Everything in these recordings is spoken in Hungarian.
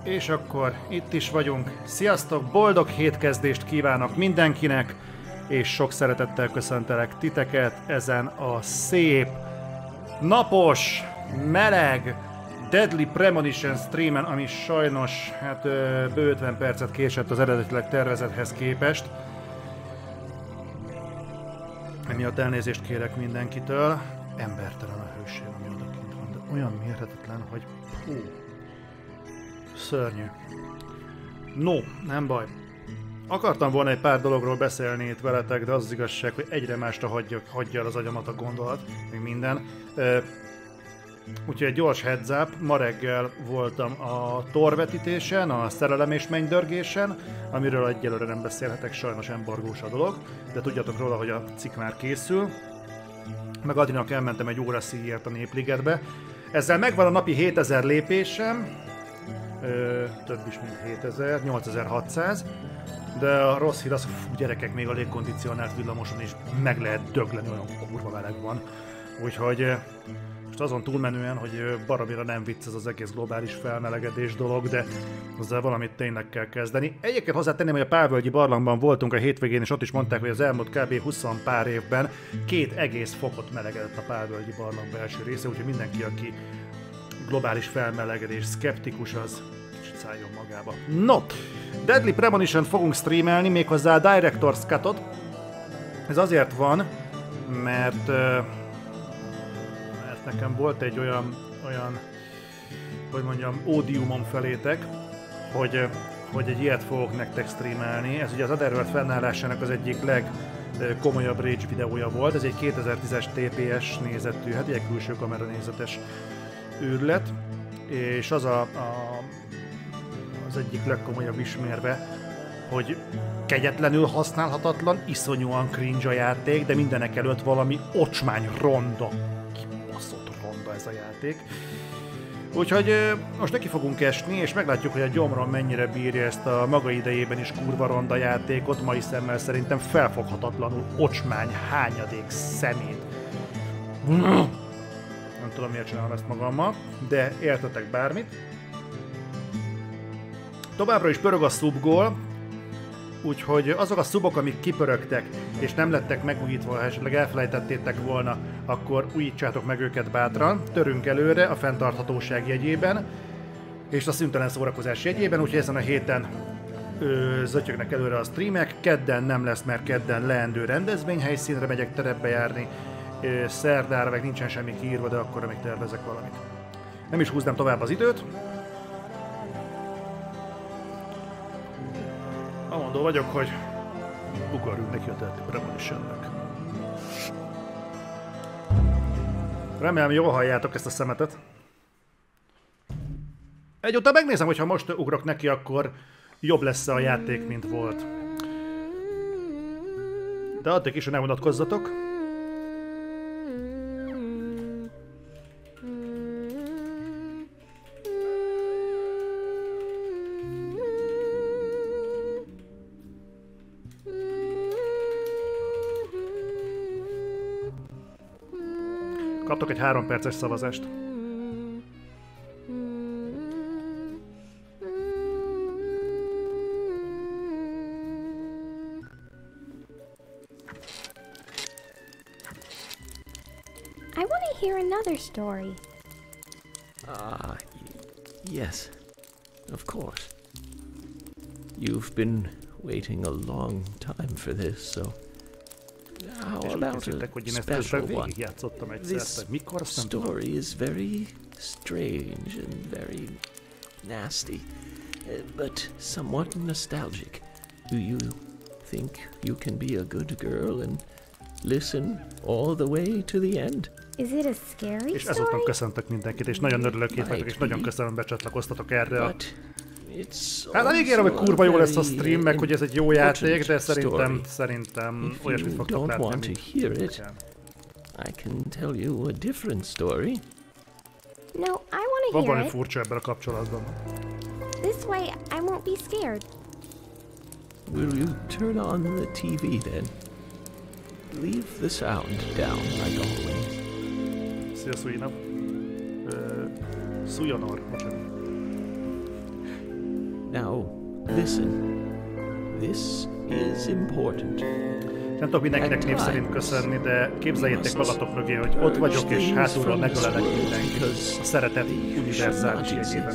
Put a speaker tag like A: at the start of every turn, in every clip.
A: És akkor itt is vagyunk. Sziasztok, boldog hétkezdést kívánok mindenkinek, és sok szeretettel köszöntelek titeket ezen a szép, napos, meleg, Deadly Premonition streamen, ami sajnos bő 50 percet késett az eredetileg tervezethez képest. Emiatt elnézést kérek mindenkitől. Embertelen a hőség, ami odakint van, de olyan mérhetetlen, hogy szörnyű. No, nem baj. Akartam volna egy pár dologról beszélni itt veletek, de az az igazság, hogy egyre másra hagyja el az agyamat a gondolat, még minden. Úgyhogy egy gyors heads up, ma reggel voltam a torvetítésen, a szerelem és mennydörgésen, amiről egyelőre nem beszélhetek, sajnos embargós a dolog, de tudjatok róla, hogy a cikk már készül. Meg Adinak elmentem egy óra szíjért a Népligetbe. Ezzel megvan a napi 7000 lépésem, több is mint 7000, 8600, de a rossz hír az, gyerekek, még a légkondicionált villamoson is meg lehet dögleni, olyan kurva meleg van. Úgyhogy most azon túlmenően, hogy baromira nem vicc ez az egész globális felmelegedés dolog, de azzal valamit tényleg kell kezdeni. Egyébként hozzátenném, hogy a Pálvölgyi barlangban voltunk a hétvégén, és ott is mondták, hogy az elmúlt kb. 20 pár évben 2 egész fokot melegedett a Pálvölgyi barlang belső része, úgyhogy mindenki, aki globális felmelegedés szkeptikus, az kicsit szálljon magába. No! Deadly Premonition fogunk streamelni, méghozzá a Director's Cut-ot. Ez azért van, mert nekem volt egy olyan, hogy mondjam, ódiumom felétek, hogy egy ilyet fogok nektek streamelni. Ez ugye az Otherworld fennállásának az egyik legkomolyabb rage videója volt. Ez egy 2010-es TPS nézetű, hát egy külső kamera nézetes őrület, és az az egyik legkomolyabb ismérve, hogy kegyetlenül használhatatlan, iszonyúan cringe a játék, de mindenek előtt valami ocsmány ronda, kibaszott ronda ez a játék. Úgyhogy most neki fogunk esni, és meglátjuk, hogy a gyomron mennyire bírja ezt a maga idejében is kurva ronda játékot, mai szemmel szerintem felfoghatatlanul ocsmány, hányadék szemét. Nem tudom, miért csinálom ezt magammal, de értetek bármit. Továbbra is pörög a szubgól, úgyhogy azok a szubok, amik kipörögtek, és nem lettek megújítva, ha esetleg elfelejtettétek volna, akkor újítsátok meg őket bátran. Törünk előre a fenntarthatóság jegyében, és a szüntelen szórakozás jegyében, úgyhogy ezen a héten zötyögnek előre a streamek. Kedden nem lesz, mert kedden leendő rendezvényhelyszínre megyek terepbe járni, szerdára meg nincsen semmi kiírva, de akkor még tervezek valamit. Nem is húznám tovább az időt. Amondó vagyok, hogy ugorjunk neki a Deadly Premonitionnek. Remélem, jól halljátok ezt a szemetet. Egyúttal megnézem, hogy ha most ugrok neki, akkor jobb lesz a játék, mint volt. De addig is, hogy ne unatkozzatok. Kaptok egy 3 perces szavazást.
B: I want to hear another story.
C: Yes, of course. You've been waiting a long time for this, so how about a special one? This story is very strange and very nasty, but somewhat nostalgic. Do you think you can be a good girl and listen all the way to the end?
B: Is it a scary
A: és ezúttal köszöntök mindenkit, és nagyon örülök itt vagyok, és nagyon köszönöm, becsatlakoztatok erre a... Hát nem ígérem, hogy kurva jó lesz a stream, meg hogy ez egy jó játék, de szerintem olyasmit fogtok látni.
C: I can tell you a different story.
B: No, I want to
A: Van
B: hear
A: valami
B: it.
A: furcsa ebben a kapcsolatban.
B: This way I won't be scared.
C: Will you turn on the TV then? Leave the sound down like always.
A: Szia, Szujinap. Szujonor, bocsánat.
C: Now, listen. This is important.
A: Nem tudok mindenkinek név szerint köszönni, de képzeljétek magatok mögé, hogy ott vagyok és hátulról megölelek mindenkit a szeretet univerzális jegyében.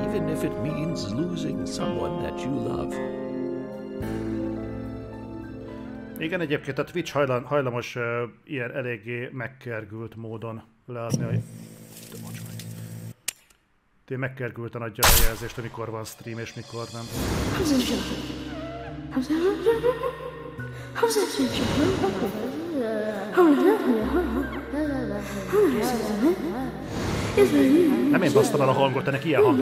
C: Even if it means losing someone that you love.
A: Igen, egyébként a Twitch hajlamos ilyen eléggé megkergült módon leadni, hogy... megkergülten adja a jelzést, amikor van stream és mikor nem. Nem én basztam el a hangot, ennek ilyen hang.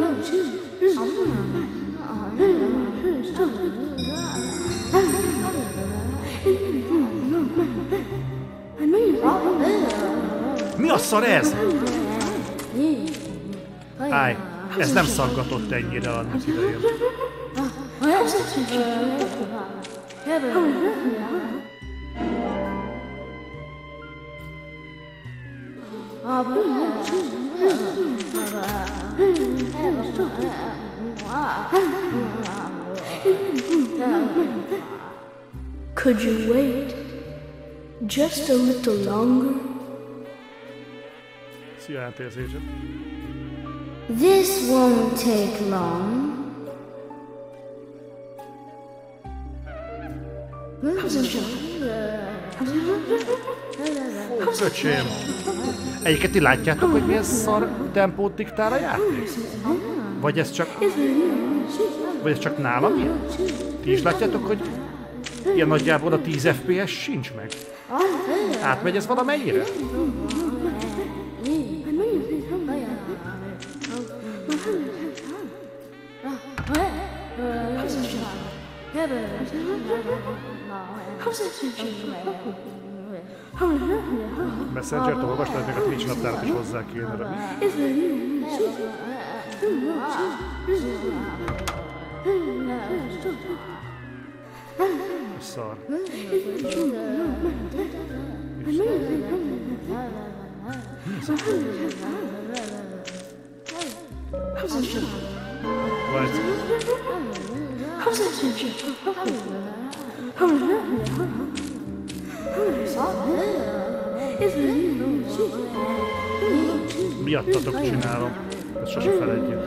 A: Mi a szar ez? Állj, ez nem szaggatott ennyire annak idején.
D: Could you wait just a little longer?
A: Szia, Antézézset.
D: This won't take long.
A: Öcsém! Egyiket ti látjátok, hogy milyen szar tempót diktál a játék? Vagy ez csak nálam ilyen? Ti is látjátok, hogy ilyen nagyjából a 10 FPS sincs meg? Átmegy ez valamennyire? Messenger-t olvastad, még a Twitch naptárat is hozzá kéne rá. Szar. Vagy. Miattatok csinálom. Ezt sose felejtjük.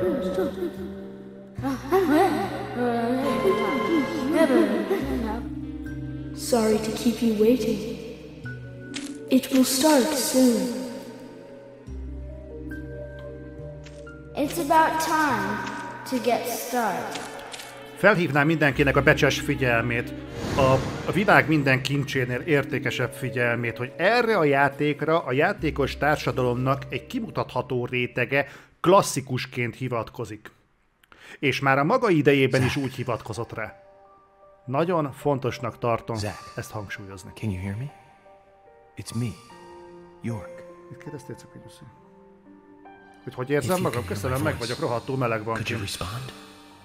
D: Sorry to keep you waiting. It will start soon.
E: It's about time to get started.
A: Felhívnám mindenkinek a becses figyelmét, a világ minden kincsénél értékesebb figyelmét, hogy erre a játékra a játékos társadalomnak egy kimutatható rétege klasszikusként hivatkozik. És már a maga idejében is úgy hivatkozott rá. Nagyon fontosnak tartom ezt hangsúlyozni.
F: Can you hear me? It's me, York.
A: Mit kérdeztél, Cupinyuszi? Hogy érzem magam? Köszönöm, meg vagyok, rohadtul meleg van ki.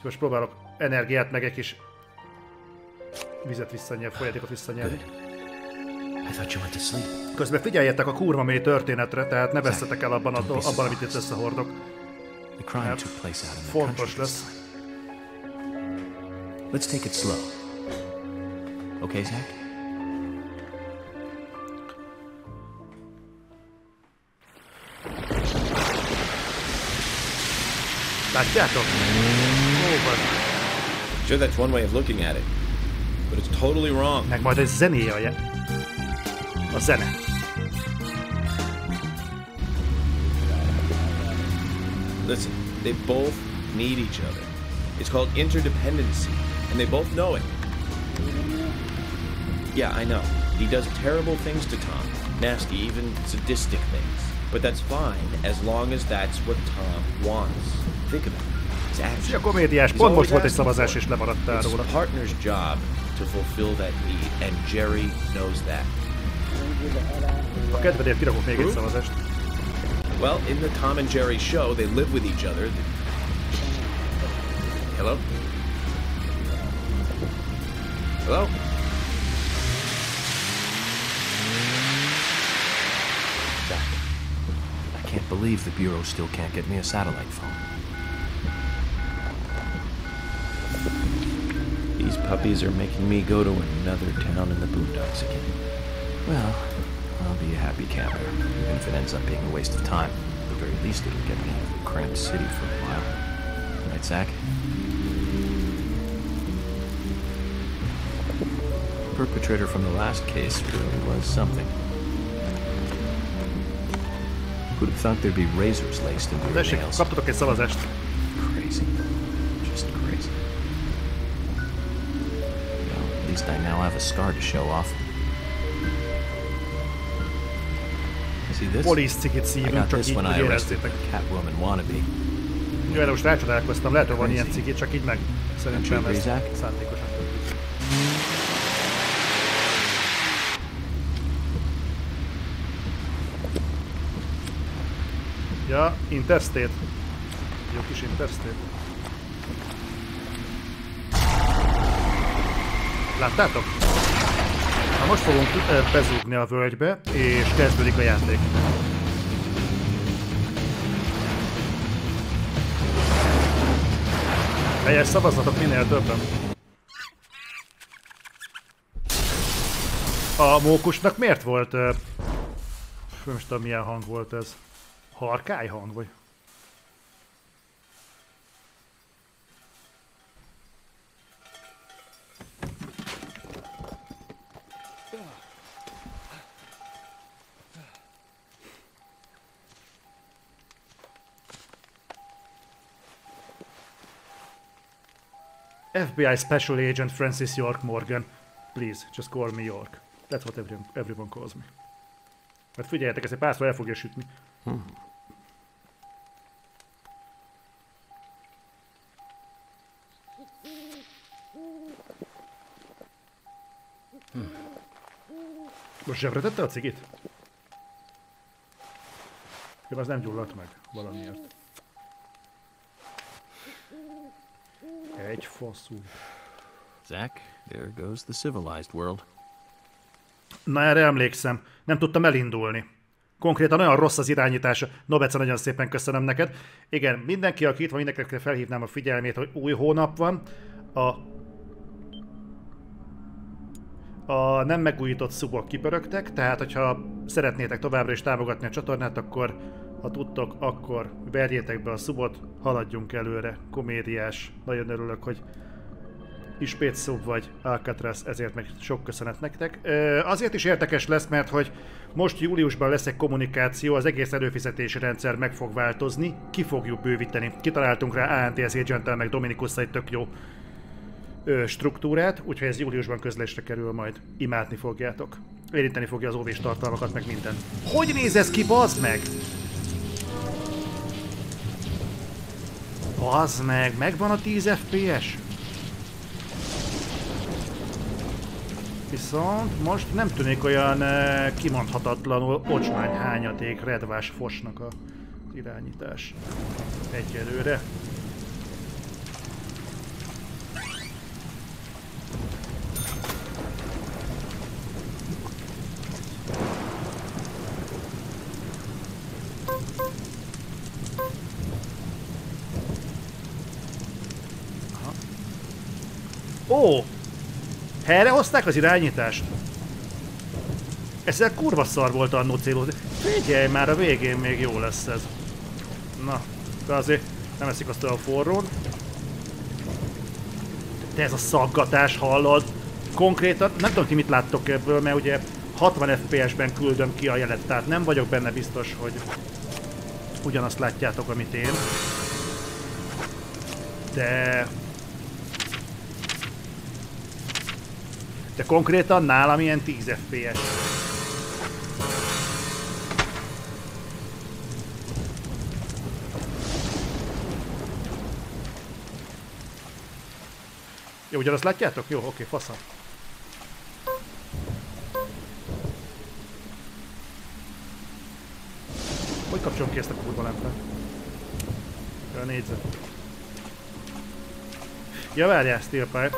A: Most próbálok energiát, meg egy kis vizet visszanyelni, folyadékot visszanyelni. Közben figyeljetek a kurva mély történetre, tehát ne vesszetek el abban, amit itt összehordok. Mert fontos lesz.
F: Let's take it slow. Okay, Zach?
A: Látjátok?
G: Sure, that's one way of looking at it, but it's totally wrong.
A: Meg majd egy zenéje a zene.
G: Listen, they both need each other. It's called interdependency, and they both know it. Yeah, I know. He does terrible things to Tom. Nasty, even sadistic things. But that's fine, as long as that's what Tom wants. Think of it.
A: Szia komédiás, pont most volt egy szavazás és lemaradtál róla.
G: It's the partner's job to fulfill that need, and Jerry knows that.
A: A kedvedért kirakok még egy szavazást.
G: Well, in the Tom and Jerry show, they live with each other. Hello? Hello?
F: Zach, I can't believe the Bureau still can't get me a satellite phone.
C: puppies are making me go to another town in the boondocks again.
F: Well, I'll be a happy camper, even if it ends up being a waste of time. At the very least, it'll get me out of the cramped city for a while. Right, Zach? The perpetrator from the last case really was something. Who'd have thought there'd be razors laced into your
A: Tessék,
F: nails?
A: kaptatok egy szavazást.
F: Crazy. Just crazy. Well, at least I now have a scar to show off. See this?
A: Police cikit
F: I
A: szívünk,
F: got
A: csak
F: this
A: így,
F: when
A: hogy
F: I arrested
A: érezzétek.
F: the Catwoman wannabe.
A: Jó, erre most rácsodálkoztam, lehet, hogy van ilyen cikit, csak így meg. Szerintem
F: Country
A: ez
F: breeze, Zach?
A: szándékosan. Ja, Interstate. Jó kis Interstate. Láttátok? Na most fogunk bezúgni a völgybe, és kezdődik a játék. Helyes, szavazzatok minél többen. A mókusnak miért volt... nem is tudom, milyen hang volt ez. Harkály hang, vagy? FBI Special Agent Francis York Morgan. Please, just call me York. That's what everyone calls me. Mert figyeljetek, ezt egy párszor el fogja sütni. Most zsebre tette a cigit? Jó, az nem gyulladt meg valamiért. Egy faszú.
F: Zach, there goes the civilized world.
A: Na, erre emlékszem. Nem tudtam elindulni. Konkrétan olyan rossz az irányítása. No, Bece, nagyon szépen köszönöm neked. Igen, mindenki, aki itt van, mindenkinek felhívnám a figyelmét, hogy új hónap van. A nem megújított szubok kipörögtek, tehát hogyha szeretnétek továbbra is támogatni a csatornát, akkor ha tudtok, akkor verjétek be a szubot, haladjunk előre. Komédiás. Nagyon örülök, hogy Ispét szub vagy Alcatraz, ezért meg sok köszönet nektek. Azért is érdekes lesz, mert hogy most júliusban lesz egy kommunikáció, az egész előfizetési rendszer meg fog változni, ki fogjuk bővíteni. Kitaláltunk rá ANTS Agent-tel meg Dominikusszal egy tök jó struktúrát, úgyhogy ez júliusban közlésre kerül majd. Imádni fogjátok. Érinteni fogja az óvés tartalmakat, meg minden. Hogy néz ez ki, bazd meg? Bazd meg, megvan a 10 FPS? Viszont most nem tűnik olyan kimondhatatlanul ocsmány hányaték redvás fosnak az irányítás. Egyelőre. Ó! Helyre hozták az irányítást? Ezzel kurva szar volt annó célozni. Figyelj már, a végén még jó lesz ez. Na, de azért nem eszik azt a forrón. De ez a szaggatás, hallod? Konkrétan, nem tudom, ti mit láttok ebből, mert ugye 60 FPS-ben küldöm ki a jelet, tehát nem vagyok benne biztos, hogy ugyanazt látjátok, amit én. De konkrétan nálam ilyen 10 FPS. Jó, ugyanazt látjátok? Jó, oké, faszom. Hogy kapcsolom ki ezt a kurva lámpát? A négyzet. Ja, várjál, Steel Pipe.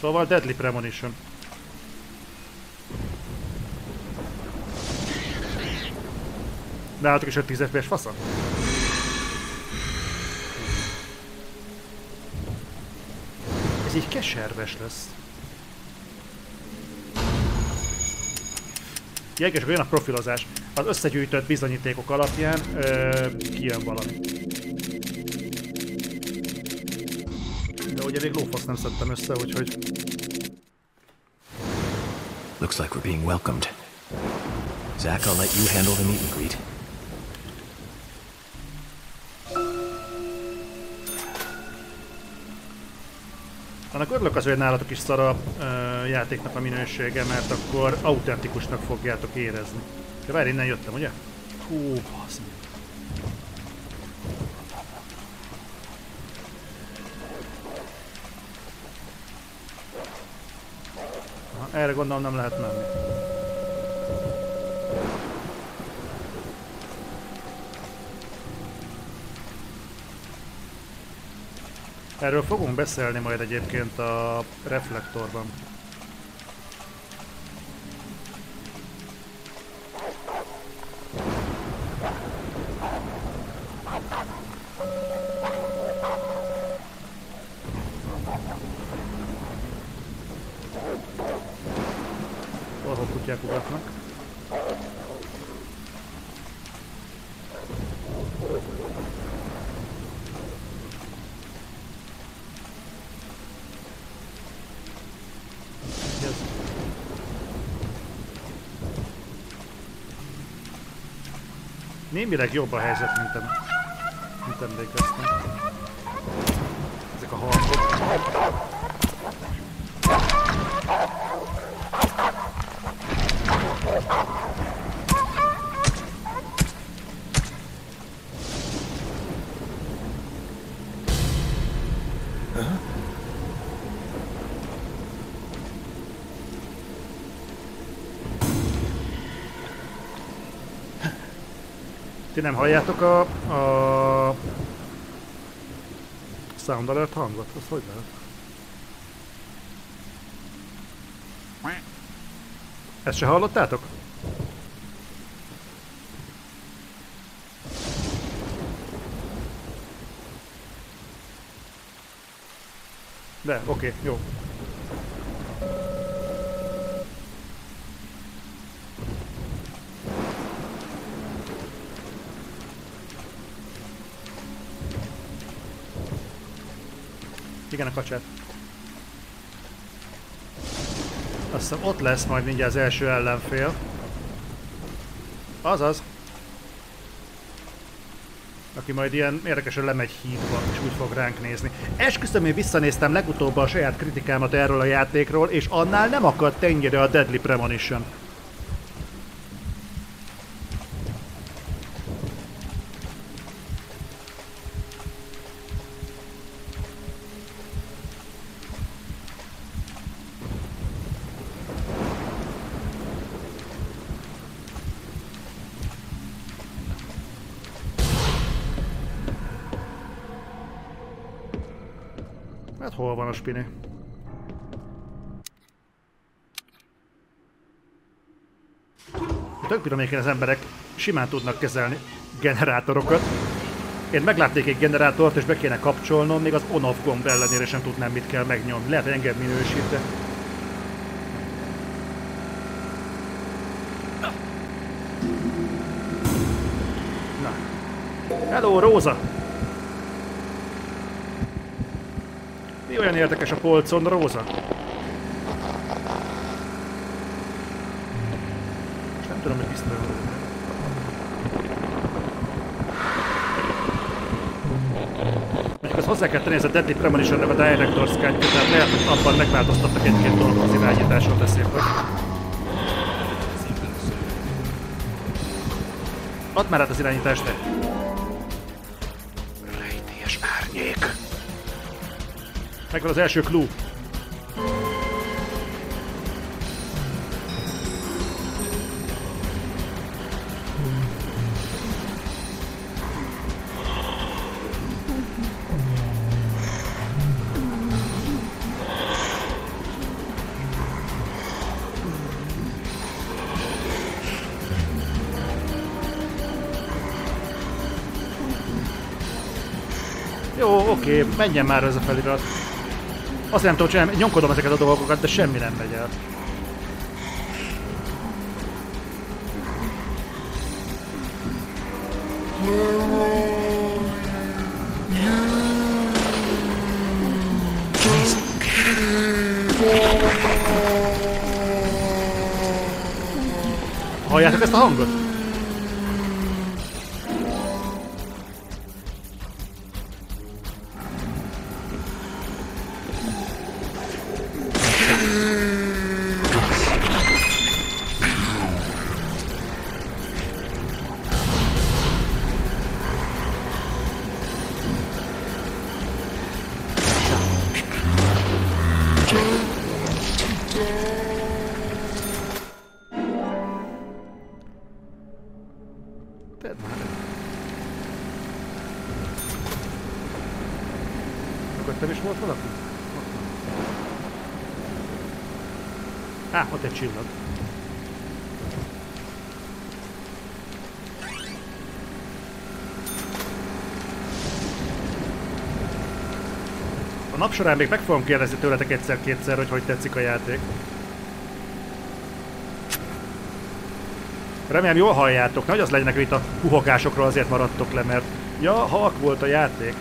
A: Szóval Deadly Premonition. Nálatok is 10 FPS fasza? Ez így keserves lesz. Jeges, olyan a profilozás. Az összegyűjtött bizonyítékok alapján kijön valami. De ugye még lófasz nem szedtem össze, úgyhogy...
F: Looks like we're being welcomed. Zach, I'll let you handle the meet and greet.
A: Annak örülök az, hogy nálatok is szar a játéknak a minősége, mert akkor autentikusnak fogjátok érezni. De várj, innen jöttem, ugye? Hú, basz. Erre gondolom nem lehet menni. Erről fogunk beszélni majd egyébként a reflektorban. Ahol kutyák ugatnak. Némileg jobb a helyzet, mint emlékeztem. Ezek a hangok. Ti nem halljátok a sound alert hangot? Azt hogy lehet? Ezt se hallottátok? De, oké, jó. Igen, a kacsát. Azt hiszem ott lesz majd mindjárt az első ellenfél. Azaz. Aki majd ilyen érdekesen lemegy hídba, és úgy fog ránk nézni. Esküszöm, én visszanéztem legutóbb a saját kritikámat erről a játékról, és annál nem akadt ennyire a Deadly Premonition. Hát hol van a spini? Tök bírom, az emberek simán tudnak kezelni generátorokat. Én meglátnék egy generátort és be kéne kapcsolnom, még az on-off gomb ellenére sem tudnám, mit kell megnyomni. Lehet, hogy engem minősít, de... Na. Hello, Róza! Mi olyan érdekes a polcon, Róza? És nem tudom, hogy biztos. Mondjuk azt hozzá kell tenni, ez a Deadly Premonition-nek a Director's Cut-ja, tehát lehet, hogy abban megváltoztattak egy-két dolgot az irányításról beszélve. Add már át az irányítást, de... Rejtélyes árnyék. Megvan az első clue. Jó, oké, menjen már ez a felirat. Azt nem tudom csinálni, nyomkodom ezeket a dolgokat, de semmi nem megy el. Halljátok ezt a hangot? Mögöttem is volt valaki? Ott egy csillag. A nap során még meg fogom kérdezni tőletek egyszer-kétszer, hogy tetszik a játék. Remélem jól halljátok, nehogy az legyenek, hogy itt a puhogásokról azért maradtok le, mert ja, halk volt a játék.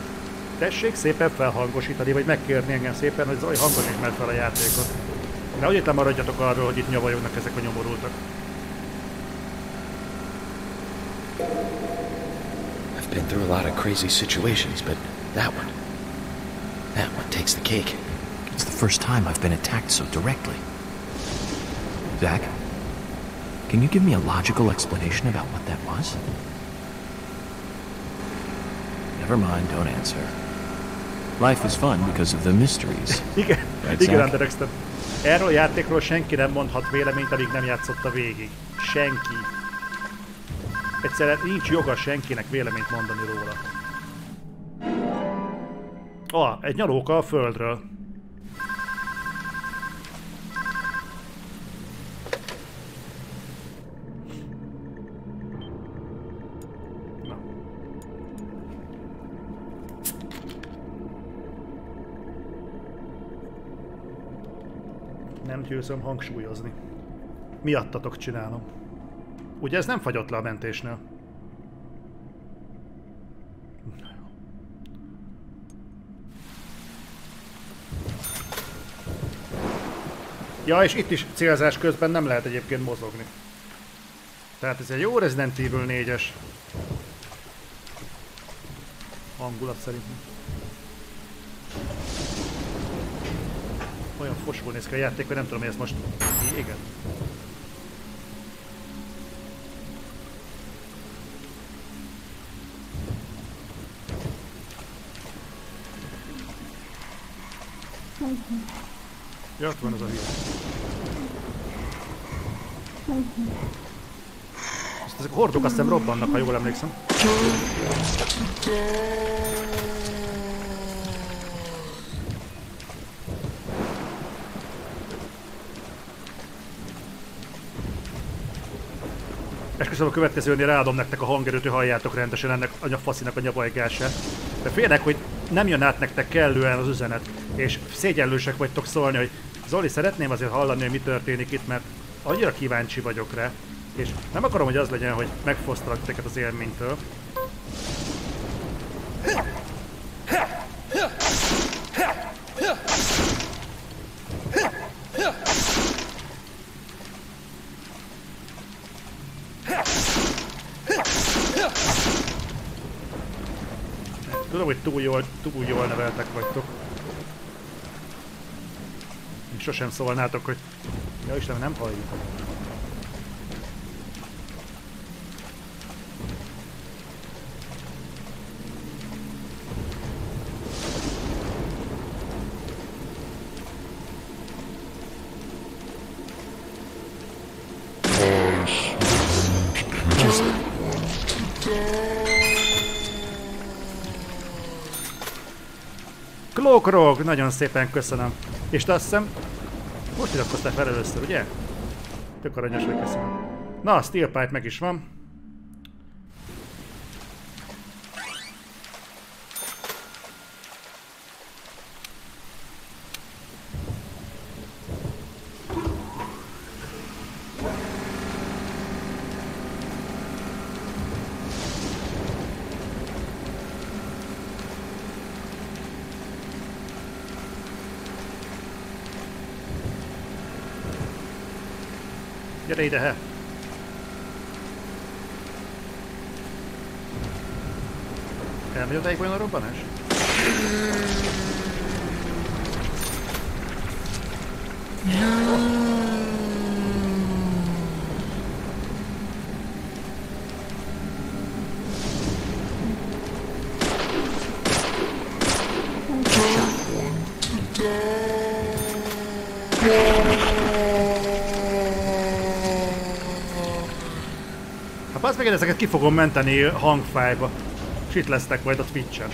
A: Tessék szépen felhangosítani, vagy megkérni engem szépen, hogy Zoli, hangosítsd már fel a játékot. Nehogy itt lemaradjatok arról, hogy itt nyavajognak ezek a nyomorultak.
G: I've been through a lot of crazy situations, but that one takes the cake.
F: It's the first time I've been attacked so directly. Zach, can you give me a logical explanation about what that was? Never mind, don't answer. Life is fun because of the mysteries.
A: Igen,
F: right,
A: igen, Anderextem. Erről a játékról senki nem mondhat véleményt, amíg nem játszotta végig. Senki. Egyszerűen nincs joga senkinek véleményt mondani róla. Egy nyalóka a földről. Na. Nem győzöm hangsúlyozni. Miattatok csinálom. Ugye ez nem fagyott le a mentésnél? Ja, és itt is célzás közben nem lehet egyébként mozogni. Tehát ez egy jó Resident Evil 4-es hangulat szerintem. Olyan fosból néz ki a játék, hogy nem tudom, hogy ezt most... Igen. Ja, ott van az a hír. Ezek a hordók azt hiszem robbannak, ha jól emlékszem. Esküszöm, a következőnél ráadom nektek a hangerőt, hogy halljátok rendesen ennek a faszinak a nyavajgását. De félek, hogy nem jön át nektek kellően az üzenet, és szégyenlősek vagytok szólni, hogy Zoli, szeretném azért hallani, hogy mi történik itt, mert annyira kíváncsi vagyok rá, és nem akarom, hogy az legyen, hogy megfosztalak teket az élménytől. Tudom, hogy túl jól neveltek vagytok. És sosem szólnátok, hogy ja Istenem, nem halljuk. Klókrog, nagyon szépen köszönöm. És te azt hiszem, most iratkoztál fel először, ugye? Tök aranyos, hogy köszönöm. Na, a Steel Pipe meg is van. Gyere ide, he! Elmegy odáig olyan a robbanás? Hát bazd meg, ezeket ki fogom menteni hangfájba. És itt lesznek majd a Twitch-en.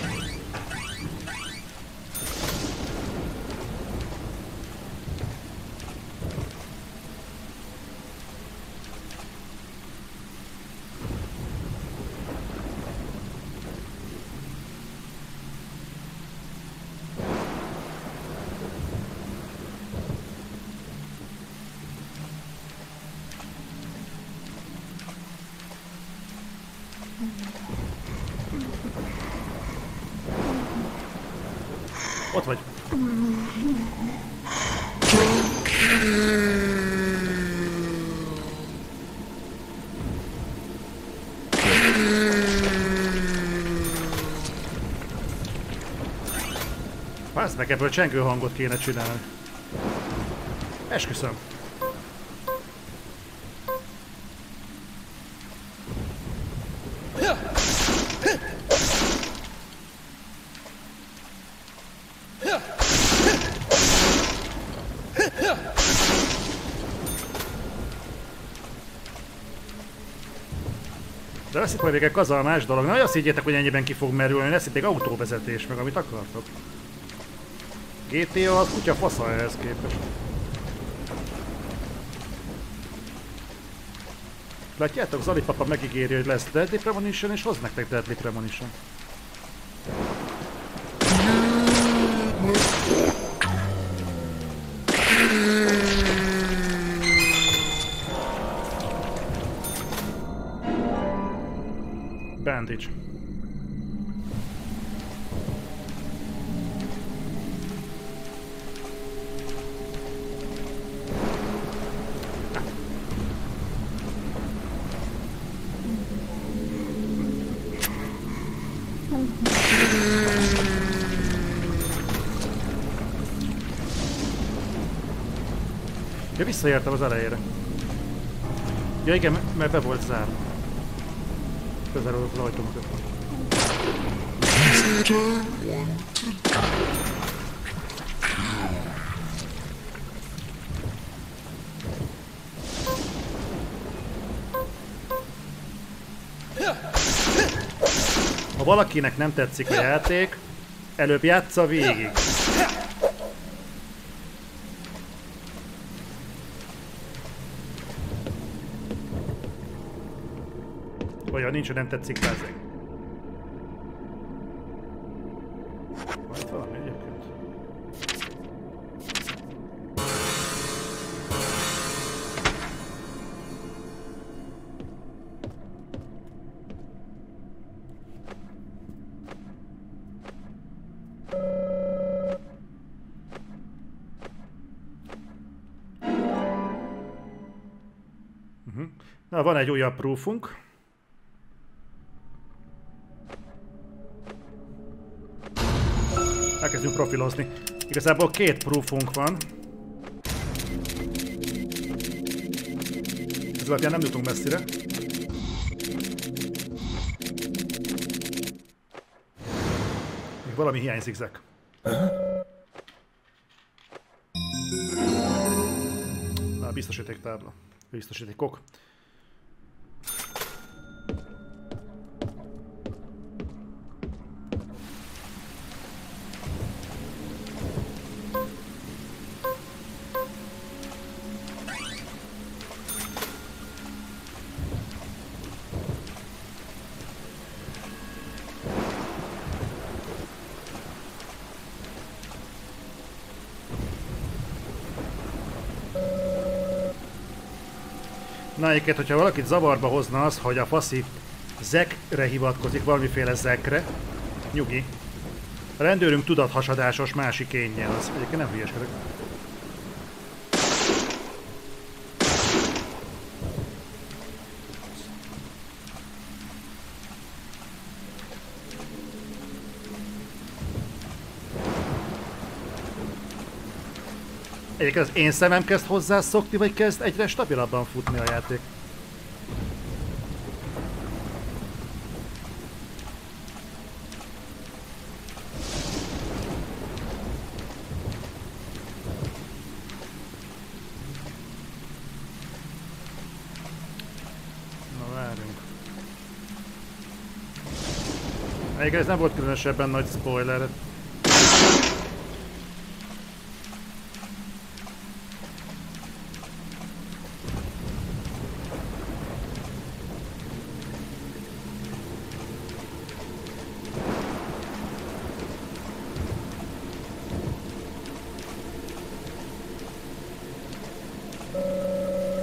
A: Ott vagy. Bázd meg, ebből csengő hangot kéne csinálni. Esküszöm. De lesz itt majd még egy kazal más dolog. Na, azt higgyétek, hogy ennyiben ki fog merülni, lesz itt még autóvezetés, meg amit akartok. GTA az kutya fasza ehhez képest. Látjátok, Zali papa megígéri, hogy lesz Deadly Premonition, és hoz nektek Deadly Premonition. Bandage. Ja, visszaértem az elejére. Ja igen, mert be volt zárva. Bezárult az ajtómat. Ha valakinek nem tetszik a játék, előbb játsza végig. Olyan nincs, hogy nem tetszik bázeg. Van itt valami egyébként? Na, van egy újabb proofunk. Elkezdjünk profilozni. Igazából két proofunk van. Ez alapján nem jutunk messzire. Még valami hiányzik, Zek. Na, biztosítéktábla. Biztosítékok. Na, egyébként, hogyha valakit zavarba hozna az, hogy a faszi Zekre hivatkozik, valamiféle Zekre, nyugi. A rendőrünk tudathasadásos másik énnyel, az egyébként nem hülyeskedek. Egyébként az én szemem kezd hozzászokni, vagy kezd egyre stabilabban futni a játék? Na várjunk. Egyébként ez nem volt különösebben nagy spoiler.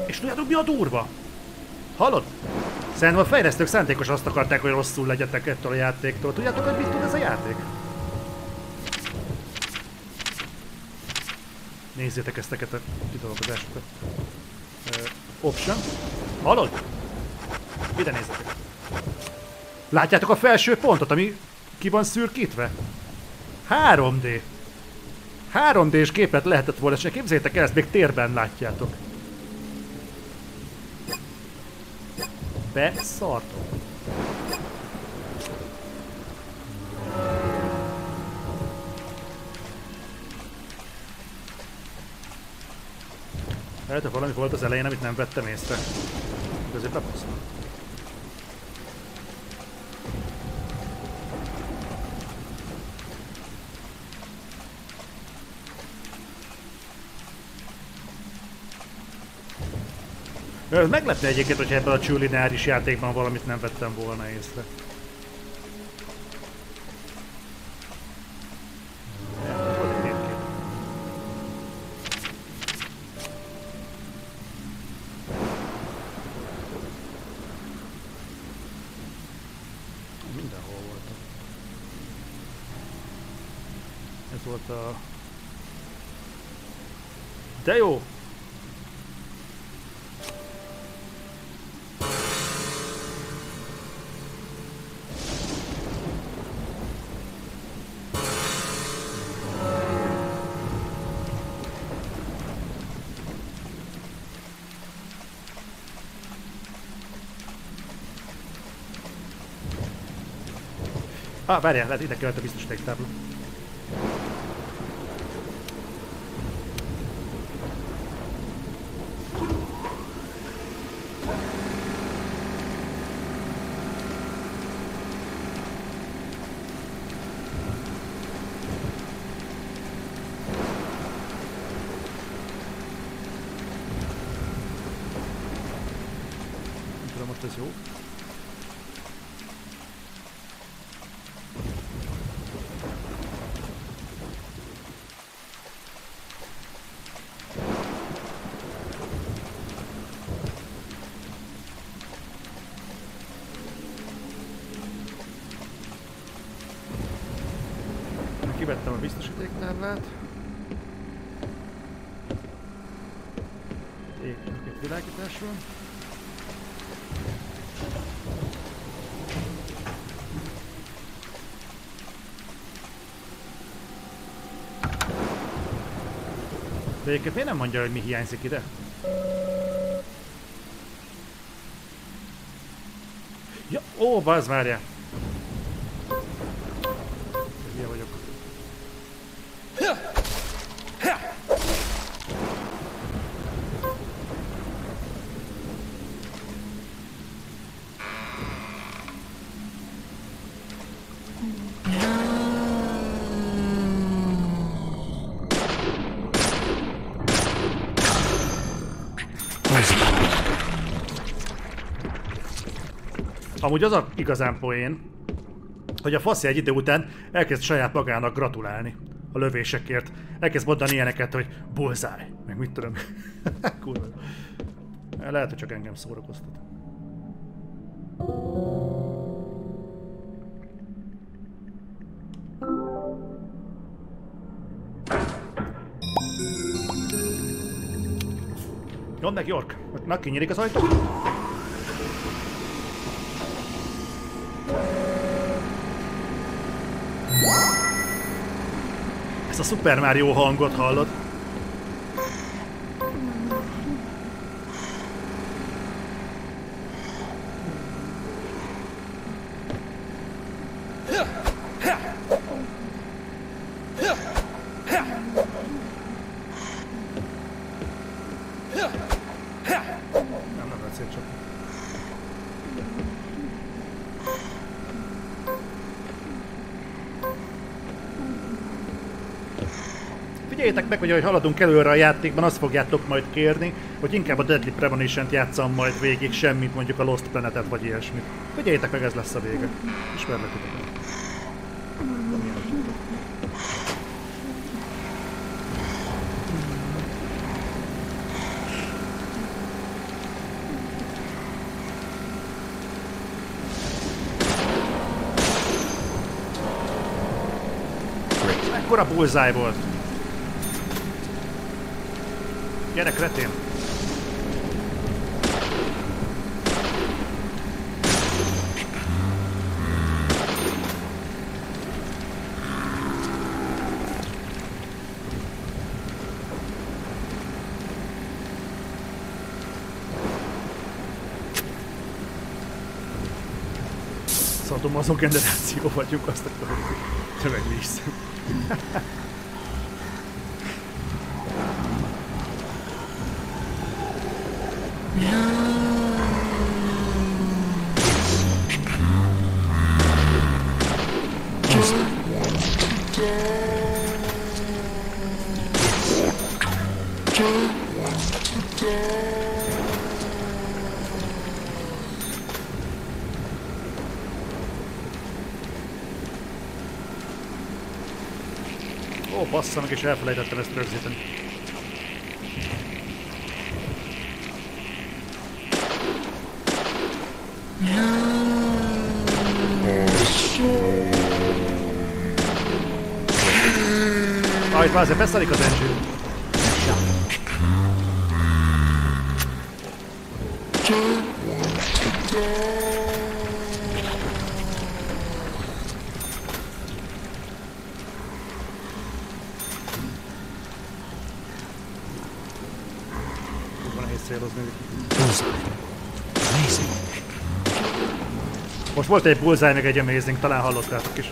A: És tudjátok mi a durva? Hallod? Szerintem a fejlesztők szándékosan azt akarták, hogy rosszul legyetek ettől a játéktól. Tudjátok, hogy mit tud ez a játék? Nézzétek ezteket a kidolgozásokat. Option. Hallod? Ide nézzetek. Látjátok a felső pontot, ami ki van szürkítve? 3D. 3D-s képet lehetett volna, és képzeljétek el, ezt még térben látjátok. Beszartok. Lehet, hogy valami volt az elején, amit nem vettem észre. De azért bepasszol. Meglepne egyébként, hogyha ebben a csőlineáris játékban valamit nem vettem volna észre. Mindenhol voltam. Ez volt a... De jó! Várjál, lehet ide kellett a biztosítéktábla. Nem tudom, most ez jó. Kivettem a biztosítéktáblát. Két világítás van. De egyébként miért nem mondja, hogy mi hiányzik ide? Ja, ó, bazd, várjál! Hülye vagyok. Amúgy az a igazán poén, hogy a faszi egy idő után elkezd saját magának gratulálni a lövésekért. Elkezd mondani ilyeneket, hogy bullseye, meg mit tudom. Kurva. Lehet, hogy csak engem szórakoztat. Jön meg, York! Meg kinyílik az ajtó? Ezt a Super Mario hangot hallod? Figyeljétek meg, hogy ahogy haladunk előre a játékban, azt fogjátok majd kérni, hogy inkább a Deadly Premonition-t játsszam majd végig, semmit mondjuk a Lost Planet-et vagy ilyesmit. Figyeljétek meg, ez lesz a vége. Ismerlek titeket. Mekkora bullseye volt! Gyere, kretén! Szadomazó generáció vagyunk, azt akarom, hogy tömegvízszem. Ó, bassza meg, és elfelejtettem ezt rögzíteni. Itt már azért beszállik az engine. Nehéz célozni. Most volt egy bullseye, meg egy amazing, talán hallottátok is.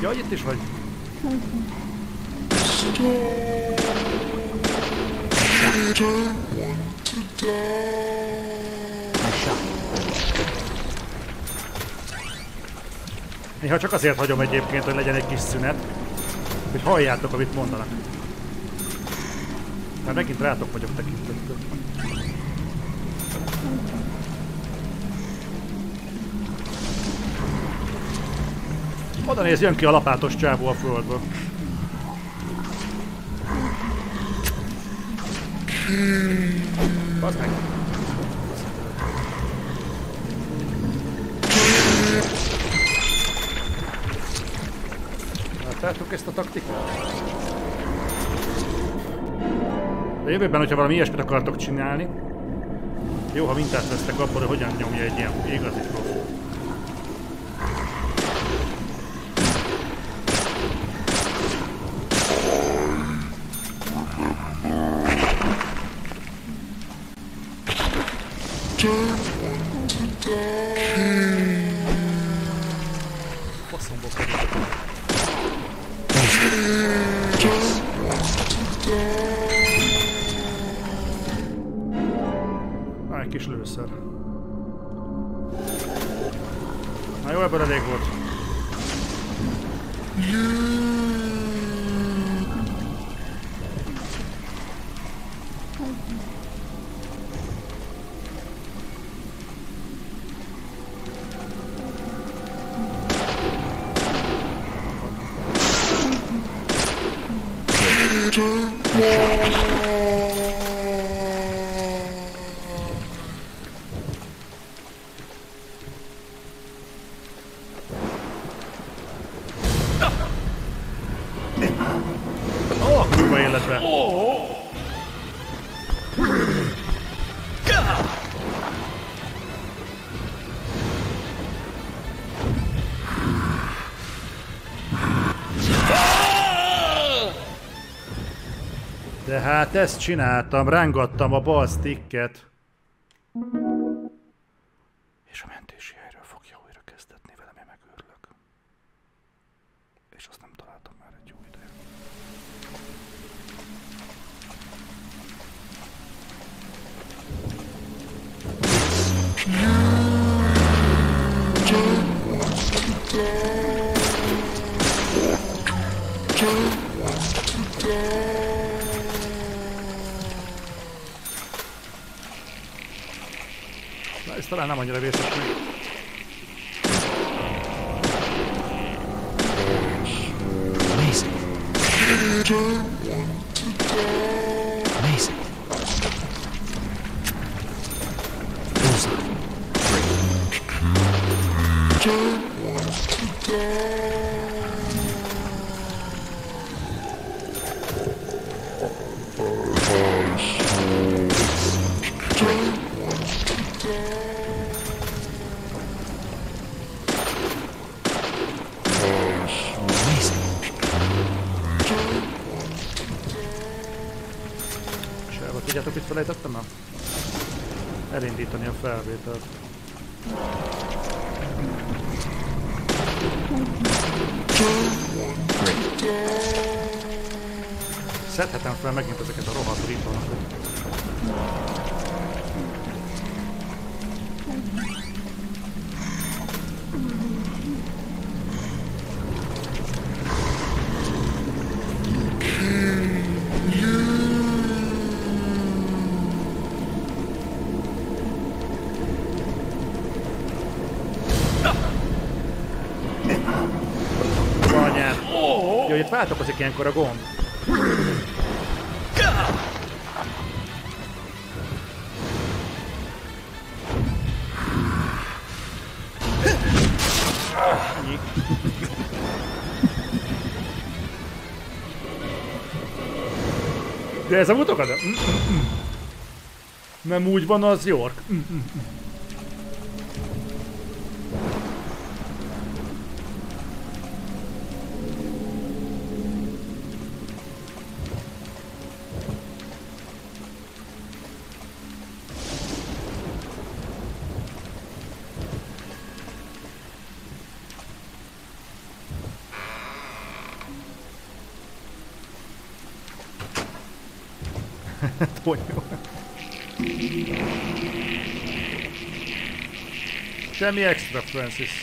A: Jaj, itt is vagy. Néha csak azért hagyom egyébként, hogy legyen egy kis szünet, hogy halljátok, amit mondanak. Már megint rátok vagyok tekintettel. Oda néz, jön ki a lapátos csávó a földből. Bazd meg! Láttátok ezt a taktikát? De jövőben, hogyha valami ilyesmit akartok csinálni, jó, ha mintát vesztek abból, hogy hogyan nyomja egy ilyen igazi profi. Egy kis lőszer. Na jó, ebből elég volt. Kurva életbe! De hát ezt csináltam, rángattam a bal sticket. És a mentési helyről fogja újra kezdetni velem, én megőrülök. És azt nem találtam már egy jó ideje. Na, ez talán nem annyira vészes még.
C: Amazing. Amazing.
A: Sehova tudjátok, mit felejtettem el? Elindítani a felvételt. Szedhetem fel megint ezeket a rohadt ritmonokat. Jó, itt változik ilyenkor a gomb. De ez a mutokat? Nem úgy van az York. Semmi extra, Francis.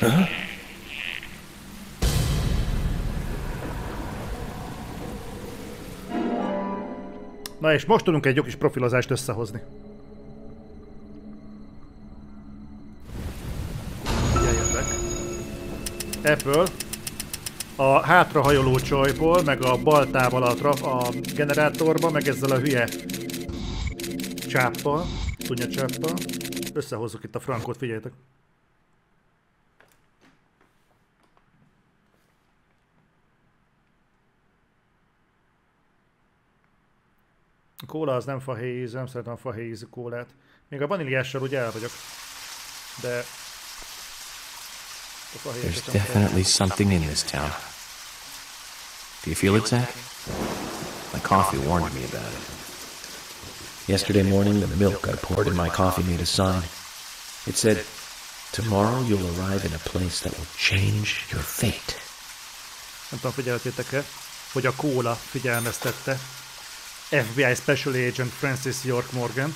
A: Na és most tudunk egy jó kis profilozást összehozni. Figyeljetek. Ebből a hátrahajoló csajból, meg a baltával a generátorba, meg ezzel a hülye csáppal, tudja csáppal, összehozzuk itt a frankot, figyeljetek. A kóla az nem fahéz, nem szeretem a fahézű kólát. Még a vaníliással ugye el vagyok. De...
F: There's definitely something in this town. Do you feel it, Zach? My coffee warned me about it.
G: Yesterday morning, the milk I poured in my coffee made a sign. It said, "Tomorrow you'll arrive in a place that will change your fate."
A: Nem tudom, figyeltétek-e, hogy a kóla figyelmeztette FBI Special Agent Francis York Morgan.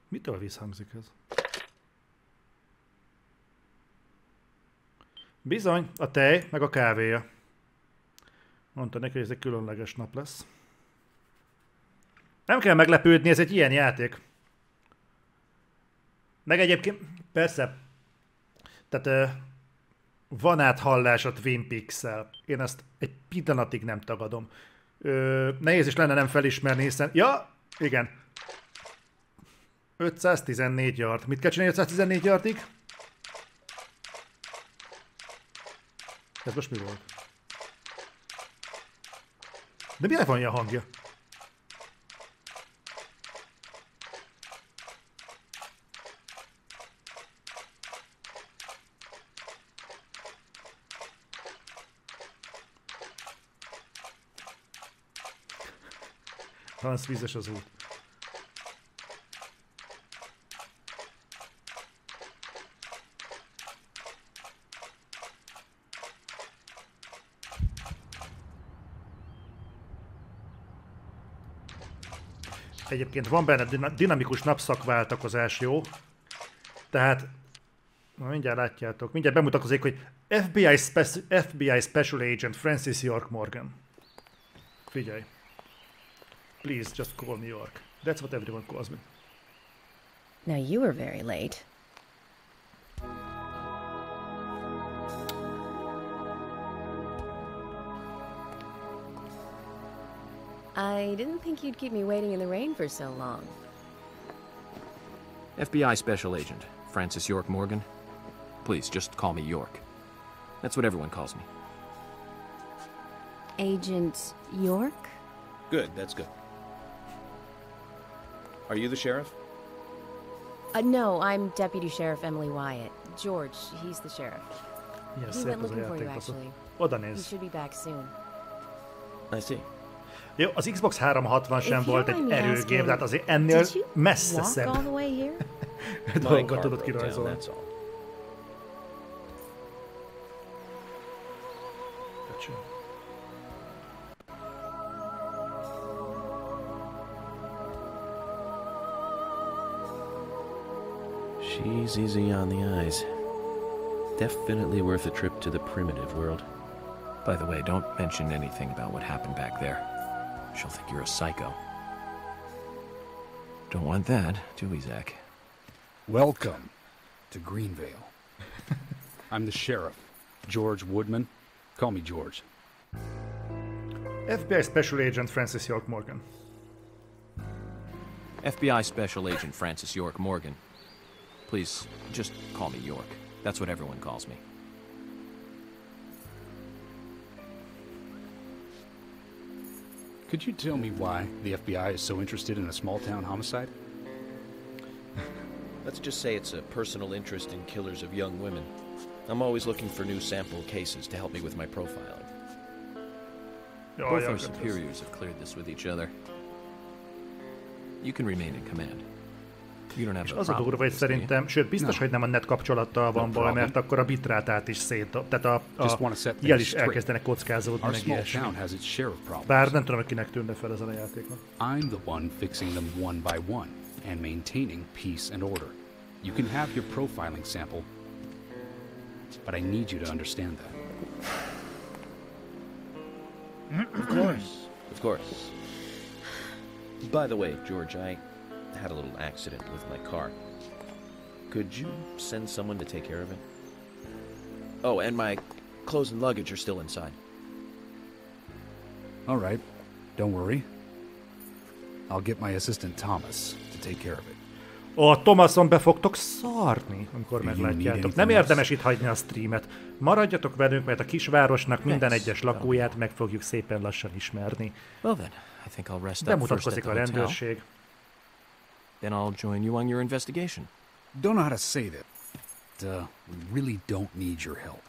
A: Mitől visszhangzik ez? Bizony, a tej, meg a kávéja. Mondta neki, hogy ez egy különleges nap lesz. Nem kell meglepődni, ez egy ilyen játék. Meg egyébként, persze, tehát van áthallás a Twin Peaks-szel. Én ezt egy pillanatig nem tagadom. Nehéz is lenne nem felismerni, hiszen... Ja, igen. 514 yard. Mit kell csinálni 514 yardig? Ez most mi volt? De miért van ilyen hangja? Az vízes az út. Egyébként van benne dinamikus napszakváltakozás, jó? Tehát, mindjárt látjátok, mindjárt bemutatkozik, hogy FBI Special Agent Francis York Morgan. Figyelj. Please just call me York. That's what everyone calls me.
H: Now you were very late. I didn't think you'd keep me waiting in the rain for so long.
F: FBI Special Agent, Francis York Morgan. Please, just call me York. That's what everyone calls me.
H: Agent York?
G: Good, that's good. Are you the sheriff?
H: No, I'm Deputy Sheriff Emily Wyatt. George, he's the sheriff. He went looking for you, actually.
A: Oda
H: He
A: néz.
H: should be back soon.
G: I see.
A: Jó, az Xbox 360 sem volt egy erőgép, tehát azért ennél messze szebb dolgokat tudod kirajzolni.
G: She's easy on the eyes. Definitely worth a trip to the primitive world.
F: By the way, don't mention anything about what happened back there. She'll think you're a psycho. Don't want that, do we, Zach?
I: Welcome to Greenvale. I'm the sheriff, George Woodman. Call me George.
A: FBI Special Agent Francis York Morgan.
F: FBI Special Agent Francis York Morgan. Please, just call me York. That's what everyone calls me.
I: Could you tell me why the FBI is so interested in a small-town homicide?
G: Let's just say it's a personal interest in killers of young women. I'm always looking for new sample cases to help me with my profiling.
F: Both our superiors have cleared this with each other. You can remain in command. You don't have
A: És
F: a
A: az a durva, hogy szerintem, sőt biztos, hogy nem a net kapcsolattal van baj, mert akkor a bitrátát is tehát a jel is elkezdenek kockázódni, meg ilyesmi. Bár nem tudom, hogy kinek tűnne fel ezen a játéknak.
I: I'm the one fixing them one by one and maintaining peace and order. You can have your profiling sample, but I need you to understand that.
G: Of course, of course. By the way, George, I had a little accident with my car. Could you send someone to take care of it? Oh, and my clothes and luggage are still inside.
I: All right, don't worry. I'll get my assistant Thomas to take care of it.
A: A Thomason be fogtok szarni, amikor meglátjátok. Nem érdemes itt hagyni a streamet. Maradjatok velünk, mert a kisvárosnak minden egyes lakóját meg fogjuk szépen lassan ismerni. Bemutatkozik a rendőrség.
F: Then I'll join you on your investigation.
I: Don't know how to say that. We really don't need your help.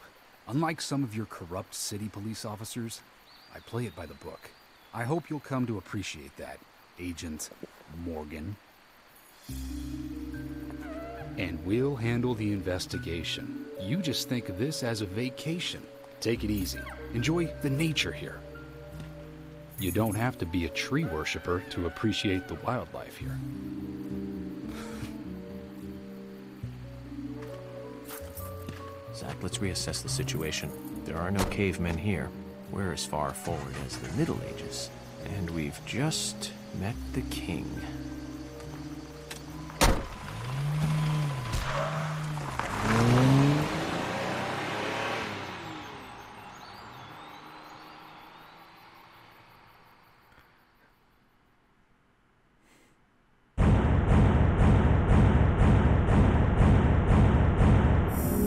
I: Unlike some of your corrupt city police officers, I play it by the book. I hope you'll come to appreciate that, Agent Morgan. And we'll handle the investigation. You just think of this as a vacation. Take it easy. Enjoy the nature here. You don't have to be a tree worshiper to appreciate the wildlife here.
F: Zach, let's reassess the situation. There are no cavemen here. We're as far forward as the Middle Ages. And we've just met the king.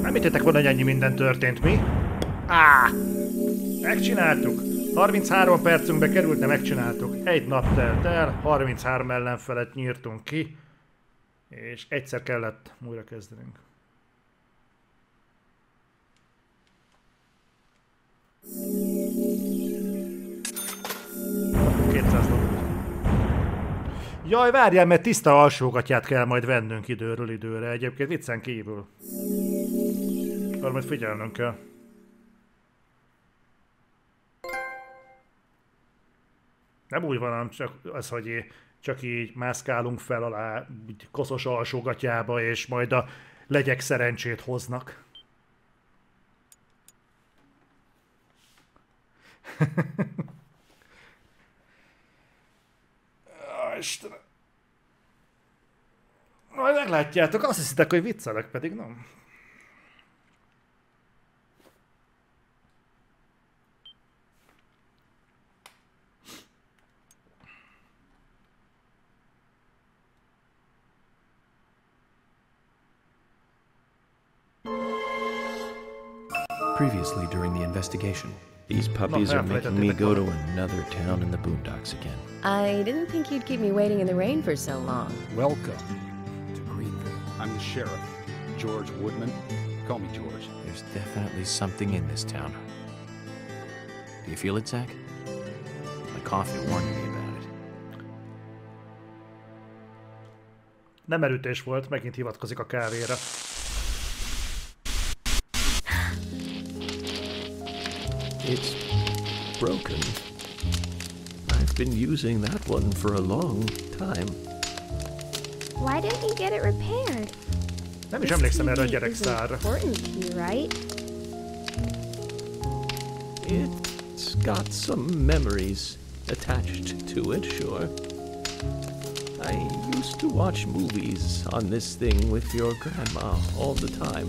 A: Nem hittétek volna, hogy ennyi minden történt, mi? Megcsináltuk! 33 percünkbe került, de megcsináltuk. Egy nap telt el, 33 ellenfelet nyírtunk ki, és egyszer kellett újra kezdenünk. $200. Jaj, várjál, mert tiszta alsógatját kell majd vennünk időről időre. Egyébként viccen kívül. Arra majd figyelnünk kell. Nem úgy van, csak az, hogy csak így mászkálunk fel alá koszos alsógatjába, és majd a legyek szerencsét hoznak. Istenem. Majd meglátjátok, azt hiszitek, hogy viccelek, pedig nem.
F: Previously during the investigation.
C: These puppies are making me go to another town in the boondocks again.
H: I didn't think you'd keep me waiting in the rain for so long.
I: Welcome to Greenville. I'm the sheriff, George Woodman. Call me George.
F: There's definitely something in this town. Do you feel it, Zach? My coffee warned me about it.
A: Nem erőtés volt, megint hivatkozik a kávéra.
C: It's broken. I've been using that one for a long time.
B: Why didn't you get it repaired?
A: Nem is emlékszem erre a gyerekszárra.
B: Important to you, right?
C: It's got some memories attached to it, sure. I used to watch movies on this thing with your grandma all the time.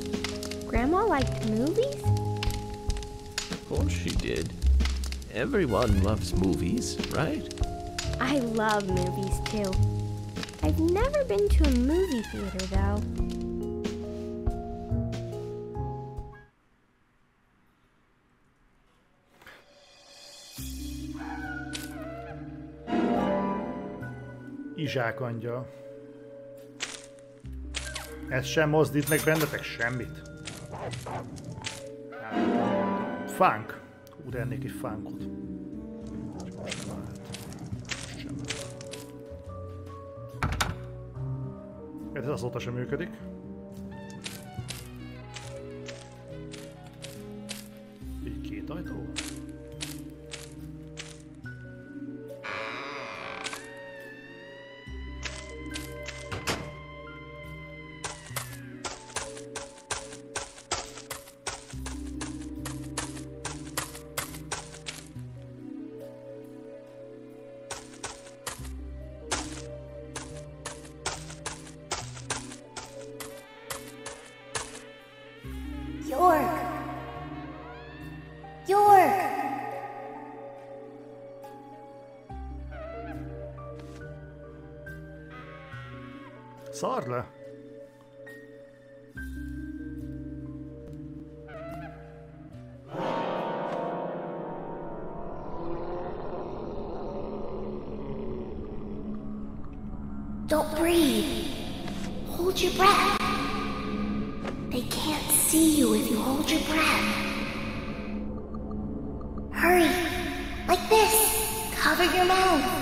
B: Grandma liked movies?
C: Of course she did. Everyone loves movies, right?
B: I love movies too. I've never been to a movie theater though.
A: Izsákangyal. Ez sem mozdít meg bennetek semmit. Funk. Úgy ennék egy funkot. Ez azóta sem működik. Így két ajtó. Szar le!
J: Don't breathe. Hold your breath. They can't see you if you hold your breath. Hurry! Like this! Cover your mouth!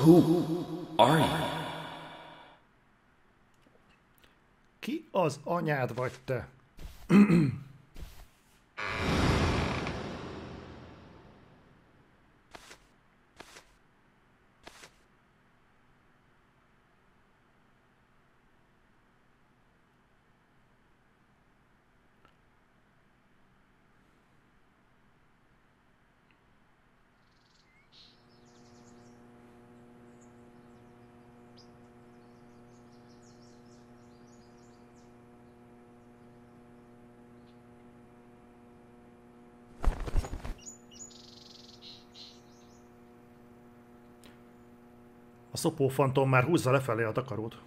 F: Who are you?
A: Ki az anyád vagy te? A szopófantom már húzza lefelé a takarót.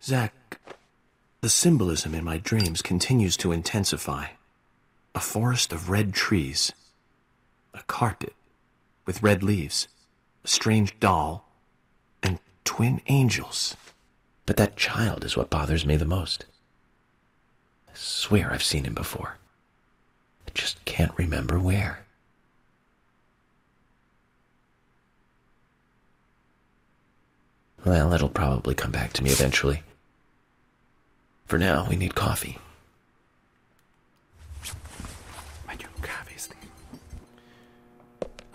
F: Zach, the symbolism in my dreams continues to intensify. A forest of red trees. A carpet with red leaves, a strange doll, and twin angels.
C: But that child is what bothers me the most. I swear I've seen him before. I just can't remember where. Well, it'll probably come back to me eventually. For now, we need coffee.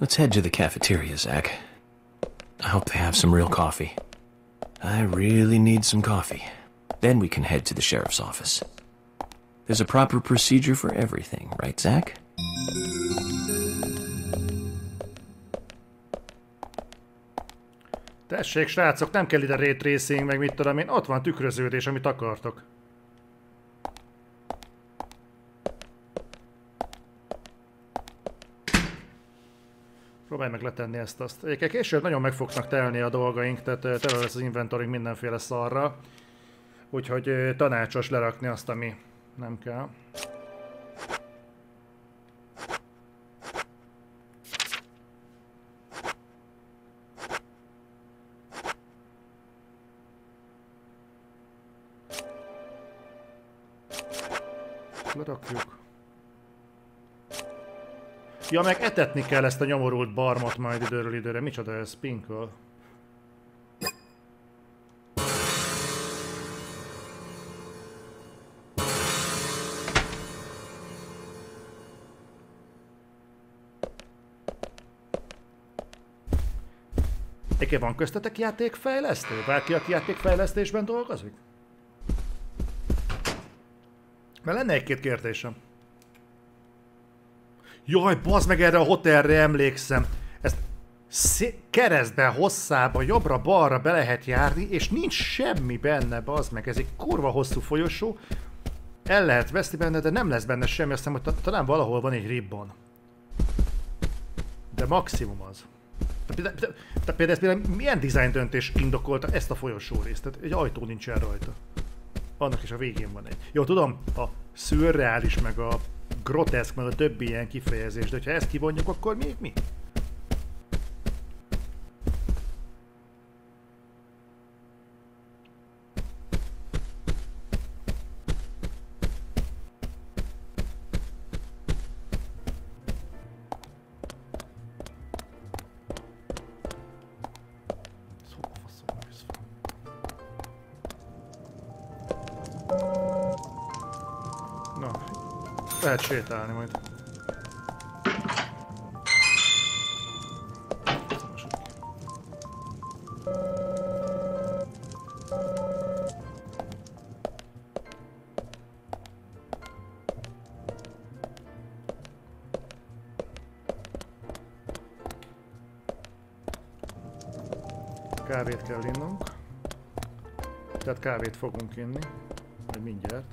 F: Let's head to the cafeteria, Zach. I hope they have some real coffee. I really need some coffee. Then we can head to the sheriff's office. There's a proper procedure for everything, right, Zach?
A: Tessék, srácok, nem kell ide ray tracing, meg mit tudom én, ott van tükröződés, amit akartok. Próbálj meg letenni ezt-azt. Egyébként később nagyon meg fognak telni a dolgaink, tehát tele lesz az inventorink mindenféle szarra. Úgyhogy tanácsos lerakni azt, ami nem kell. Lerakjuk. Ja, meg etetni kell ezt a nyomorult barmot majd időről időre. Micsoda ez? Pinkle. Egyébként van köztetek játékfejlesztő? Bárki, aki játékfejlesztésben dolgozik? Mert lenne egy-két kérdésem. Jaj, bazd meg, erre a hotelre emlékszem. Ezt keresztben, hosszába, jobbra-balra be lehet járni, és nincs semmi benne, bazd meg. Ez egy kurva hosszú folyosó. El lehet veszni benne, de nem lesz benne semmi. Azt hiszem, hogy talán valahol van egy ribbon. De maximum az. Például ez például milyen design döntés indokolta ezt a folyosó részt? Tehát egy ajtó nincsen rajta. Annak is a végén van egy. Jó, tudom, a szürreális, meg a groteszk, meg a többi ilyen kifejezés, de ha ezt kivonjuk, akkor még mi? Lehet sétálni majd. Kávét kell innunk. Tehát kávét fogunk inni. Majd mindjárt.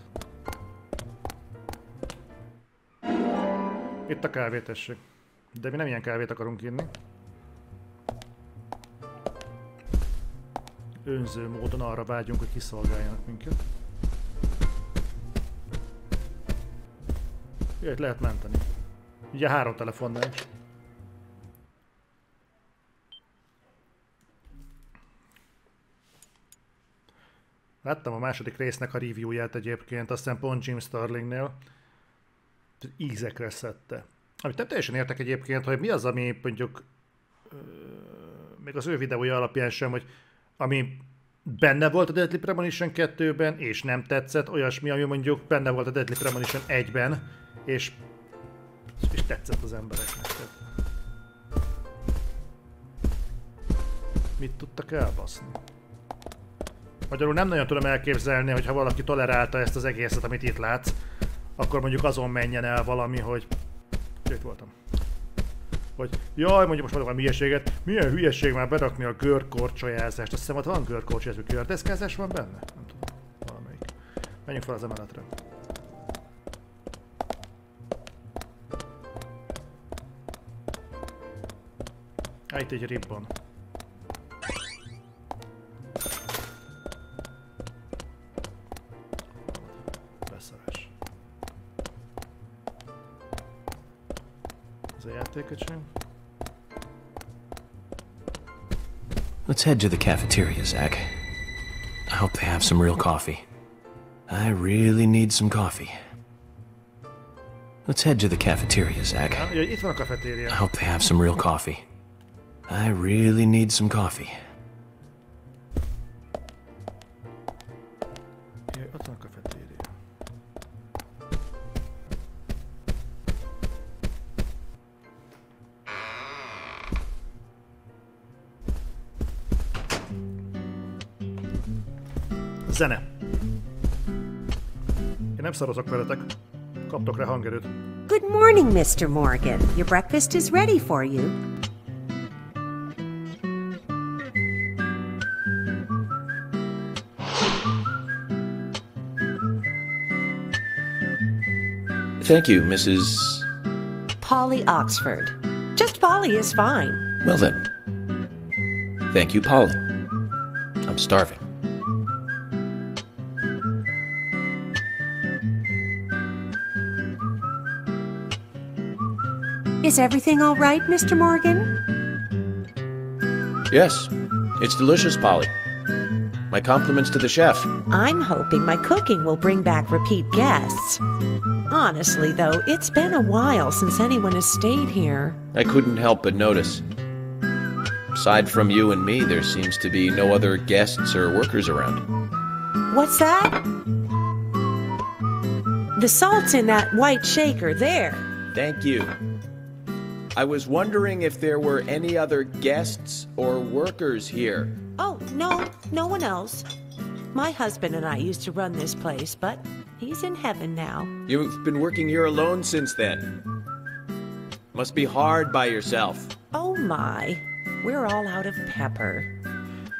A: Itt a kávé, tessék. De mi nem ilyen kávét akarunk inni. Önző módon arra vágyunk, hogy kiszolgáljanak minket. Jöjjt lehet menteni. Ugye 3 telefonnál is. Láttam a második résznek a reviewját egyébként, aztán pont Jim Starlingnél. Ízekre szedte. Amit nem teljesen értek egyébként, hogy mi az, ami mondjuk még az ő videója alapján sem, hogy ami benne volt a Deadly Premonition 2-ben, és nem tetszett, olyasmi, ami mondjuk benne volt a Deadly Premonition 1-ben, és tetszett az embereknek. Mit tudtak elbaszni? Magyarul nem nagyon tudom elképzelni, hogy ha valaki tolerálta ezt az egészet, amit itt látsz, akkor mondjuk azon menjen el valami, hogy... Itt voltam. Hogy jaj, mondjuk most mondok valami hülyeséget. Milyen hülyeség már berakni a görkorcsolyázást? Azt hiszem, ott van görkorcsolyázás, vagy gördeszkázás van benne? Nem tudom. Valamelyik. Menjünk fel az emeletre. Itt egy ribbon. Beszarás. Ez a játéköcsém.
F: Let's head to the cafeteria, Zach. I hope they have some real coffee. I really need some coffee. Let's head to the cafeteria, Zach.
A: Ja, itt van a kafetéria.
F: I hope they have some real coffee. I really need some coffee.
A: Ja, ott van a kafetéria. Zene. Én nem szarozok veletek. Kaptok rá hangerőt.
K: Good morning, Mr. Morgan. Your breakfast is ready for you.
G: Thank you, Mrs.
K: Polly Oxford. Just Polly is fine.
G: Well then. Thank you, Polly. I'm starving.
K: Is everything all right, Mr. Morgan?
G: Yes, it's delicious, Polly. My compliments to the chef.
K: I'm hoping my cooking will bring back repeat guests. Honestly, though, it's been a while since anyone has stayed here.
G: I couldn't help but notice. Aside from you and me, there seems to be no other guests or workers around.
K: What's that? The salt's in that white shaker there.
G: Thank you. I was wondering if there were any other guests or workers here.
K: Oh, no one else. My husband and I used to run this place, but he's in heaven now.
G: You've been working here alone since then. Must be hard by yourself.
K: Oh my, we're all out of pepper.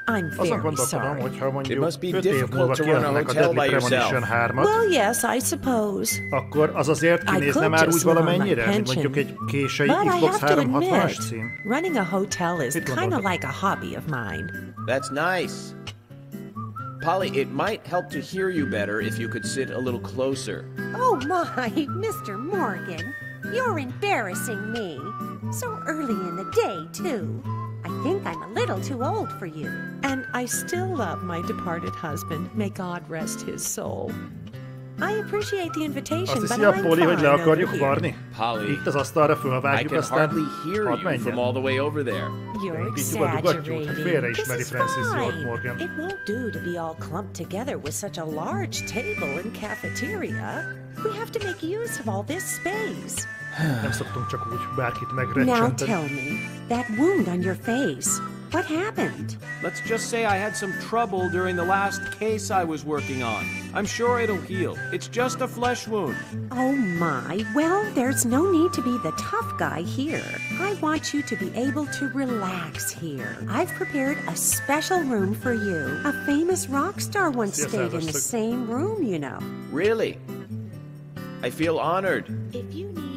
K: I'm very sorry.
G: It must be difficult to run a hotel by yourself.
K: Well, yes, I suppose.
A: Akkor az azért kinézne már úgy valamennyire, mint mondjuk egy késői Xbox 360-as cím.
K: Running a hotel is kind of like a hobby of mine.
G: That's nice. Polly, it might help to hear you better if you could sit a little closer.
K: Oh my, Mr. Morgan, you're embarrassing me. So early in the day, too. I think I'm a little too old for you. And I still love my departed husband. May God rest his soul. I appreciate the invitation, but I'm
A: Poli, hogy le
K: fine
A: akarjuk
K: over here.
A: varni?
G: Polly,
A: itt az asztalra fölvágjuk,
G: I can
A: aztán
G: hardly hear you from all the way over there.
K: You're
A: exaggerating.
K: This is fine. It won't do to be all clumped together with such a large table and cafeteria. We have to make use of all this space.
A: Nem szoktunk csak úgy bárkit
K: Now
A: megrecsenteni.
K: tell me, that wound on your face, what happened?
G: Let's just say I had some trouble during the last case I was working on. I'm sure it'll heal. It's just a flesh wound.
K: Oh my, well, there's no need to be the tough guy here. I want you to be able to relax here. I've prepared a special room for you. A famous rock star once stayed in the same room, you know.
G: Really? I feel honored.
K: If you need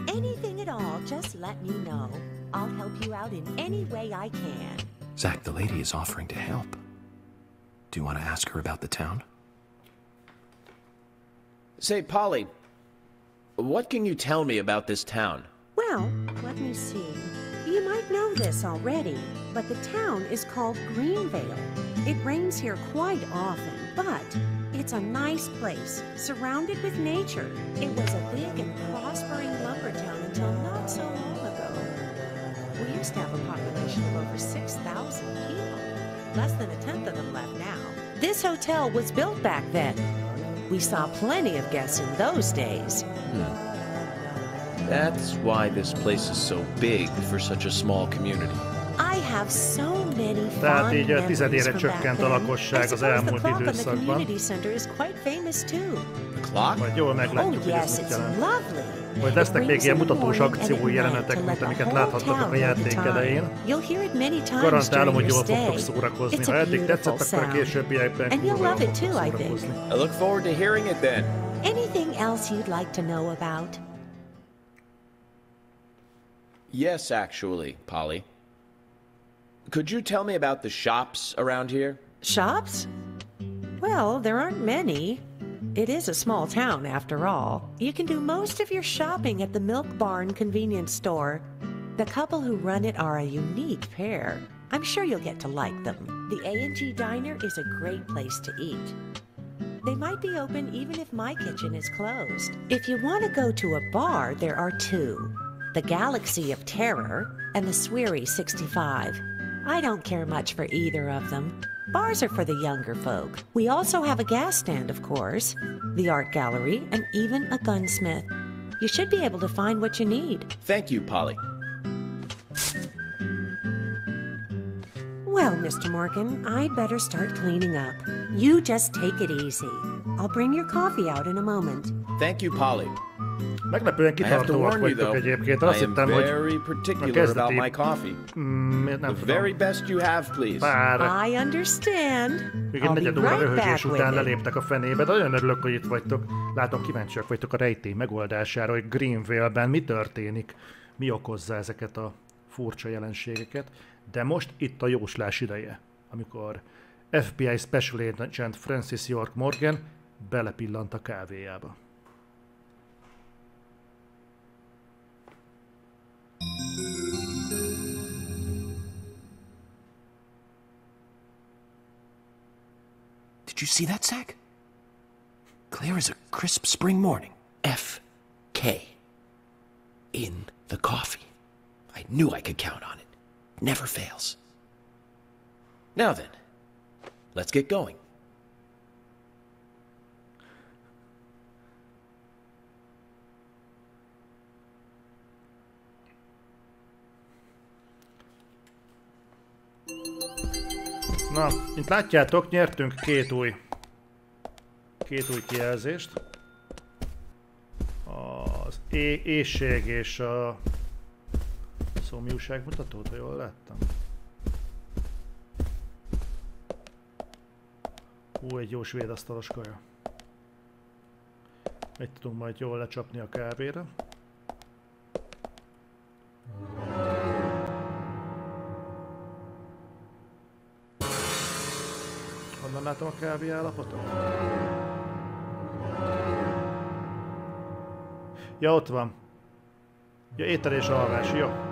K: anything at all, just let me know. I'll help you out in any way I can.
F: Zach, the lady is offering to help. Do you want to ask her about the town?
G: Say, Polly, what can you tell me about this town?
K: Well, let me see. You might know this already, but the town is called Greenvale. It rains here quite often, but it's a nice place, surrounded with nature. It was a big and prospering lumber town until not so long ago. We used to have a population of over 6,000 people. Less than a tenth of them left now. This hotel was built back then. We saw plenty of guests in those days.
G: That's why this place is so big for such a small community.
K: I have so many
A: Tehát
K: fond
A: így
K: memories
A: tizedére
K: from
A: csökkent
K: back
A: a
K: then. I
A: lakosság az
K: suppose the
A: elmúlt
K: clock on the
A: időszakban.
K: community center is quite famous too.
G: The clock?
A: Majd jól meglátjuk,
K: Oh
A: hogy ez
K: yes,
A: mit
K: it's
A: jelent.
K: lovely.
A: Vagy
K: It
A: lesznek még
K: rings
A: ilyen
K: in the
A: mutatós
K: morning and
A: akció
K: at night
A: jelenetek,
K: to
A: mint
K: let the
A: amiket
K: whole
A: láthattatok a
K: town know the
A: játék
K: time.
A: elején.
K: You'll hear it many times
A: Garantálom,
K: during
A: hogy
K: your
A: jól fogtok
K: stay.
A: szórakozni.
K: It's
A: Ha
K: a
A: eddig tetszett,
K: beautiful
A: akkor a
K: sound.
A: későbbiekben
K: And you'll
A: kurva
K: love
A: jól
K: it
A: fogtok
K: too, I think.
A: szórakozni.
G: I look forward to hearing it then.
K: Anything else you'd like to know about?
G: Yes, actually, Polly. Could you tell me about the shops around here?
K: Shops? Well, there aren't many. It is a small town, after all. You can do most of your shopping at the Milk Barn convenience store. The couple who run it are a unique pair. I'm sure you'll get to like them. The A&G Diner is a great place to eat. They might be open even if my kitchen is closed. If you want to go to a bar, there are two. The Galaxy of Terror and the Sweary 65. I don't care much for either of them. Bars are for the younger folk. We also have a gas stand, of course, the art gallery, and even a gunsmith. You should be able to find what you need.
G: Thank you, Polly.
K: Well, Mr. Morgan, I'd better start cleaning up. You just take it easy. I'll bring your coffee out in a moment.
G: Thank you, Polly.
A: Meglepően
G: I have to
A: kitartóak
G: warn you,
A: vagytok
G: though,
A: egyébként.
G: I
A: Azt
G: am
A: hittem, hogy
G: very
A: a
G: particular about my
A: kezdeti...
G: coffee.
A: Nem
G: The
A: tudom.
G: very best you have, please.
A: Bár...
K: I understand.
A: Még
K: I'll
A: egy
K: be
A: negyed óra
K: right
A: röhögés
K: back with
A: után
K: it.
A: leléptek a fenébe, de nagyon örülök, hogy itt vagytok. Látom, kíváncsiak vagytok a rejtély megoldására, hogy Greenvale-ben mi történik, mi okozza ezeket a furcsa jelenségeket. De most itt a jóslás ideje, amikor FBI Special Agent Francis York Morgan belepillant a kávéjába.
F: Did you see that, Zach? Clear as a crisp spring morning. F.K. in the coffee. I knew I could count on it. Never fails.
G: Now then, let's get going.
A: Na, mint látjátok, nyertünk két új kijelzést. Az éjség és a szomjúság mutatót, ha jól láttam. Egy jó svéd asztalos kaja. Egy tudunk majd jól lecsapni a kávéra. Honnan látom a kávé állapotot? Ja, ott van. Ja, étel és alvás, jó.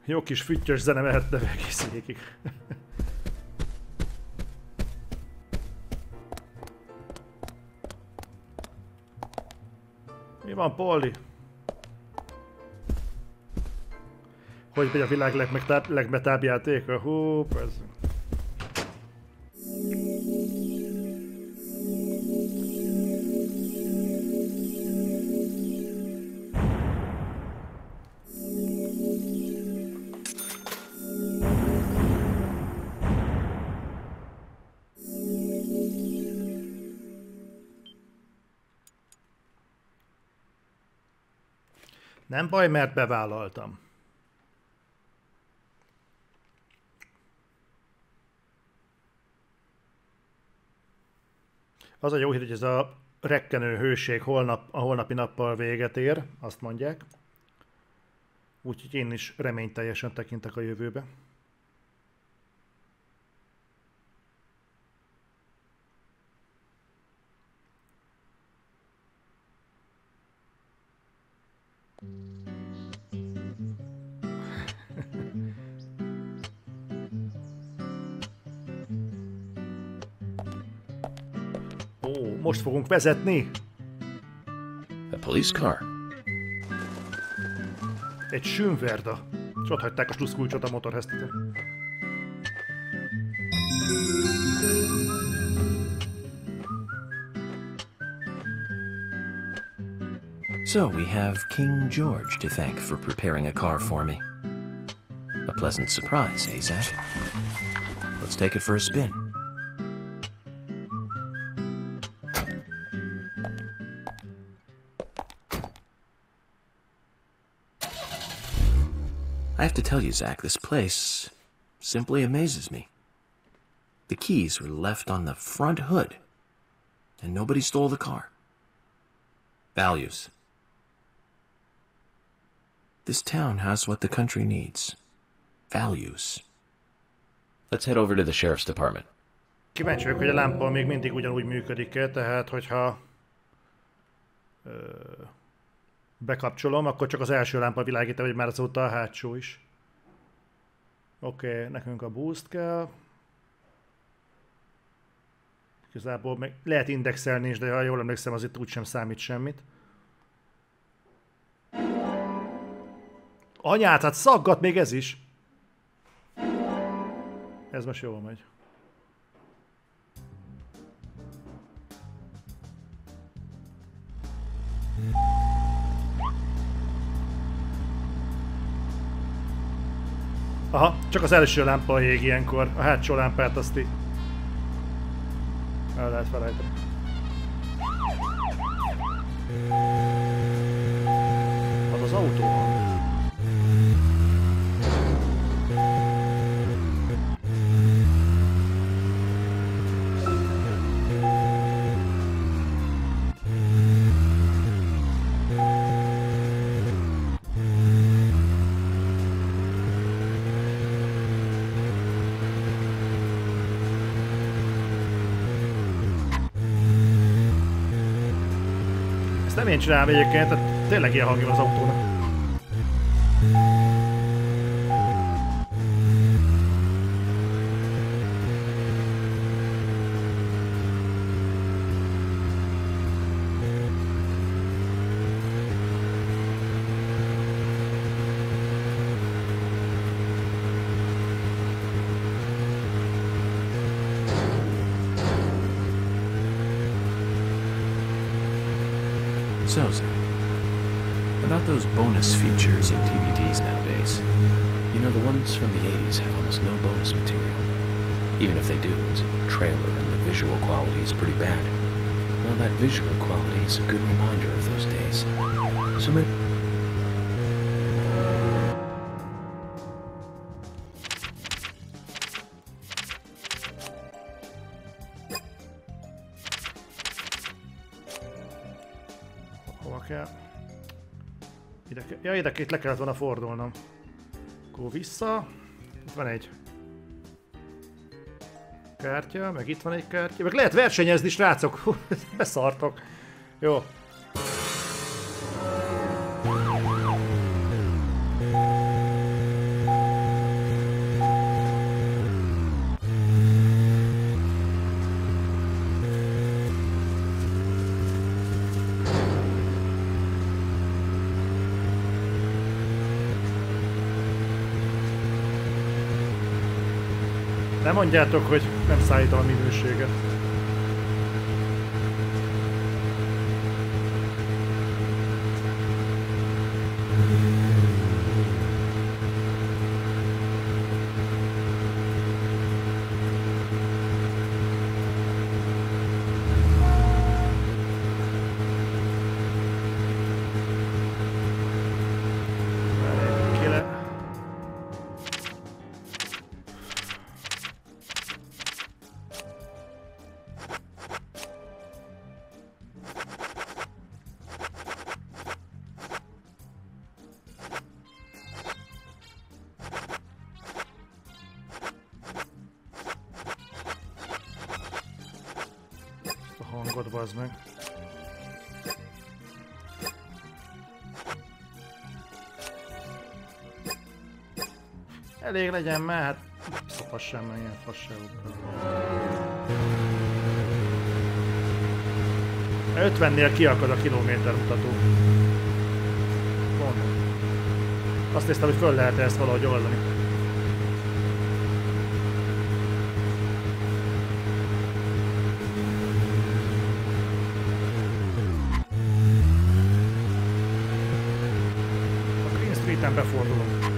A: Jó kis füttyös zene mehetne egész végig. Mi van, Polly? Hogy megy a világ legmetább játéka? Hú, persze. Nem baj, mert bevállaltam. Az a jó hír, hogy ez a rekkenő hőség a holnapi nappal véget ér, azt mondják. Úgyhogy én is reményteljesen tekintek a jövőbe. Ó, most fogunk vezetni.
G: A police car.
A: Egy sümverda. És ott hagyták a sluszkulcsot a motorheztetőn.
F: So we have King George to thank for preparing a car for me. A pleasant surprise, eh, Zach? Let's take it for a spin. I have to tell you, Zach, this place simply amazes me. The keys were left on the front hood, and nobody stole the car. Values. This town has what the country needs. Values.
G: Let's head over to the sheriff's department.
A: Kíváncsi vagyok, hogy a lámpa még mindig ugyanúgy működik-e, tehát hogyha bekapcsolom, akkor csak az első lámpa világít, vagy már azóta a hátsó is. Oké, nekünk a boost kell. Igazából meg lehet indexelni is, de ha jól emlékszem, az itt úgysem számít semmit. Anyát, hát szaggat még ez is! Ez most jól megy. Aha, csak az első lámpa ég ilyenkor. A hátsó lámpát azt így el lehet felejteni. Az autó van. Nem én csinálom egyébként, tehát tényleg ilyen hangja az autónak.
F: So, Zach, about those bonus features in DVDs nowadays.
G: You know, the ones from the 80s have almost no bonus material. Even if they do, it's a trailer and the visual quality is pretty bad. Well, that visual quality is a good reminder of those days. So maybe...
A: Ja, ide le kellett volna fordulnom. Akkor vissza. Itt van egy kártya, meg itt van egy kártya. Meg lehet versenyezni, srácok! Beszartok. Jó. Nem mondjátok, hogy nem szállítom a minőséget. Hangod, bazd meg. Elég legyen már, hát szopas sem, meg ilyen fasságokkal. 50-nél kiakad a kilométer mutató. Mondom. Azt néztem, hogy föl lehet ezt valahogy oldani. A Green Street-en befordulunk.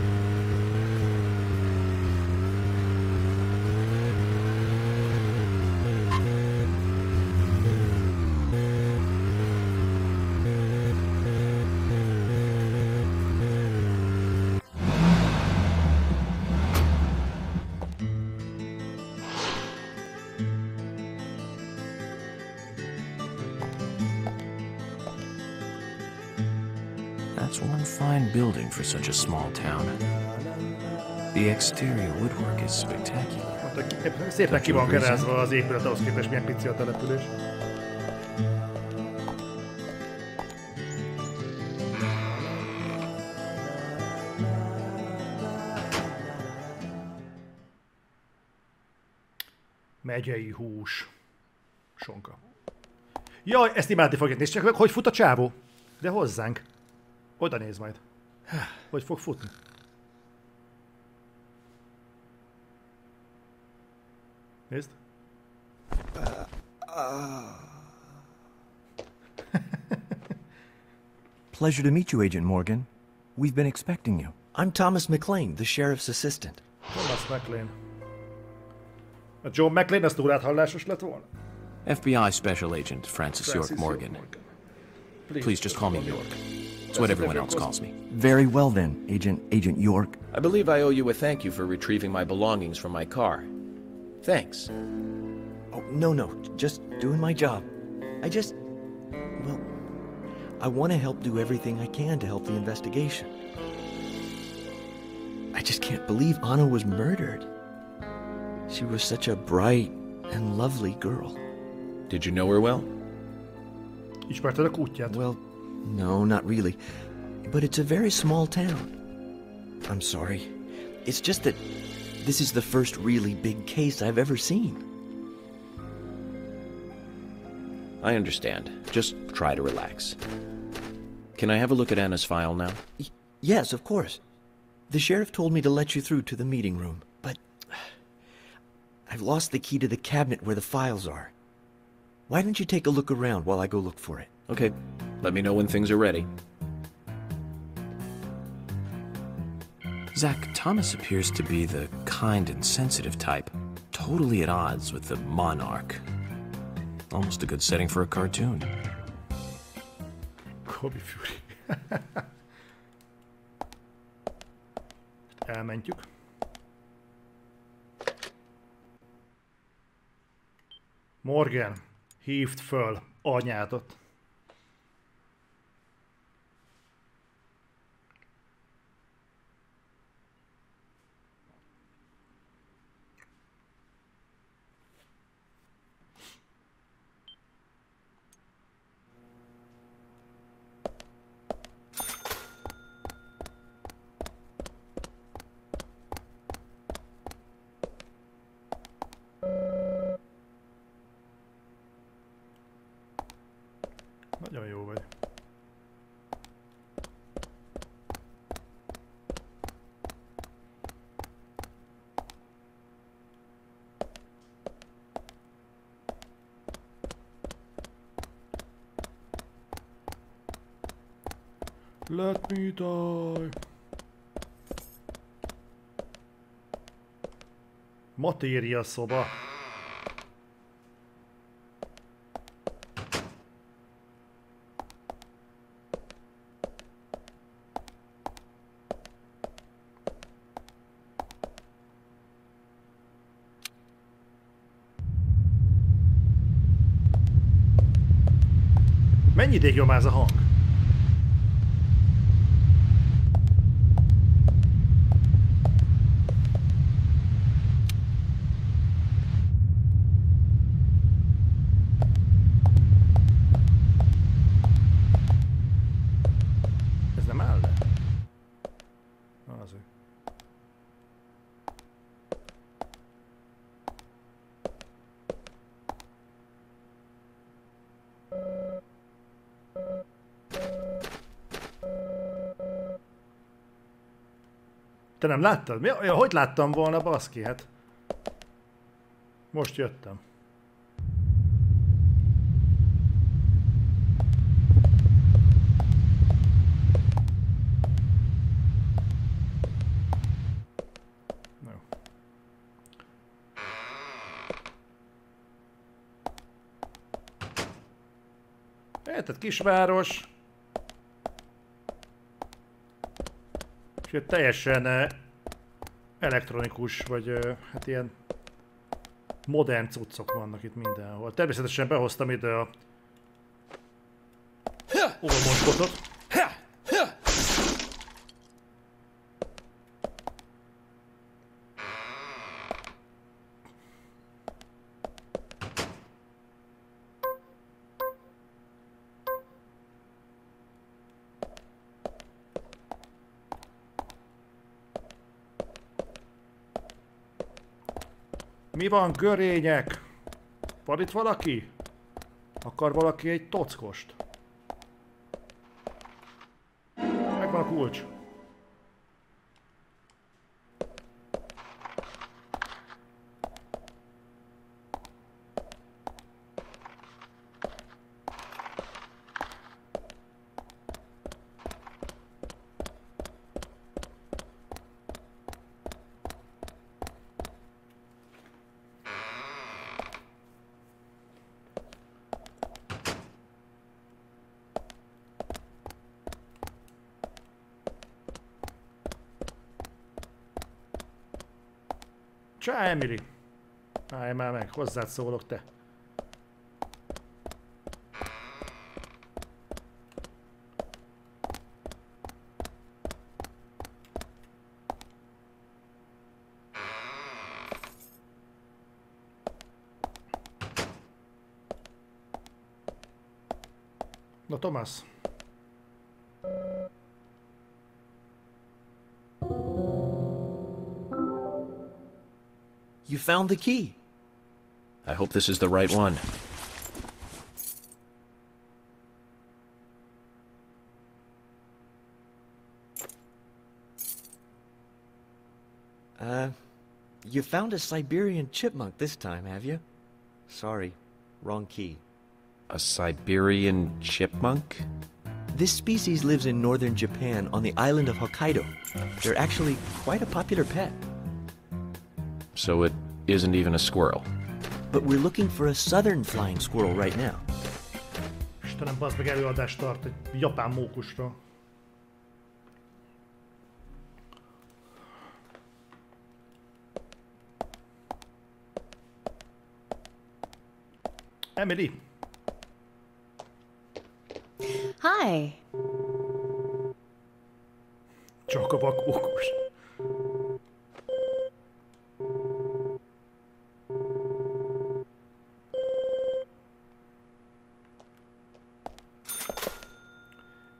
F: That's one fine building for such a small town. The exterior woodwork is spectacular.
A: Szépen ki van kerázva az épület, ahhoz képest milyen pici a település. Megyei hús. Sonka. Jaj, ezt imádni fogják. Nézd csak meg, hogy fut a csávó. De hozzánk. Oda néz majd. Hogy fog futni. Nézd.
L: Pleasure to meet you, Agent Morgan. We've been expecting you. I'm Thomas McLean, the sheriff's assistant.
A: Thomas McLean. A John McLean, az túl áthallásos lett volna?
F: FBI Special Agent Francis York Morgan. Please just call me York. It's what everyone else calls me.
L: Very well then, Agent York.
G: I believe I owe you a thank you for retrieving my belongings from my car. Thanks.
L: Oh, no, just doing my job. Well, I want to help do everything I can to help the investigation. I just can't believe Anna was murdered. She was such a bright and lovely girl.
G: Did you know her well?
A: Ismerted a kutyát?
L: Well, no, not really. But it's a very small town. I'm sorry. It's just that this is the first really big case I've ever seen.
G: I understand. Just try to relax. Can I have a look at Anna's file now?
L: Yes, of course. The sheriff told me to let you through to the meeting room, but I've lost the key to the cabinet where the files are. Why don't you take a look around while I go look for it?
G: Okay. Let me know when things are ready.
F: Zach, Thomas appears to be the kind and sensitive type, totally at odds with the monarch. Almost a good setting for a cartoon.
A: Kobe Fury. Elmentjük. Morgan, hívd föl anyádat. Nagyon jó vagy. Let me die. Matéria szoba. Mennyi ideig jön már ez a hang? Ez nem áll le? Na azért. Te nem láttad? Ja, hogy láttam volna, baszki, hát. Most jöttem. Érted, kisváros. És teljesen elektronikus, vagy hát ilyen modern cuccok vannak itt mindenhol. Természetesen behoztam ide a ormosbotot. Mi van, görények? Van itt valaki? Akar valaki egy tockost? Megvan a kulcs. Csá, Emily! Állj már meg, hozzád szólok, te! Na, Thomas!
L: You found the key.
F: I hope this is the right one.
L: You found a Siberian chipmunk this time, have you? Sorry, wrong key.
F: A Siberian chipmunk?
L: This species lives in northern Japan on the island of Hokkaido. They're actually quite a popular pet.
F: So it isn't even a squirrel.
L: But we're looking for a southern flying squirrel right now.
A: Istenem, bazd meg, előadást tart egy japán mókusról. Emily!
H: Hi!
A: Csak a vakmókus.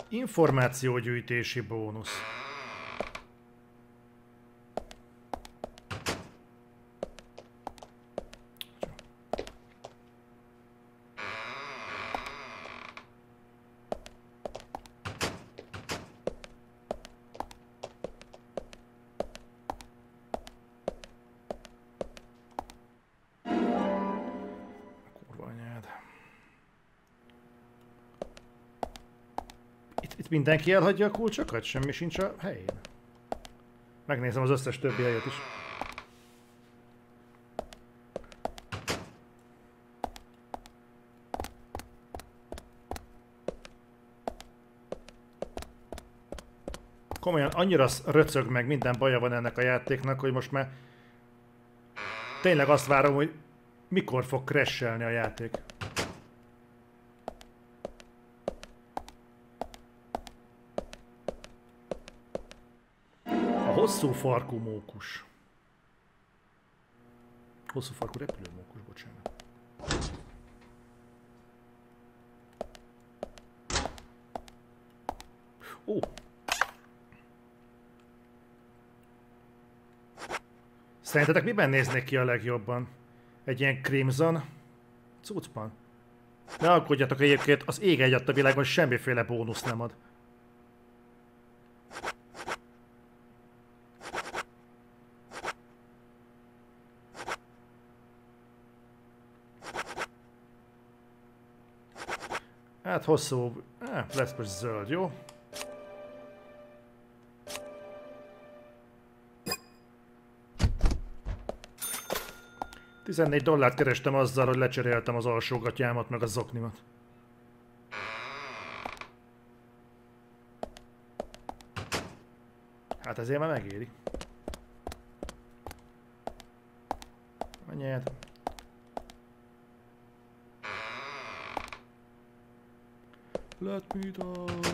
A: Információgyűjtési bónusz. Itt mindenki elhagyja a kulcsokat? Semmi sincs a helyén. Megnézem az összes többi helyet is. Komolyan, annyira röcög meg, minden baja van ennek a játéknak, hogy most már tényleg azt várom, hogy mikor fog crashelni a játék. Hosszú farkú mókus. Hosszú farkú repülőmókus, bocsánat. Ó! Szerintetek miben néznék ki a legjobban? Egy ilyen Crimson cuccban? Ne alkodjatok, egyébként az ég egyatt a világon semmiféle bónusz nem ad. Hát hosszú... lesz most zöld, jó? $14 kerestem azzal, hogy lecseréltem az alsógatyámat meg a zoknimat. Hát ezért már megéri. Menjél. Let me die.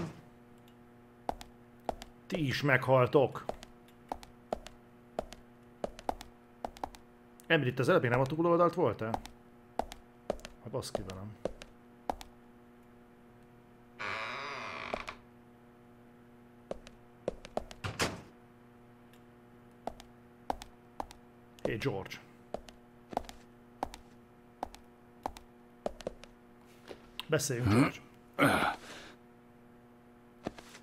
A: Ti is meghaltok. Ember, itt az előbb nem a túloldalt voltál? Hát baszki velem. Hey George. Beszéljünk, George.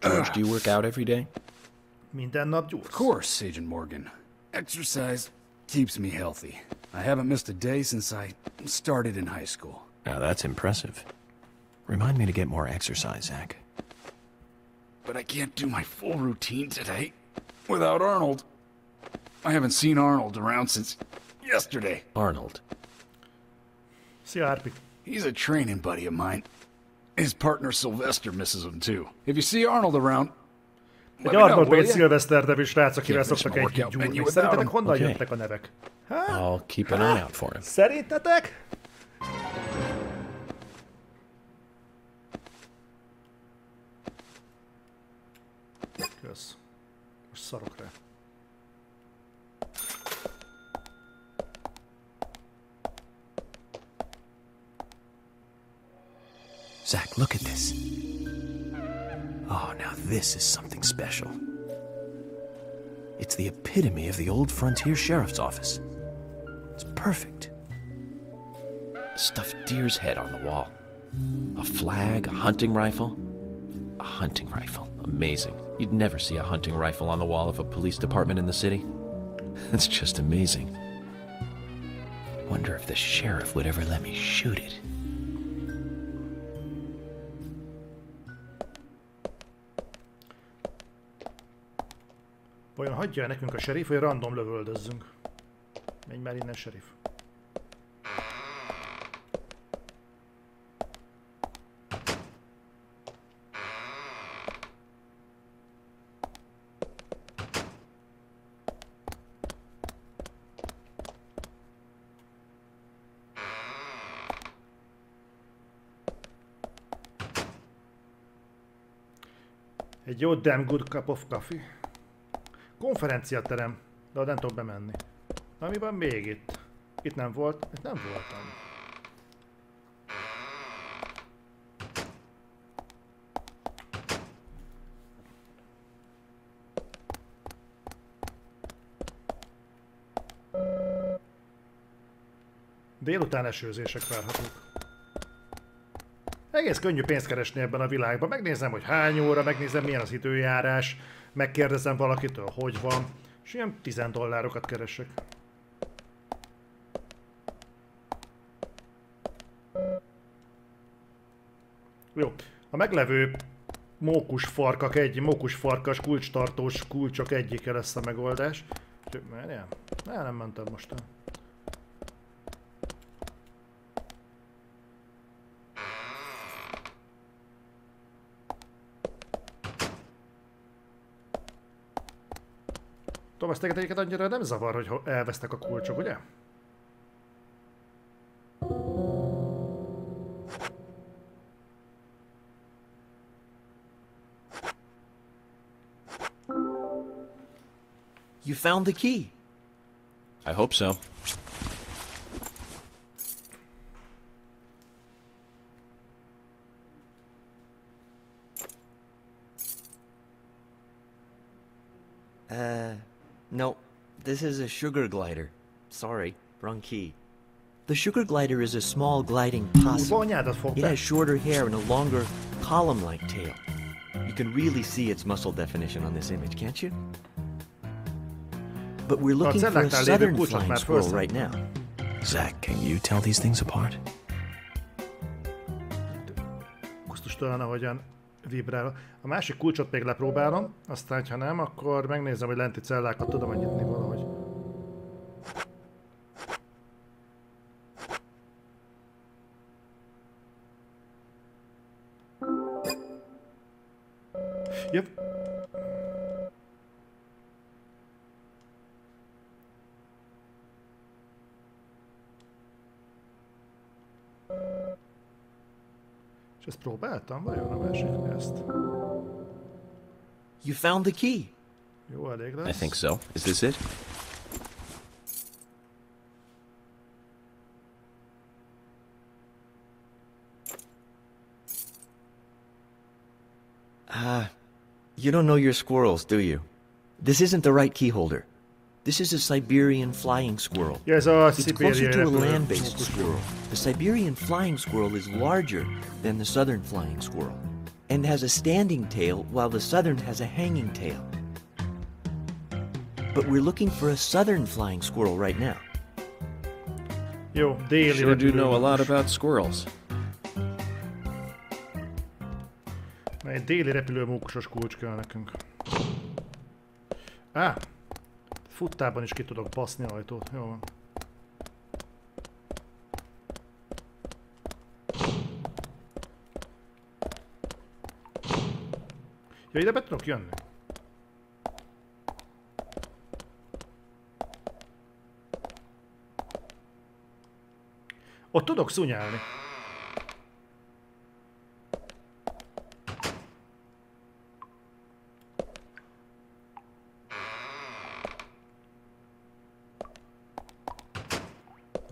G: George, do you work out every day?
A: Minden nap gyúrsz.
I: Of course, Agent Morgan. Exercise keeps me healthy. I haven't missed a day since I started in high school.
F: Now that's impressive. Remind me to get more exercise, Zach.
I: But I can't do my full routine today without Arnold. I haven't seen Arnold around since yesterday.
G: Arnold.
A: Szia, Harpi.
I: He's a training buddy of mine. His partner Sylvester misses him too. If you see Arnold around,
A: egy Arnold vagy egy Sylvester nevű srác, akivel szoktak együtt gyúrni. Szerintetek honnan jöttek a nevek?
G: I'll keep an eye out for him.
A: Szerintetek? Kösz. Most szarok rá.
F: Zach, look at this. Oh, now this is something special. It's the epitome of the old frontier sheriff's office. It's perfect.
G: A stuffed deer's head on the wall. A flag, a hunting rifle. A hunting rifle. Amazing. You'd never see a hunting rifle on the wall of a police department in the city. That's just amazing. Wonder if the sheriff would ever let me shoot it.
A: Vajon hagyja el nekünk a sheriff, hogy random lövöldözzünk? Menj már innen, sheriff. Egy jó damn good cup of coffee. Konferenciaterem, de nem tudok bemenni. Na, mi van még itt? Itt nem volt, itt nem voltam. Délután esőzések várhatók. Egész könnyű pénzt keresni ebben a világban. Megnézem, hogy hány óra, megnézem, milyen az időjárás, megkérdezem valakitől, hogy van, és ilyen $10 keresek. Jó, a meglevő mókusfarkas kulcstartós kulcsok egyike lesz a megoldás. Nem mentem most el. Thomas, téged egyiket annyira nem zavar, hogy elvesztek a kulcsok, ugye?
L: You found the key.
G: I hope so.
L: No, this is a sugar glider. Sorry, wrong key. The sugar glider is a small gliding possum. It has shorter hair and a longer column-like tail. You can really see its muscle definition on this image, can't you? But we're looking for a southern flying squirrel right now.
F: Zach, can you tell these things apart?
A: basszustalan, ahogyan vibrál. A másik kulcsot még lepróbálom, aztán ha nem, akkor megnézem, hogy lenti cellákat tudom nyitni valahogy. Yep. És ezt próbáltam, vajon a másikra ezt?
L: You found the key.
A: Jó, elég lesz.
G: I think so. Is this it?
L: You don't know your squirrels, do you? This isn't the right key holder. This is a Siberian flying squirrel.
A: It's
L: closer to a land-based squirrel. The Siberian flying squirrel is larger than the southern flying squirrel, and has a standing tail while the southern has a hanging tail. But we're looking for a southern flying squirrel right now.
A: Jó, déli
G: sure do know a lot about squirrels.
A: Egy déli repülőmókusos kulcs kell nekünk. Futtában is ki tudok baszni ajtót. Jó van. Ja, ide be tudok jönni. Ott tudok szunyálni.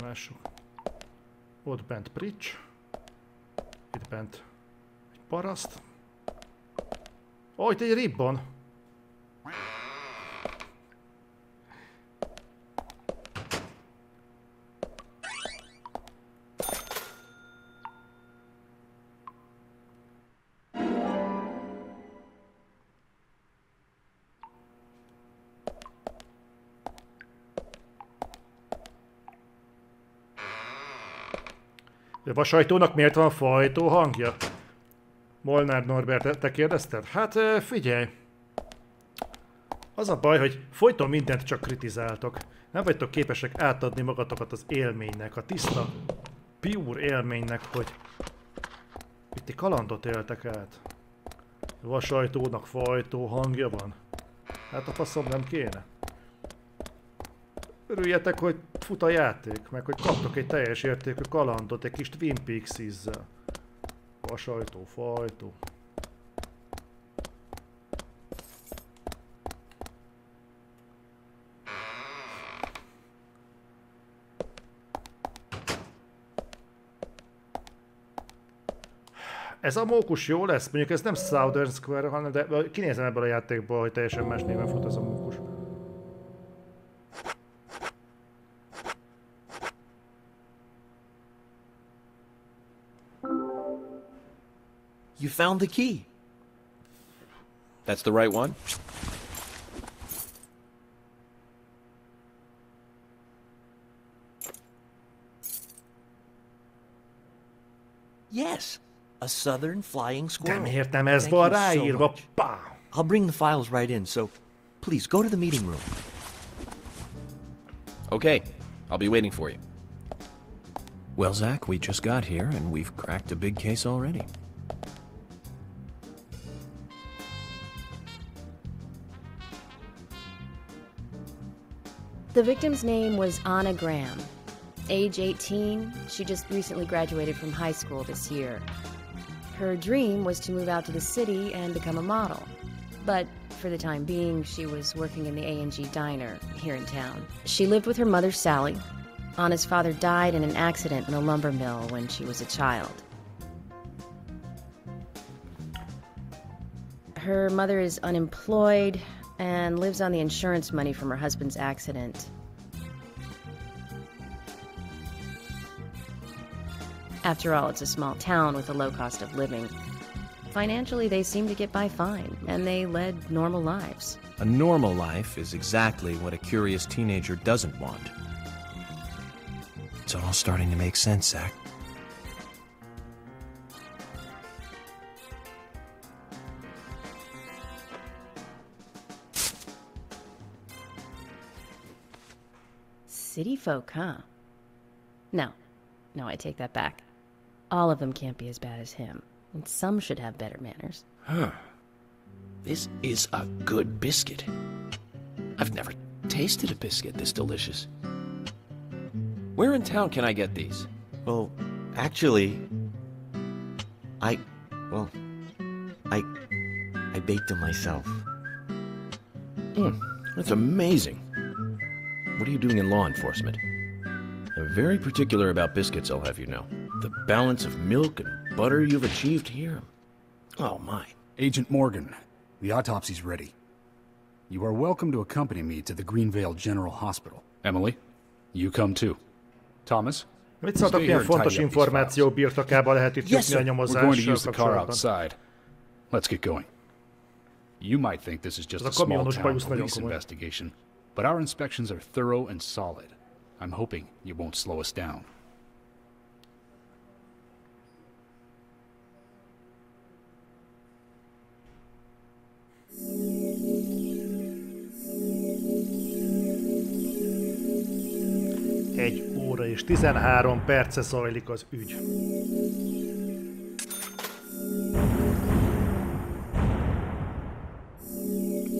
A: Lássuk. Ott bent Prics. Itt bent egy paraszt. Ó, itt egy ribbon. A vasajtónak miért van fajtó hangja? Molnár Norbert, te kérdezted? Hát figyelj! Az a baj, hogy folyton mindent csak kritizáltok. Nem vagytok képesek átadni magatokat az élménynek, a tiszta, pure élménynek, hogy itt egy kalandot éltek át. A vasajtónak fajtó hangja van. Hát a faszom nem kéne. Örüljetek, hogy fut a játék, meg hogy kaptok egy teljes értékű kalandot, egy kis Twin Peaks-izzel. Vasajtó, fajtó. Ez a mókus jó lesz, mondjuk ez nem Southern Square, hanem de kinézem ebből a játékból, hogy teljesen más néven fut ez a mókus.
L: You found the key.
G: That's the right one?
L: Yes, a southern flying squirrel.
A: De miért nem ez van ráírva? Pá!
L: I'll bring the files right in, so please go to the meeting room.
G: Okay, I'll be waiting for you.
F: Well, Zach, we just got here and we've cracked a big case already.
H: The victim's name was Anna Graham. Age 18, she just recently graduated from high school this year. Her dream was to move out to the city and become a model. But for the time being, she was working in the A&G diner here in town. She lived with her mother, Sally. Anna's father died in an accident in a lumber mill when she was a child. Her mother is unemployed and lives on the insurance money from her husband's accident. After all, it's a small town with a low cost of living. Financially, they seem to get by fine, and they led normal lives.
F: A normal life is exactly what a curious teenager doesn't want. It's all starting to make sense, Zach.
H: City folk, huh? No, I take that back. All of them can't be as bad as him, and some should have better manners.
F: Huh. This is a good biscuit. I've never tasted a biscuit this delicious. Where in town can I get these?
L: Well, actually, I baked them myself.
F: That's amazing. What are you doing in law enforcement? I'm very particular about biscuits, I'll have you know. The balance of milk and butter you've achieved here. Oh, my.
I: Agent Morgan, the autopsy's ready. You are welcome to accompany me to the Greenvale General Hospital. Emily, you come too. Thomas,
A: mit szóltak, ilyen fontos információ birtokába lehet itt jutni a nyomozással kapcsolatban?
I: Let's get going. You might think this is just a small town police investigation, but our inspections are thorough and solid. I'm hoping you won't slow us down.
A: Egy óra és 13 perce zajlik az ügy.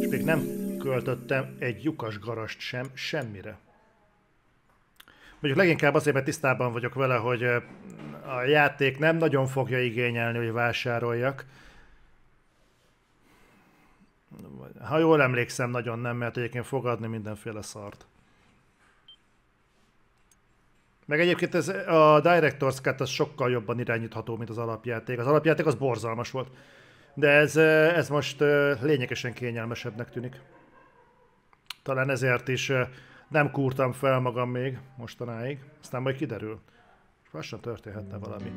A: És még nem költöttem egy lyukas garast sem semmire. Mondjuk leginkább azért, mert tisztában vagyok vele, hogy a játék nem nagyon fogja igényelni, hogy vásároljak. Ha jól emlékszem, nagyon nem, mert egyébként fog adni mindenféle szart. Meg egyébként a Director's Cut az sokkal jobban irányítható, mint az alapjáték. Az alapjáték az borzalmas volt. De ez most lényegesen kényelmesebbnek tűnik. Talán ezért is nem kúrtam fel magam még mostanáig. Aztán majd kiderül. És lassan történhetne valami.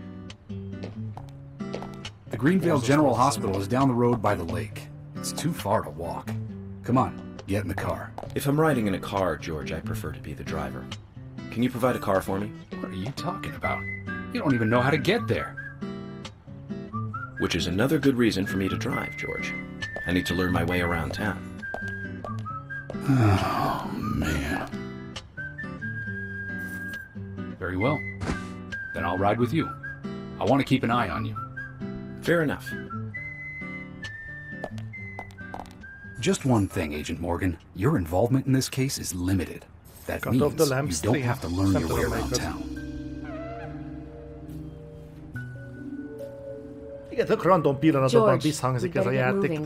I: The Greenvale General Hospital is down the road by the lake. It's too far to walk. Come on, get in the car.
F: If I'm riding in a car, George, I prefer to be the driver. Can you provide a car for me?
I: What are you talking about? You don't even know how to get there.
F: Which is another good reason for me to drive, George. I need to learn my way around town.
I: Oh, man. Very well. Then I'll ride with you. I want to keep an eye on you.
F: Fair enough.
I: Just one thing, Agent Morgan. Your involvement in this case is limited. That means you don't have to learn your way around town.
A: Igen, tök random pillanatokban visszhangzik ez a játék.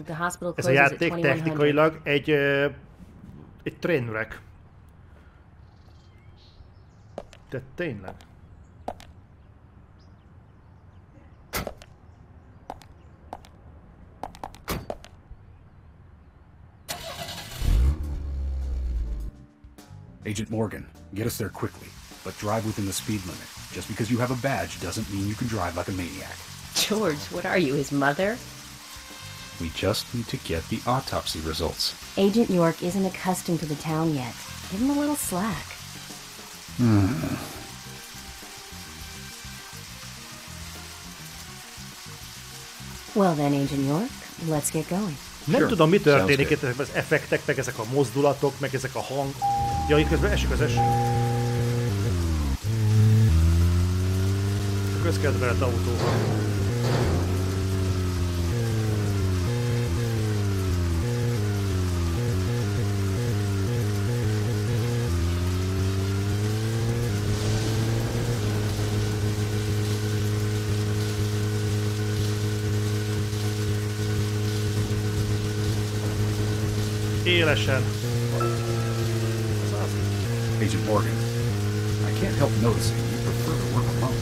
A: Ez a játék technikailag egy trainwreck. De tényleg.
I: Agent Morgan, get us there quickly, but drive within the speed limit. Just because you have a badge doesn't mean you can drive like a maniac.
H: George, what are you, his mother?
I: We just need to get the autopsy results.
J: Agent York isn't accustomed to the town yet. Give him a little slack. Well then, Agent York, let's get going.
A: Nem tudom, mi történik itt, az effektek, meg ezek a mozdulatok, meg ezek a hang... Ja, itt közben esik az eső. Közkedvelet autóval. Élesen.
I: Agent Morgan, I can't help noticing you prefer to work alone.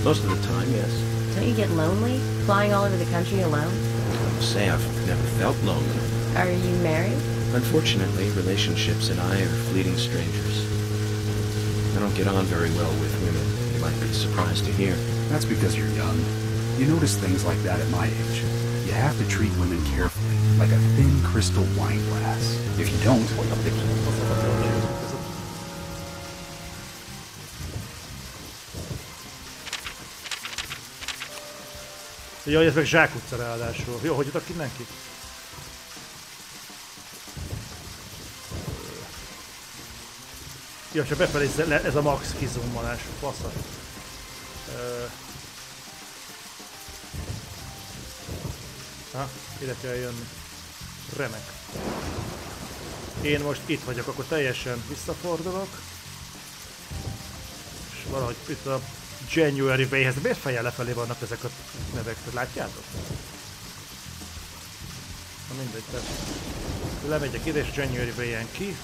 F: Most of the time, yes.
H: Don't you get lonely, flying all over the country alone?
F: I must say I've never felt lonely.
H: Are you married?
F: Unfortunately, relationships and I are fleeting strangers. I don't get on very well with women, you might be surprised to hear.
I: That's because you're young. You notice things like that at my age. You have to treat women carefully, like a thin crystal wine glass. If you don't,
A: Jaj, ez meg zsákutca ráadásul. Jó, hogy jutok mindenki? Ja, és befelé ez a max kizumolás. Faszat. Ide kell jönni. Remek. Én most itt vagyok, akkor teljesen visszafordulok. És valahogy itt a January Way-hez. Miért fejjel lefelé vannak ezek a nevek? Látjátok? Na mindegy, tehát lemegyek ide és January Way-en ki.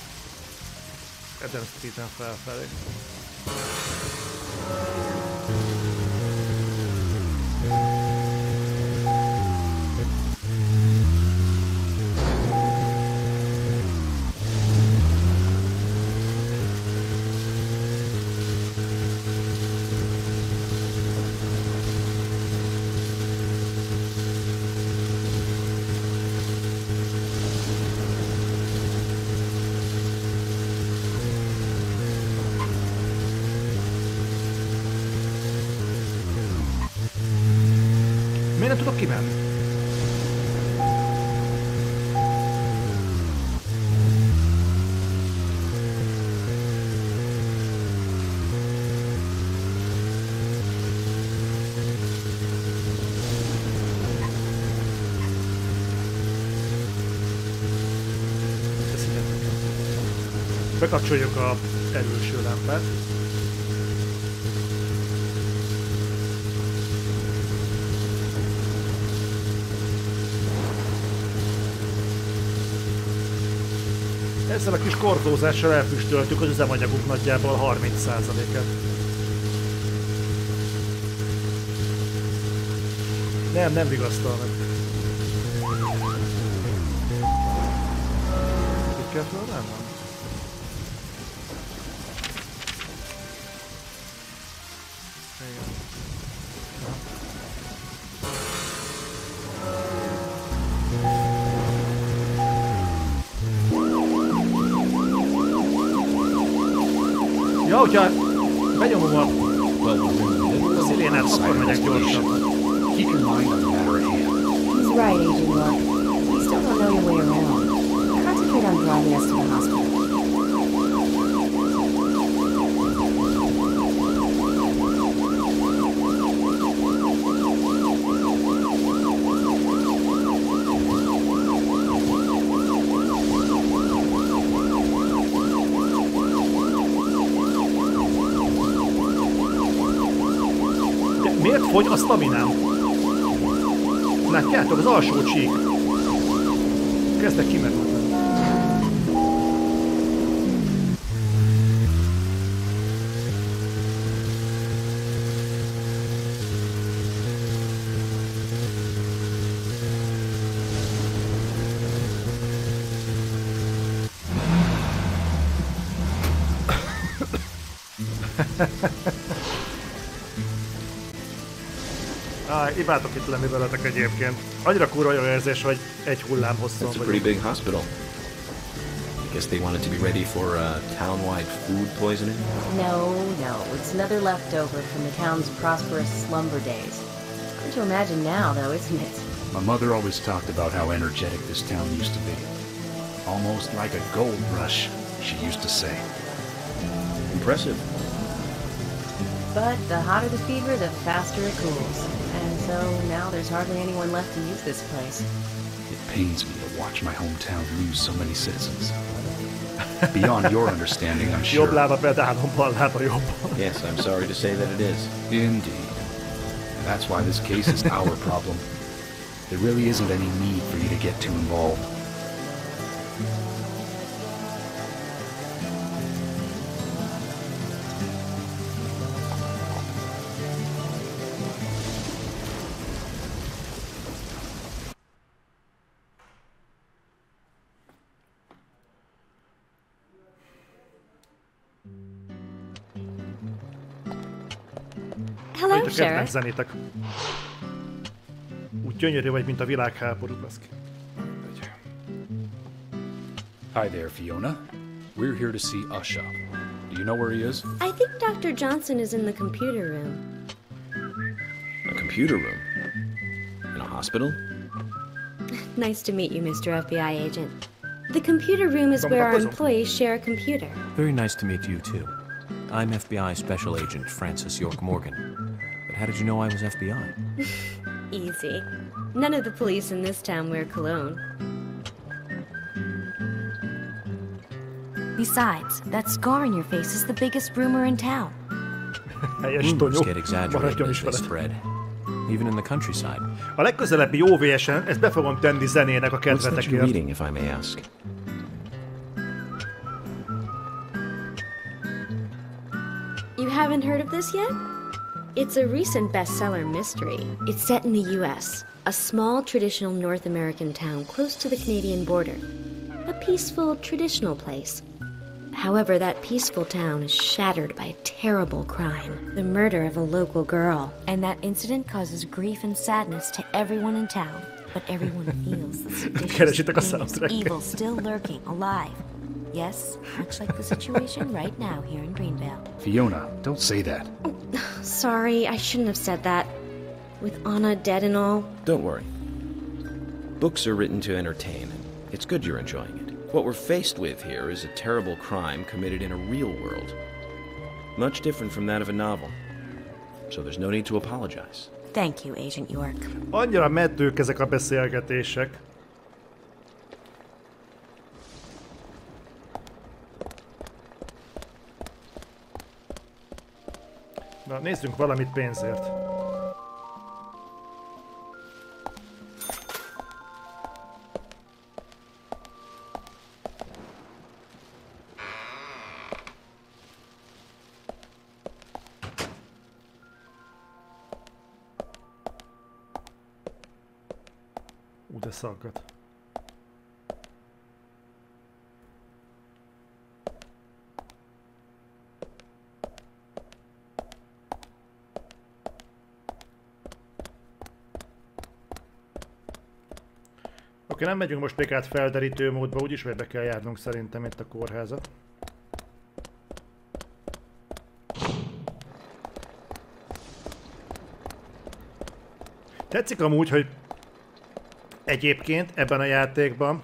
A: Eden Street-en felfelé. Miért nem tudok kimenni? Bekapcsoljuk a előső lámpát. Ezzel a kis kortózással elfüstöltük az üzemanyagunk nagyjából 30%-et. Nem vigasztal meg. Itt kell fölvennem? Ja, hogyha benyomom a szirénát, akkor megyek gyorsabban.
H: He's right, Agent York. You still don't know your way around. Concentrate on driving us to the hospital.
A: Miért fogy a staminám? Látjátok, az alsó csík. Kezdek kimerülni. Imádok itt lenni veletek egyébként. Annyira kurva jó érzés, hogy egy hullám hosszon
F: It's a pretty big hospital. I guess they wanted to be ready for town-wide food poisoning?
H: No. It's another leftover from the town's prosperous slumber days. Hard to imagine now, though, isn't it?
I: My mother always talked about how energetic this town used to be. Almost like a gold rush, she used to say.
F: Impressive.
H: But the hotter the fever, the faster it cools. And so now there's hardly anyone left to use this place.
I: It pains me to watch my hometown lose so many citizens. Beyond your understanding, I'm sure.
F: Yes, I'm sorry to say that it is.
I: Indeed. That's why this case is our problem. There really isn't any need for you to get too involved.
B: Hello, Sheriff.
A: Zenétek. Úgy gyönyörű vagy, mint a világháború, baszki.
I: Hi there, Fiona. We're here to see Usha. Do you know where he is?
B: I think Dr. Johnson is in the computer room.
F: A computer room? In a hospital?
B: Nice to meet you, Mr. FBI agent.
H: The computer room is where our employees share a computer.
F: Very nice to meet you, too. I'm FBI Special Agent Francis York Morgan. But how did you know I was FBI?
H: Easy. None of the police in this town wear cologne.
J: Besides, that scar on your face is the biggest rumor in town.
F: Rumors get exaggerated as they spread. Even in the countryside.
A: A legközelebbi OVS-en ezt be fogom tenni zenének a kedvetekért.
F: What's that you're reading, if I may ask?
H: You haven't heard of this yet? It's a recent bestseller mystery. It's set in the U.S., a small traditional North American town close to the Canadian border. A peaceful, traditional place. However, that peaceful town is shattered by a terrible crime. The murder of a local girl.
J: And that incident causes grief and sadness to everyone in town. But everyone feels the seditious, evil still lurking, alive. Yes, much like the situation right now here in Greenvale.
I: Fiona, don't say that.
H: Sorry, I shouldn't have said that. With Anna dead and all.
G: Don't worry. Books are written to entertain, and it's good you're enjoying it. What we're faced with here is a terrible crime committed in a real world. Much different from that of a novel. So there's no need to apologize.
J: Thank you, Agent York.
A: Annyira meddők ezek a beszélgetések. Na, nézzünk valamit pénzért. De szaggat. Oké, nem megyünk most még át felderítő módba, úgyis vagy be kell járnunk szerintem itt a kórházat. Tetszik amúgy, hogy egyébként ebben a játékban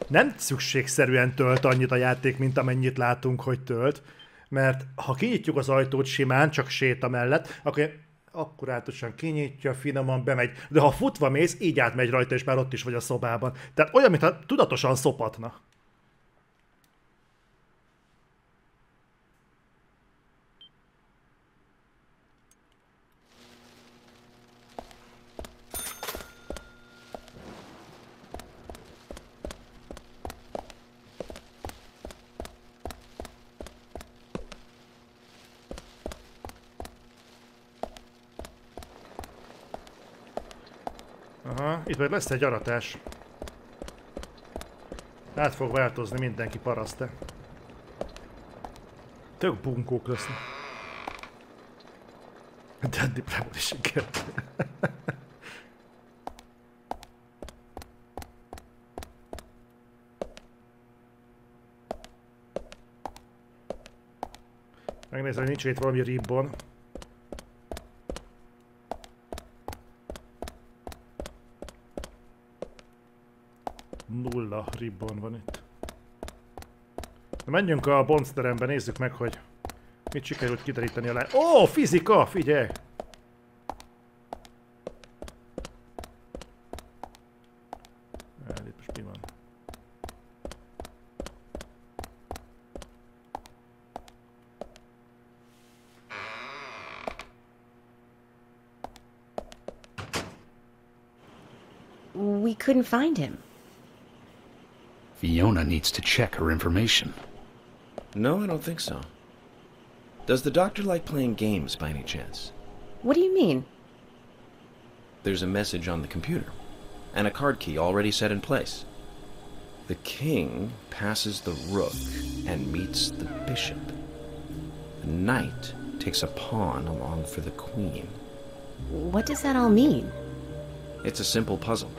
A: nem szükségszerűen tölt annyit a játék, mint amennyit látunk, hogy tölt. Mert ha kinyitjuk az ajtót simán, csak séta mellett, akkor akkurátusan kinyitja, finoman bemegy. De ha futva mész, így átmegy rajta, és már ott is vagy a szobában. Tehát olyan, mintha tudatosan szopatna. Aha, itt majd lesz egy aratás. Át fog változni mindenki paraszte. Tök bunkók lesznek. Daddy Premonition 2. Megnézem, hogy nincs itt valami ribbon. Nulla ribbon van itt. Na, menjünk a bonzterembe, nézzük meg, hogy mit sikerült kideríteni alá. Ó, fizika! Figyelj! Itt most mi van?
H: We couldn't find him.
I: Fiona needs to check her information.
G: No, I don't think so. Does the doctor like playing games by any chance?
H: What do you mean?
G: There's a message on the computer, and a card key already set in place. The king passes the rook and meets the bishop. The knight takes a pawn along for the queen.
H: What does that all mean?
G: It's a simple puzzle.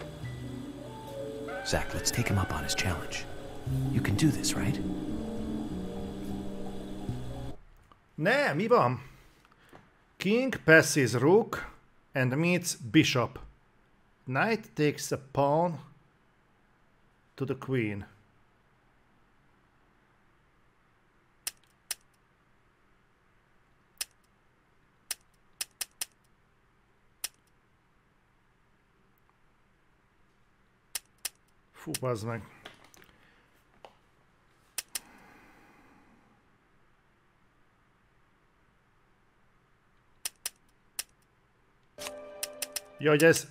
F: Zach, let's take him up on his challenge. You can do this, right?
A: Ne, mi van? King passes rook and meets bishop. Knight takes a pawn to the Queen. Fú, bazd meg. Ja, hogy ez...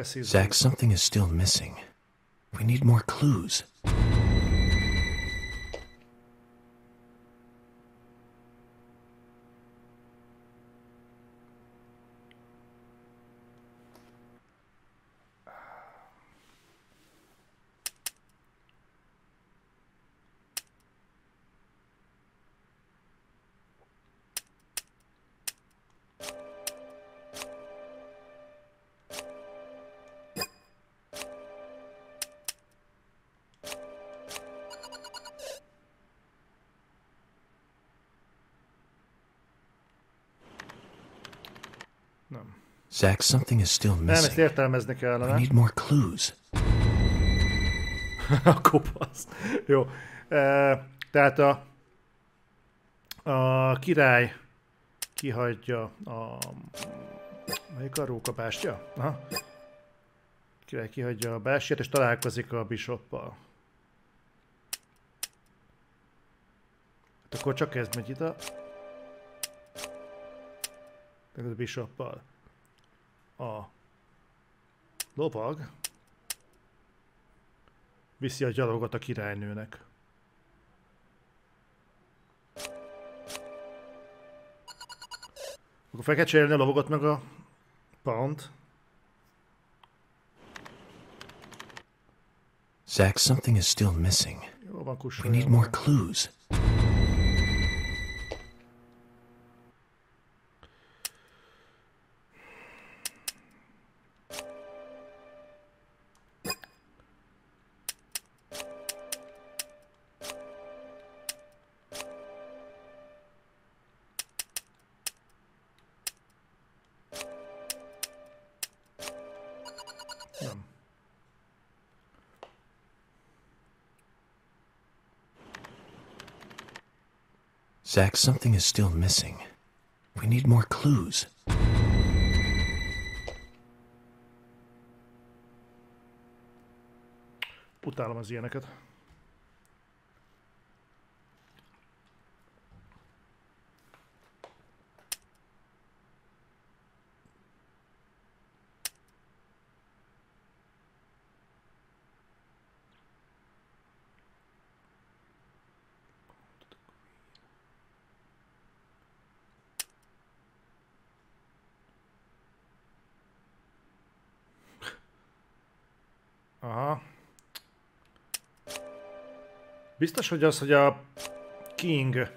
F: Zach, something is still missing. We need more clues. Zach, something is still missing.
A: Nem, ezt értelmezni kellene.
F: We need more clues.
A: A kopasz. Jó. Tehát a király kihagyja a... Melyik a rókabástya? Aha. A király kihagyja a bástyát és találkozik a bishoppal. Hát akkor csak ez megy ide. A bishoppal. A lovag viszi a gyalogot a királynőnek. Akkor fel kell cserélni a lovagot meg a pont.
F: Zach, something is still missing.
A: Jó van,
F: we need more clues. Zach, something is still missing. We need more clues.
A: Utálom az ilyeneket. Aha. Biztos, hogy az, hogy a King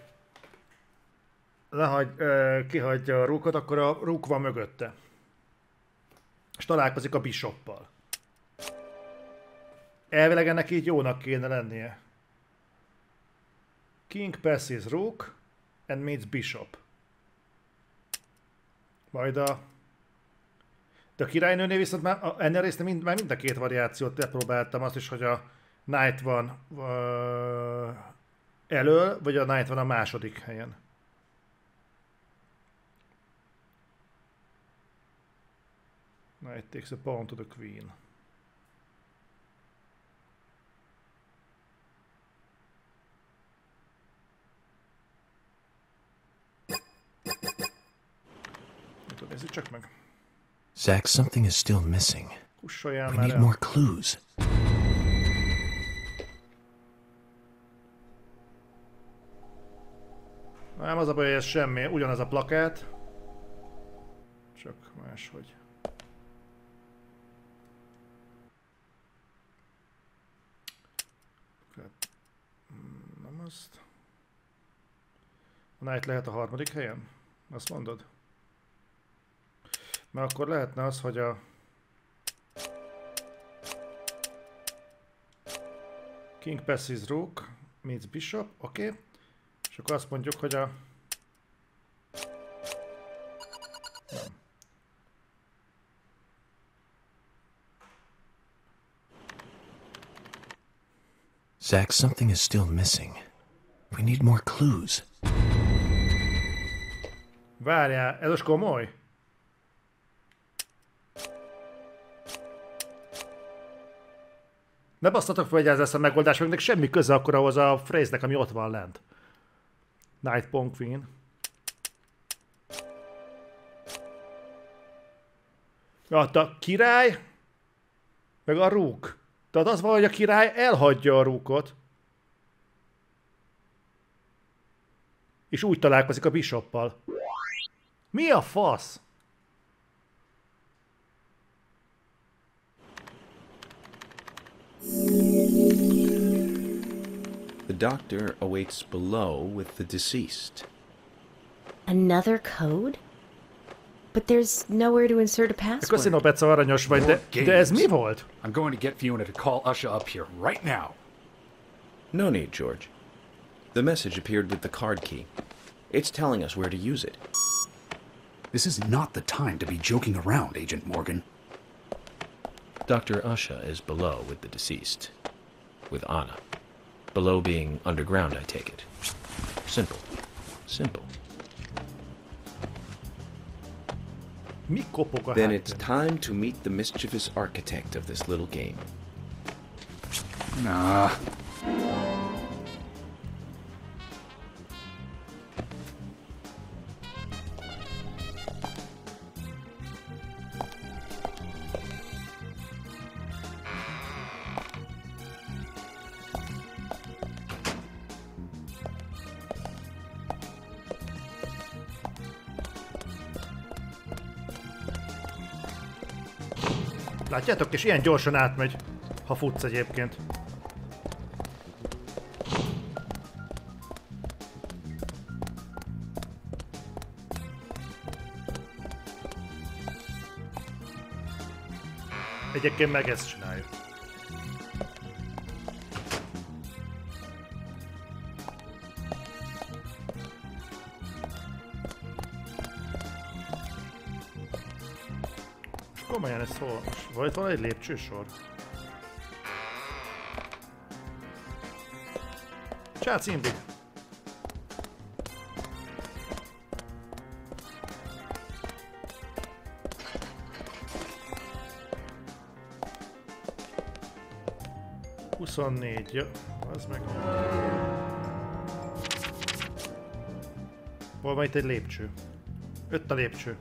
A: kihagyja a rúkot, akkor a rúk van mögötte. És találkozik a bishoppal. Elvileg ennek így jónak kéne lennie. King passes rook and meets bishop. Majd a... De a királynőnél viszont már ennél részt már mind a két variációt lepróbáltam, azt is, hogy a knight van elől, vagy a knight van a második helyen. Knight takes a pawn to the queen. Nézzük csak meg.
F: Zach, something is still missing. We need more clues.
A: Nem az a baj, hogy ez semmi, ugyanaz a plakát. Csak máshogy. azt. A Night lehet a harmadik helyen? Azt mondod? Mert akkor lehetne az, hogy a King passes Rook meets Bishop, oké. Okay. És akkor azt mondjuk, hogy a... Nem.
F: Zach, something is still missing. We need more clues.
A: Várjál, ez most komoly? Ne basszatok fel, hogy ez lesz a megoldás, meg semmi köze akkor ahhoz a phrase-nek, ami ott van lent. Night Pong Queen. Ja, a király, meg a rúk. Tehát az van, hogy a király elhagyja a rúkot, és úgy találkozik a bishoppal. Mi a fasz?
F: The doctor awaits below with the deceased.
H: Another code? But there's nowhere to insert a password.
A: Köszönöm, Beca, aranyos vagy, de ez mi volt?
I: I'm going to get Fiona to call Usha up here right now.
F: No need, George. The message appeared with the card key. It's telling us where to use it.
I: This is not the time to be joking around, Agent Morgan.
C: Dr. Usha is below with the deceased. With Anna. Below being underground, I take it. Simple. Simple.
F: Then it's time to meet the mischievous architect of this little game.
I: Nah.
A: Látjátok, és ilyen gyorsan átmegy, ha futsz egyébként. Egyébként meg ezt csináljuk. Komolyan ez hol? Vagy van egy lépcsősor? Csác Indi! Huszonnégy, ja, az meg... Hol van itt egy lépcső? 5 a lépcső.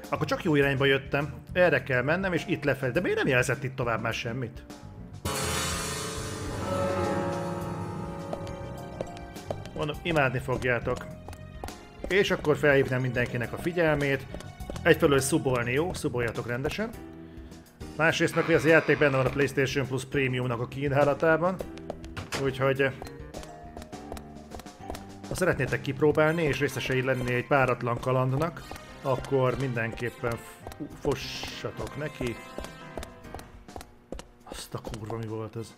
A: Akkor csak jó irányba jöttem. Erre kell mennem, és itt lefelé. De miért nem jelzett itt tovább már semmit? Mondom, imádni fogjátok. És akkor felhívnám mindenkinek a figyelmét. Egyfelől szubolni, jó? Szuboljatok rendesen. Másrészt meg, hogy az játék benne van a PlayStation Plus Premiumnak a kínálatában. Úgyhogy... ha szeretnétek kipróbálni és részesei lenni egy páratlan kalandnak, akkor mindenképpen fossatok neki. Azt a kurva, mi volt ez?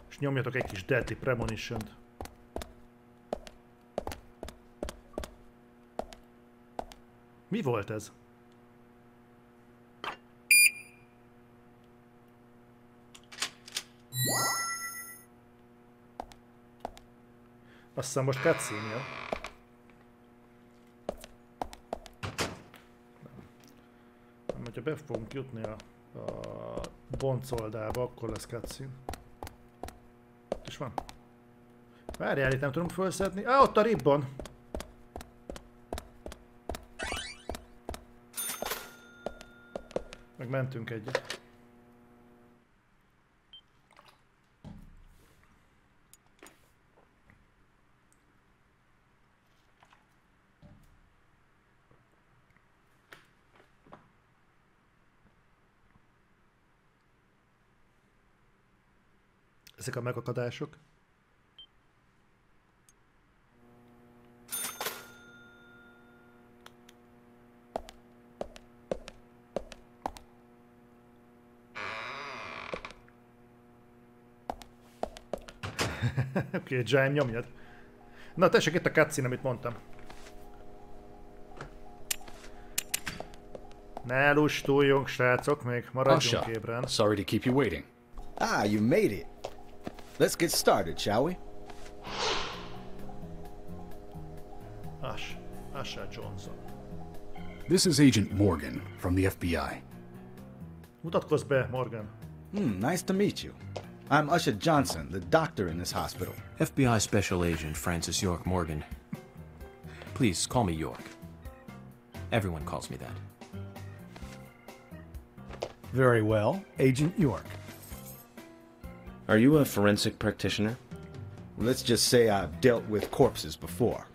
A: És nyomjatok egy kis Deadly Premonition-t. Mi volt ez? Azt hiszem most cutscene-ja. Ha be fogunk jutni a boncoldába, akkor lesz cutscene. És van. Várjál, itt nem tudunk felszedni. Ah, ott a ribbon! Meg mentünk egyet. Ezek a megakadások. Oké, Jaime, nyomjad. Na tessék, itt a cutscene, amit mondtam. Ne lustuljunk, srácok, még maradjunk ébren.
I: Sorry to keep you waiting.
M: Ah, you made it. Let's get started, shall we?
A: Usher Johnson.
I: This is Agent Morgan from the FBI.
A: Mutatkozz be, Morgan.
M: Nice to meet you. I'm Usher Johnson, the doctor in this hospital.
F: FBI Special Agent Francis York Morgan. Please call me York. Everyone calls me that.
N: Very well, Agent York.
G: Are you a forensic practitioner?
M: Let's just say I've dealt with corpses before.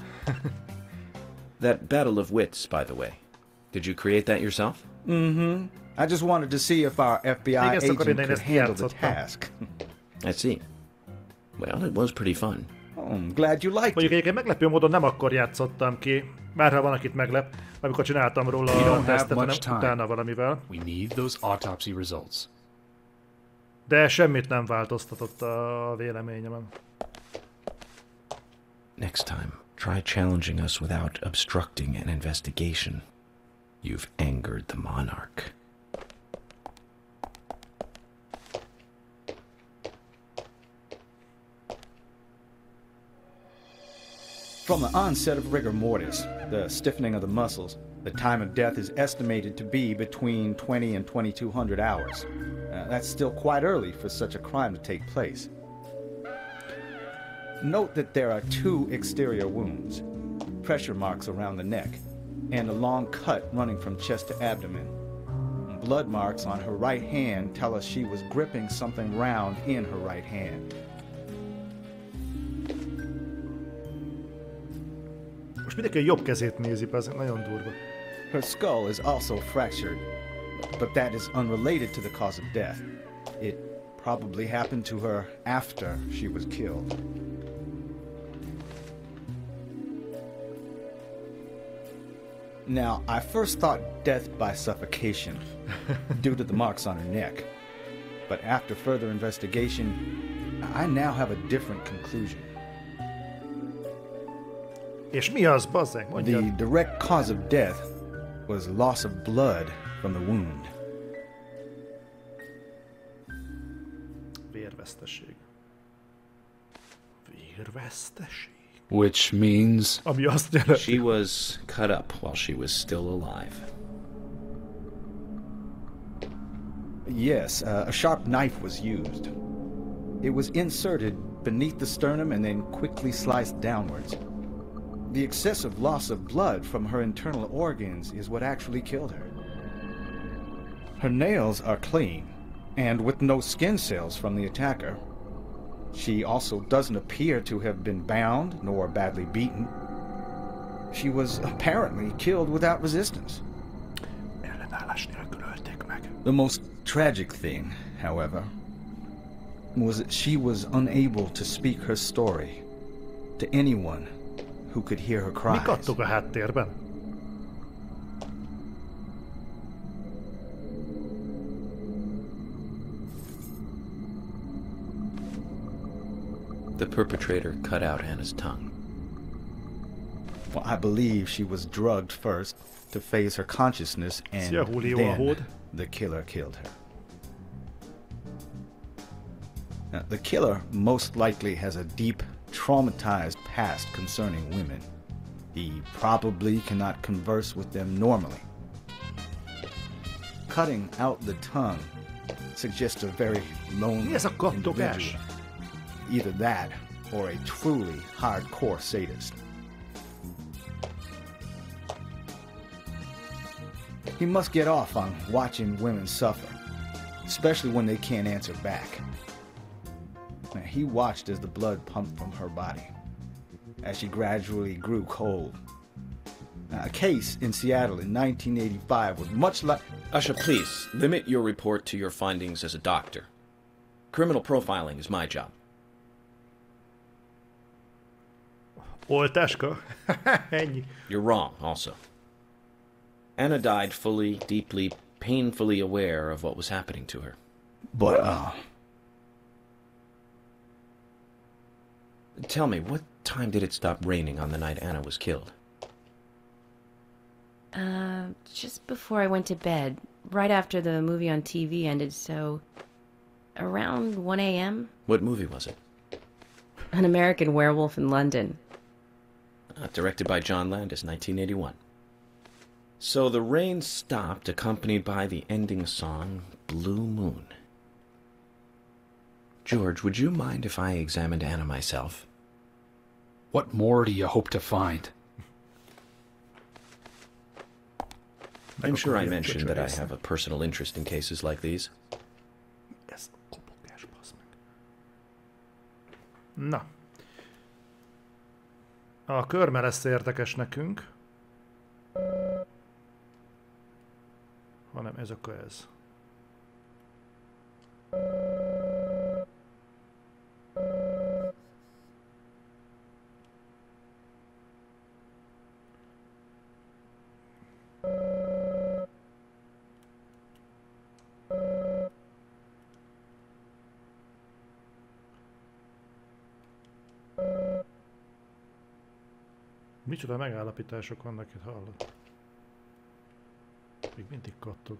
G: That battle of wits, by the way. Did you create that yourself?
M: Mm-hmm. I just wanted to see if our FBI agent could handle the task.
G: I see. Well, it was pretty fun.
M: Oh, I'm glad you liked it.
A: Mondjuk egyébként meglepő módon nem akkor játszottam ki, bárha van, akit meglep, amikor csináltam róla a tesztet, hanem utána valamivel.
I: We need those autopsy results.
A: De semmit nem változtatott a véleményemen.
G: Next time, try challenging us without obstructing an investigation. You've angered the monarch.
M: From the onset of rigor mortis, the stiffening of the muscles, the time of death is estimated to be between 20 and 2200 hours. That's still quite early for such a crime to take place. Note that there are 2 exterior wounds, pressure marks around the neck, and a long cut running from chest to abdomen. Blood marks on her right hand tell us she was gripping something round in her right hand.
A: Most mindenki a jobb kezét nézi, ez nagyon durva.
M: Her skull is also fractured, but that is unrelated to the cause of death. It probably happened to her after she was killed. Now, I first thought death by suffocation due to the marks on her neck. But after further investigation, I now have a different conclusion.
A: És mi az, bazzeg? Mondjad.
M: The direct cause of death was loss of blood from the wound.
A: Vérveszteség. Vérveszteség.
I: Which means...
A: Ami azt jelenti.
G: She was cut up while she was still alive.
M: Yes, a sharp knife was used. It was inserted beneath the sternum and then quickly sliced downwards. The excessive loss of blood from her internal organs is what actually killed her. Her nails are clean, and with no skin cells from the attacker. She also doesn't appear to have been bound nor badly beaten. She was apparently killed without resistance. The most tragic thing, however, was that she was unable to speak her story to anyone who could hear her cries.
A: Mi kattog a háttérben?
G: The perpetrator cut out Hannah's tongue.
M: Well, I believe she was drugged first to phase her consciousness, and then the killer killed her. Now, the killer most likely has a deep, traumatized past concerning women. He probably cannot converse with them normally. Cutting out the tongue suggests a very lonely individual. Either that, or a truly hardcore sadist. He must get off on watching women suffer, especially when they can't answer back. He watched as the blood pumped from her body, as she gradually grew cold. A case in Seattle in 1985 was much like...
G: Usher, please, limit your report to your findings as a doctor. Criminal profiling is my job.
A: Oltáska? Ennyi.
G: You're wrong, also. Anna died fully, deeply, painfully aware of what was happening to her.
M: But,
G: Tell me, what time did it stop raining on the night Anna was killed?
H: Just before I went to bed. Right after the movie on TV ended, so... around 1 a.m.?
G: What movie was it?
H: An American Werewolf in London.
G: Directed by John Landis, 1981. So the rain stopped, accompanied by the ending song, Blue Moon. George, would you mind if I examined Anna myself?
I: What more do you hope to find?
G: I'm sure I mentioned that I have a personal interest in cases like these.
A: Na. A körme lesz érdekes nekünk. Hanem ez akkor ez. Micsoda megállapítások vannak itt, hallod? Még mindig kattog.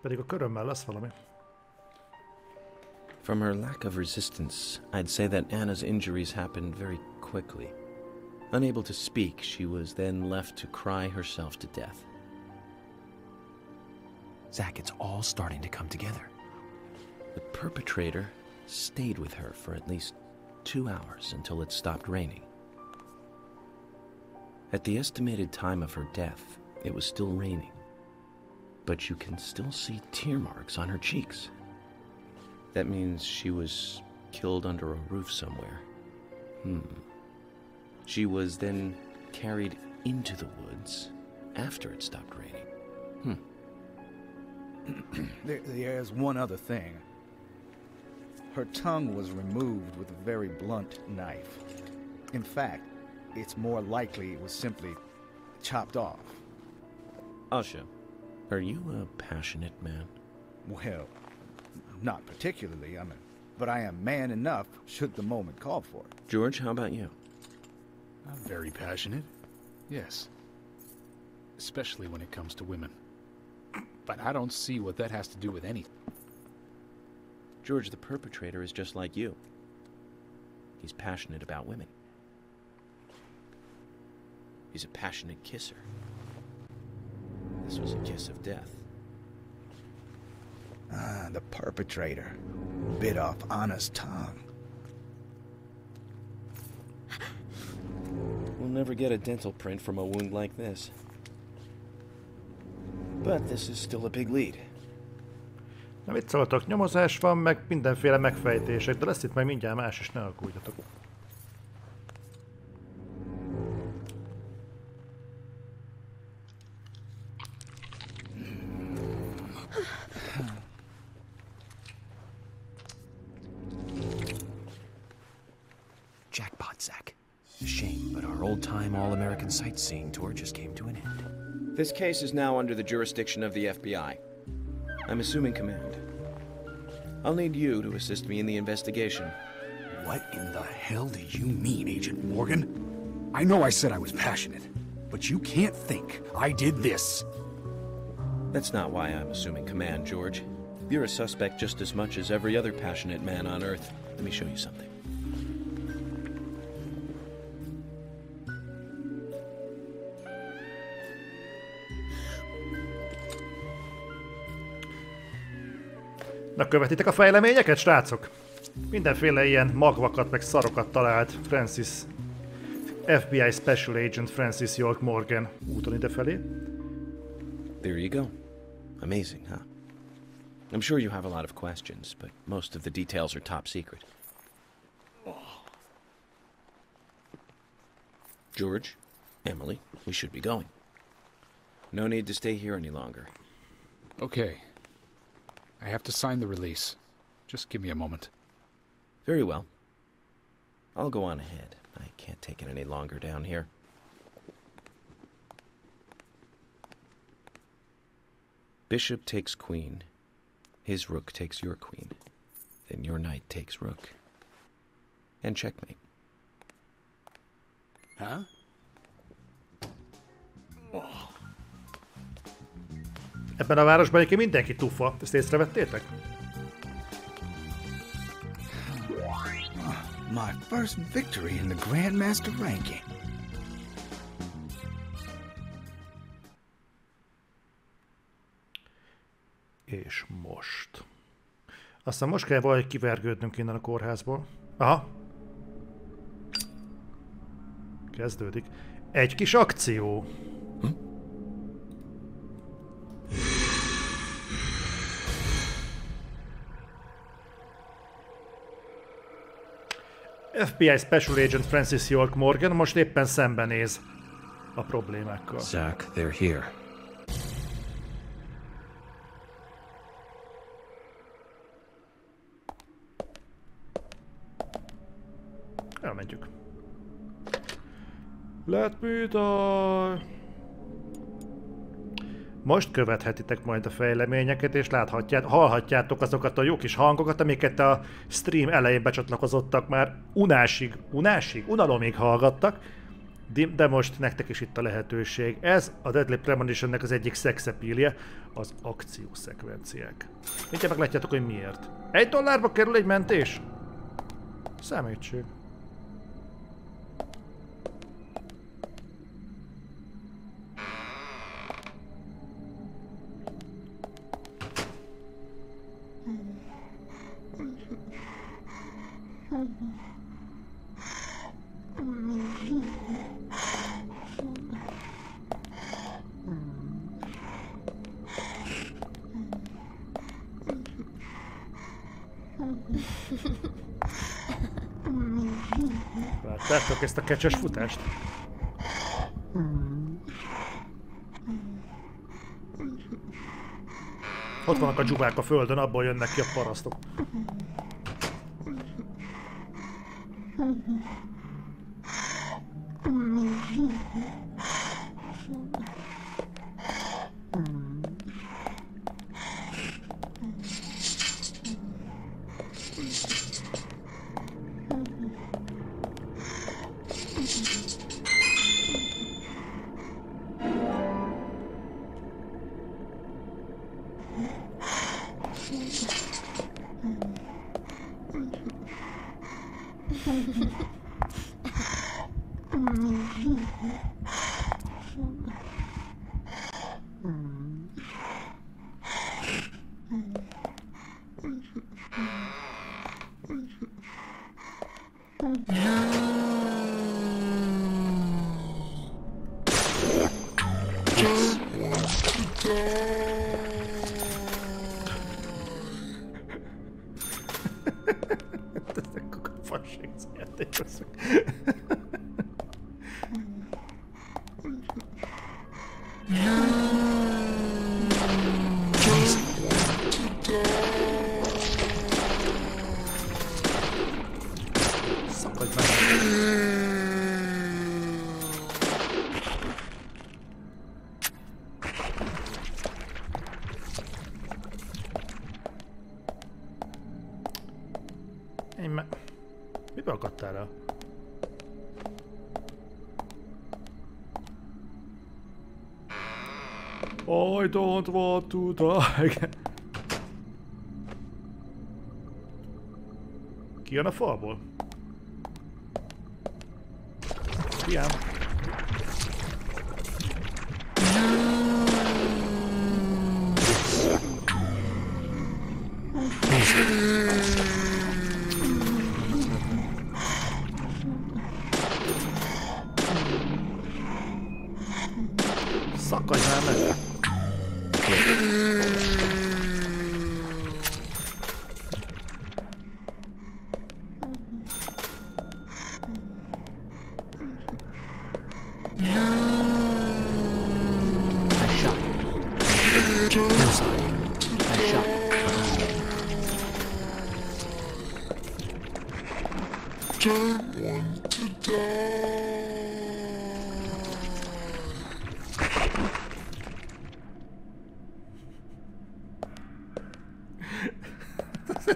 A: Pedig a körömmel lesz valami.
G: From her lack of resistance, I'd say that Anna's injuries happened very quickly. Unable to speak, she was then left to cry herself to death.
F: Zach, it's all starting to come together.
G: The perpetrator stayed with her for at least 2 hours until it stopped raining. At the estimated time of her death, it was still raining. But you can still see tear marks on her cheeks. That means she was killed under a roof somewhere. She was then carried into the woods after it stopped raining.
M: There's one other thing. Her tongue was removed with a very blunt knife. In fact, it's more likely it was simply chopped off.
G: Asha, are you a passionate man?
M: Well, not particularly, but I am man enough should the moment call for it.
G: George, how about you?
I: I'm very passionate, yes. Especially when it comes to women. But I don't see what that has to do with anything.
G: George, the perpetrator is just like you. He's passionate about women. He's a passionate kisser. This was a kiss of death.
M: The perpetrator bit off Anna's tongue.
G: We'll never get a dental print from a wound like this. But this is still a big lead.
A: Na mit szóltok? Nyomozás van, meg mindenféle megfejtések, de lesz itt majd mindjárt más is, ne aggódjatok.
F: Jackpot, Zach. A shame, but our old-time all-American sightseeing tour just came to an end.
G: This case is now under the jurisdiction of the FBI. I'm assuming command. I'll need you to assist me in the investigation.
I: What in the hell do you mean, Agent Morgan? I know I said I was passionate, but you can't think I did this.
G: That's not why I'm assuming command, George. You're a suspect just as much as every other passionate man on Earth. Let me show you something.
A: Na, követitek a fejleményeket, srácok? Mindenféle ilyen magvakat meg szarokat talált FBI Special Agent Francis York Morgan úton idefelé.
G: There you go. Amazing, huh? I'm sure you have a lot of questions, but most of the details are top secret. George, Emily, we should be going. No need to stay here any longer.
I: Okay. I have to sign the release. Just give me a moment.
G: Very well. I'll go on ahead. I can't take it any longer down here. Bishop takes queen. His rook takes your queen. Then your knight takes rook. And checkmate.
I: Huh?
A: Ebben a városban egyébként mindenki tufa. Ezt észrevettétek?
M: My first victory in the Grandmaster ranking.
A: És most. Aztán most kell valahogy kivergődnünk innen a kórházból. Aha. Kezdődik. Egy kis akció. FBI Special Agent Francis York Morgan most éppen szembenéz a problémákkal.
F: Zach, they're here.
A: Elmentjük. Let me die. Most követhetitek majd a fejleményeket, és hallhatjátok azokat a jó kis hangokat, amiket a stream elején becsatlakozottak már unalomig hallgattak, de most nektek is itt a lehetőség. Ez a Deadly Premonitionnek az egyik szexepílje, az akciószekvenciák. Mindjárt meglátjátok, hogy miért. $1 kerül egy mentés? Szemétség. Láttátok ezt a kecses futást? Ott vannak a dzsubák a földön, abból jönnek ki a parasztok. Mibe akadtál rá? I don't want to die. Ki jön a falból? Fiam. Szakadj már meg!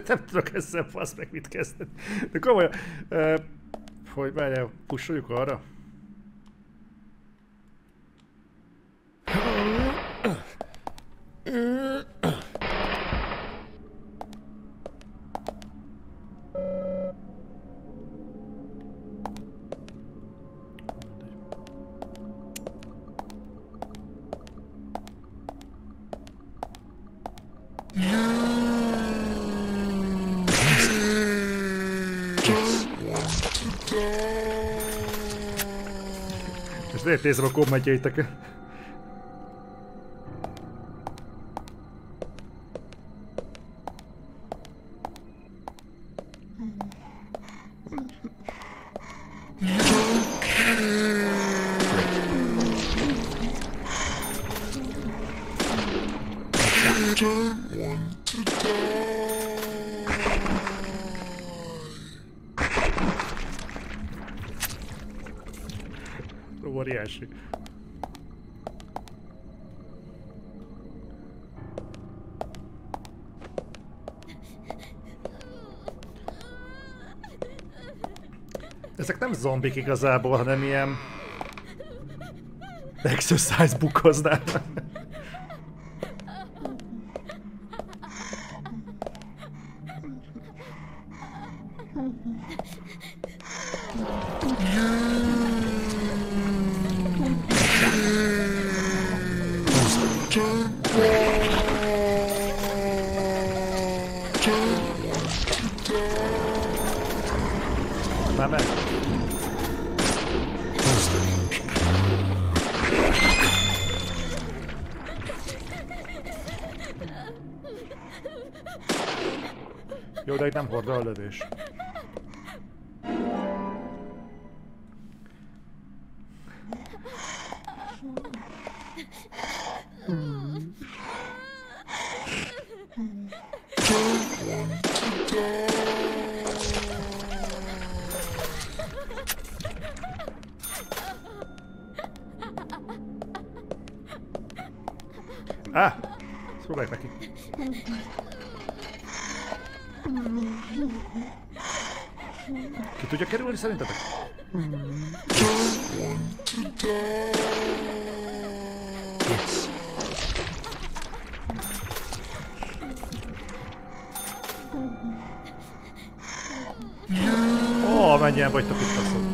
A: Nem tudok ezzel fasz meg mit kezdeni. De komolyan, hogy várjál, pusoljuk arra? Most miért nézem a kommentjeiteket? Óriási. Ezek nem zombik igazából, hanem ilyen exercise bukkoznál. Már meg. Jó, de itt nem hord a lövés. Ezt próbáljuk neki. Ki tudja kerülni szerintetek? Yes. Ó, mennyien vagytok itt a szó.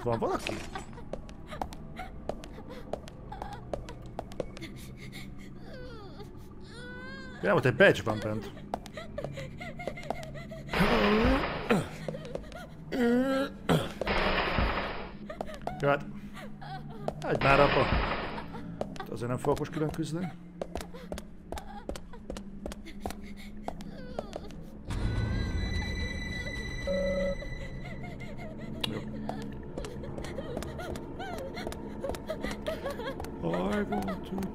A: Van valaki? Nem, ott egy badge van bent. Jó, hát... Egy már abba. Azért nem fogok most külön küzdeni. I want to talk.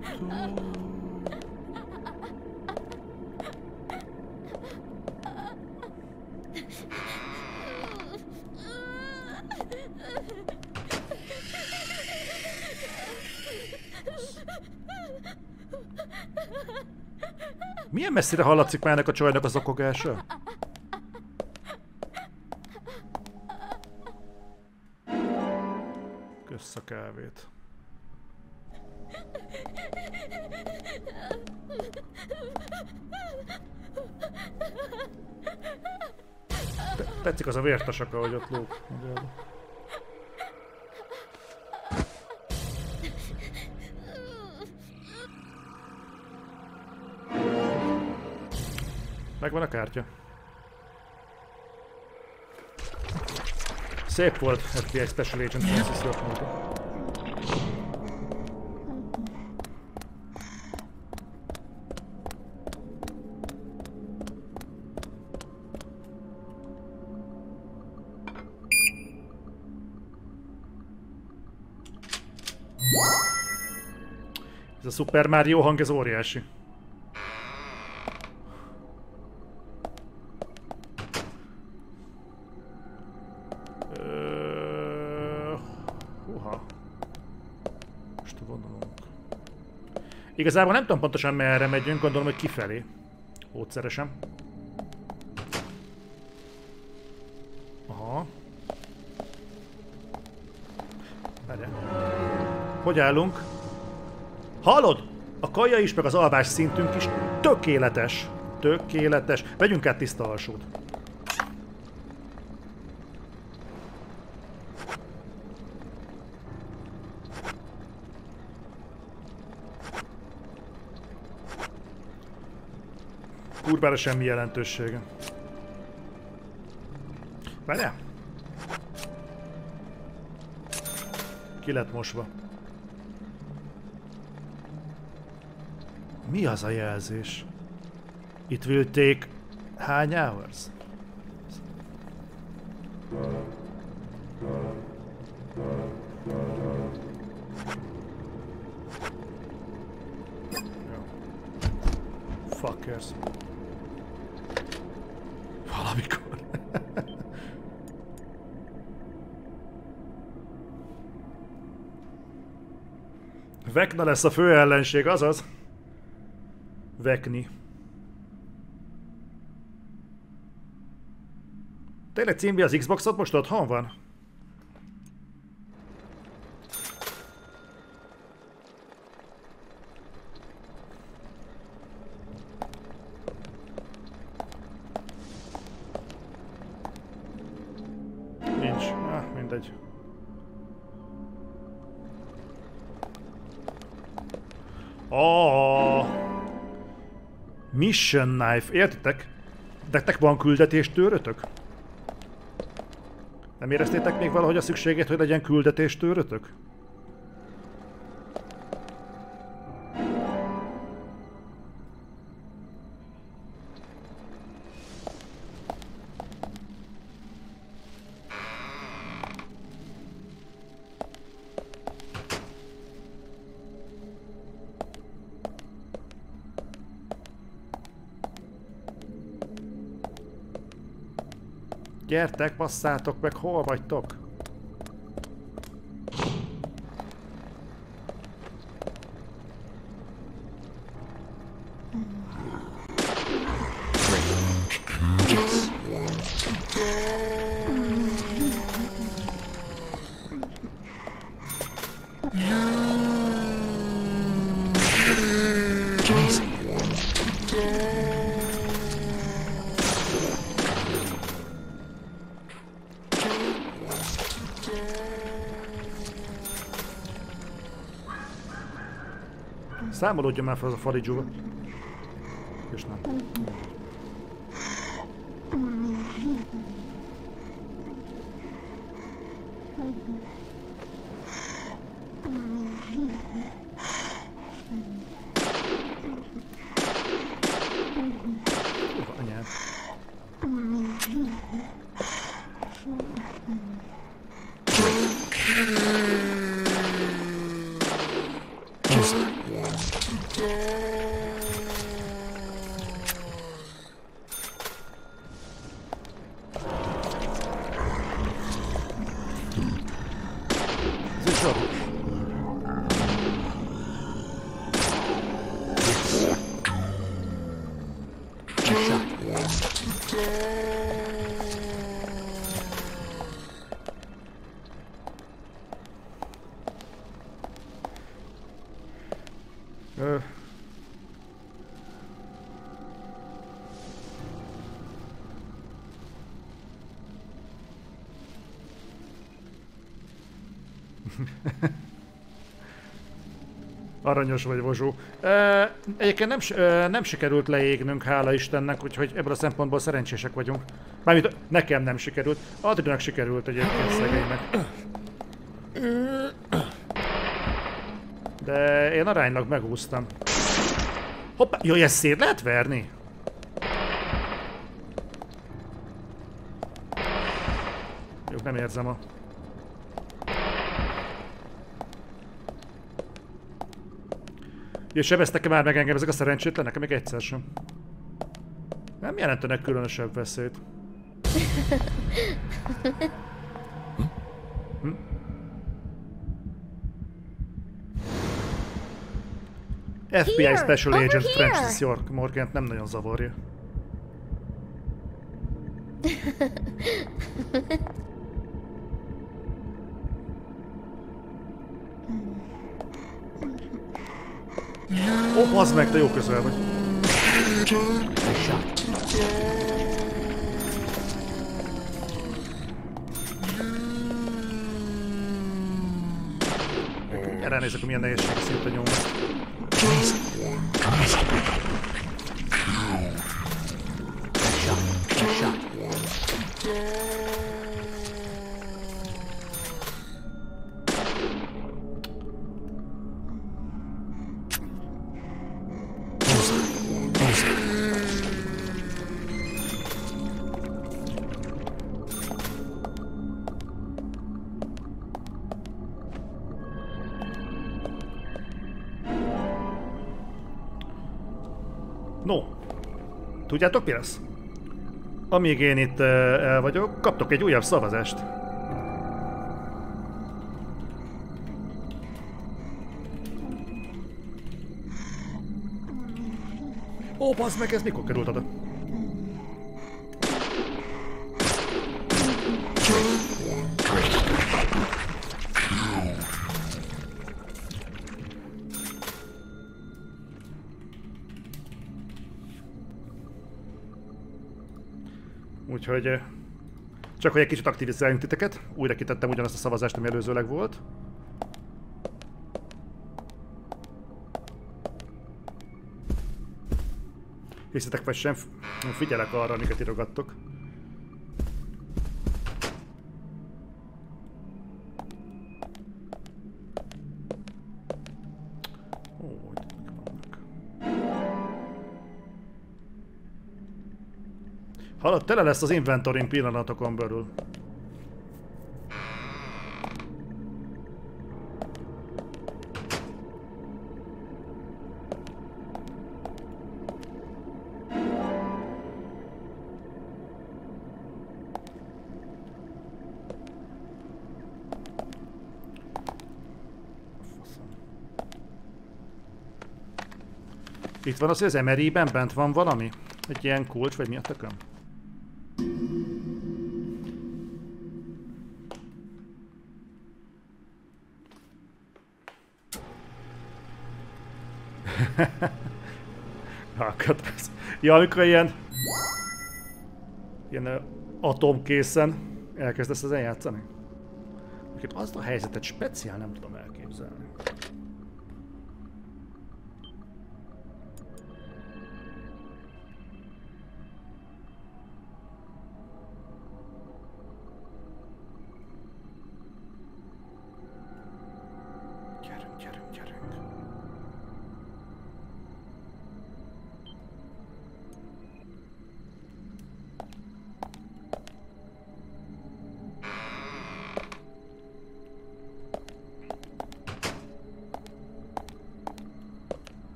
A: Milyen messzire hallatszik már ennek a csajnak az okogása? Kösz a kávét. Tetszik az a vértasak, ahogy ott lóg. Megvan a kártya. Szép volt, FBI Special Agent Francis York. Ez a Super Mario hang, ez óriási. Húha. Most vonulunk. Igazából nem tudom pontosan merre megyünk, gondolom, hogy kifelé. Ógyszeresen. Aha. Várjál. Hogy állunk? Hallod? A kaja is, meg az alvás szintünk is tökéletes. Tökéletes. Vegyünk át tiszta alsót. Kurvára semmi jelentősége. Várjál? Ki lett mosva? Mi az a jelzés? It will take hány hours? Fuckers. Valamikor. Vekna lesz a fő ellenség, azaz? Vekni. Tényleg címbi az Xboxot most otthon van? Nincs. Mindegy. Mission knife, értitek? Nektek van küldetéstőrötök? Nem éreztétek még valahogy a szükségét, hogy legyen küldetéstőrötök? Gyertek, basszátok meg, hol vagytok? Számolódjon már fel az a faridzsúva. És nem. Anyád. Aranyos vagy, Vozsó. Egyébként nem sikerült leégnünk, hála Istennek, úgyhogy ebből a szempontból szerencsések vagyunk. Mármint nekem nem sikerült. Adrinak sikerült egyébként szegénynek. De én aránylag megúsztam. Hoppá! Jaj, ezt szét lehet verni? Jó, nem érzem a... Jó, sebeztek-e már meg engem ezek a szerencsétlenek? Még egyszer sem. Nem jelentenek különösebb veszélyt. FBI Special Agent Francis York Morgant nem nagyon zavarja. Ó, bazd meg, te jó közel vagy. Erre nézek, hogy milyen nehézség szinten nyomni. No, tudjátok mi lesz? Amíg én itt el vagyok, kaptok egy újabb szavazást. Ó, bazd meg, ez mikor került oda? Úgyhogy csak hogy egy kicsit aktivizáljunk titeket, újra kitettem ugyanazt a szavazást, ami előzőleg volt. Hiszitek vagy sem, figyelek arra, amiket írogattok. Hallod, tele lesz az inventorin pillanatokon belül. Itt van az, hogy az MRI-ben bent van valami? Egy ilyen kulcs, vagy mi a tököm? Alkatrász. Ja, amikor ilyen atomkészen elkezdesz ezen játszani? Mert azt a helyzetet speciál nem tudom elképzelni.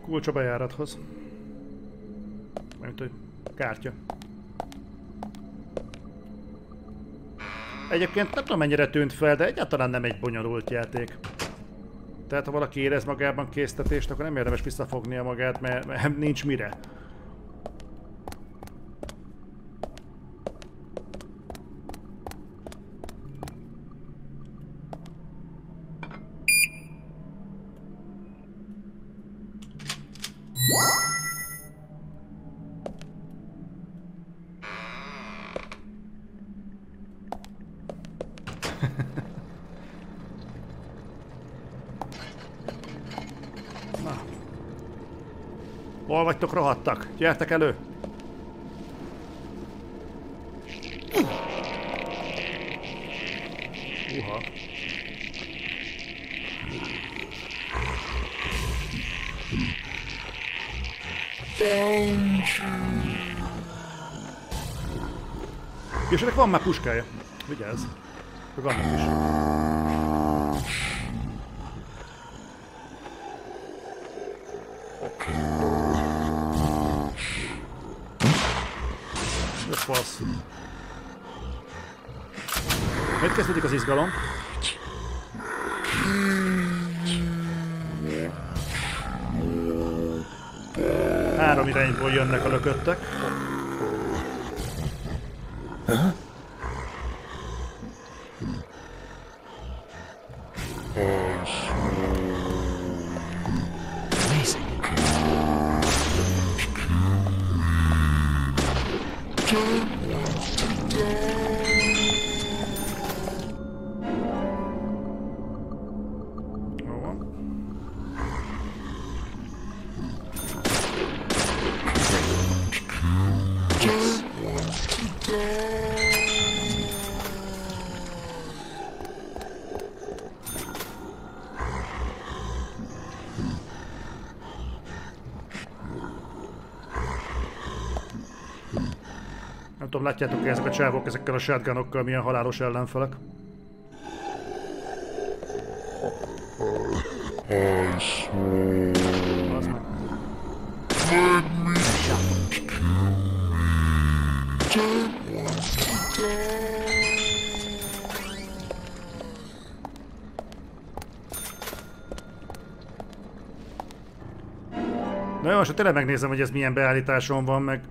A: Kulcs a bejárathoz. Mint hogy kártya. Egyébként nem tudom mennyire tűnt fel, de egyáltalán nem egy bonyolult játék. Tehát ha valaki érez magában késztetést, akkor nem érdemes visszafognia magát, mert nincs mire. Hol vagytok, rohadtak? Gyertek elő! Uha. És ennek van már puskája. Vigyázz. Meg annak is. Ez fasz. Miért kezdődik az izgalom? Három irányból jönnek a lököttek. Nem tudom, látjátok, hogy ezek a csávok ezekkel a shotgunokkal milyen halálos ellenfelek? Az meg. Na jó, most tényleg megnézem, hogy ez milyen beállításon van, meg...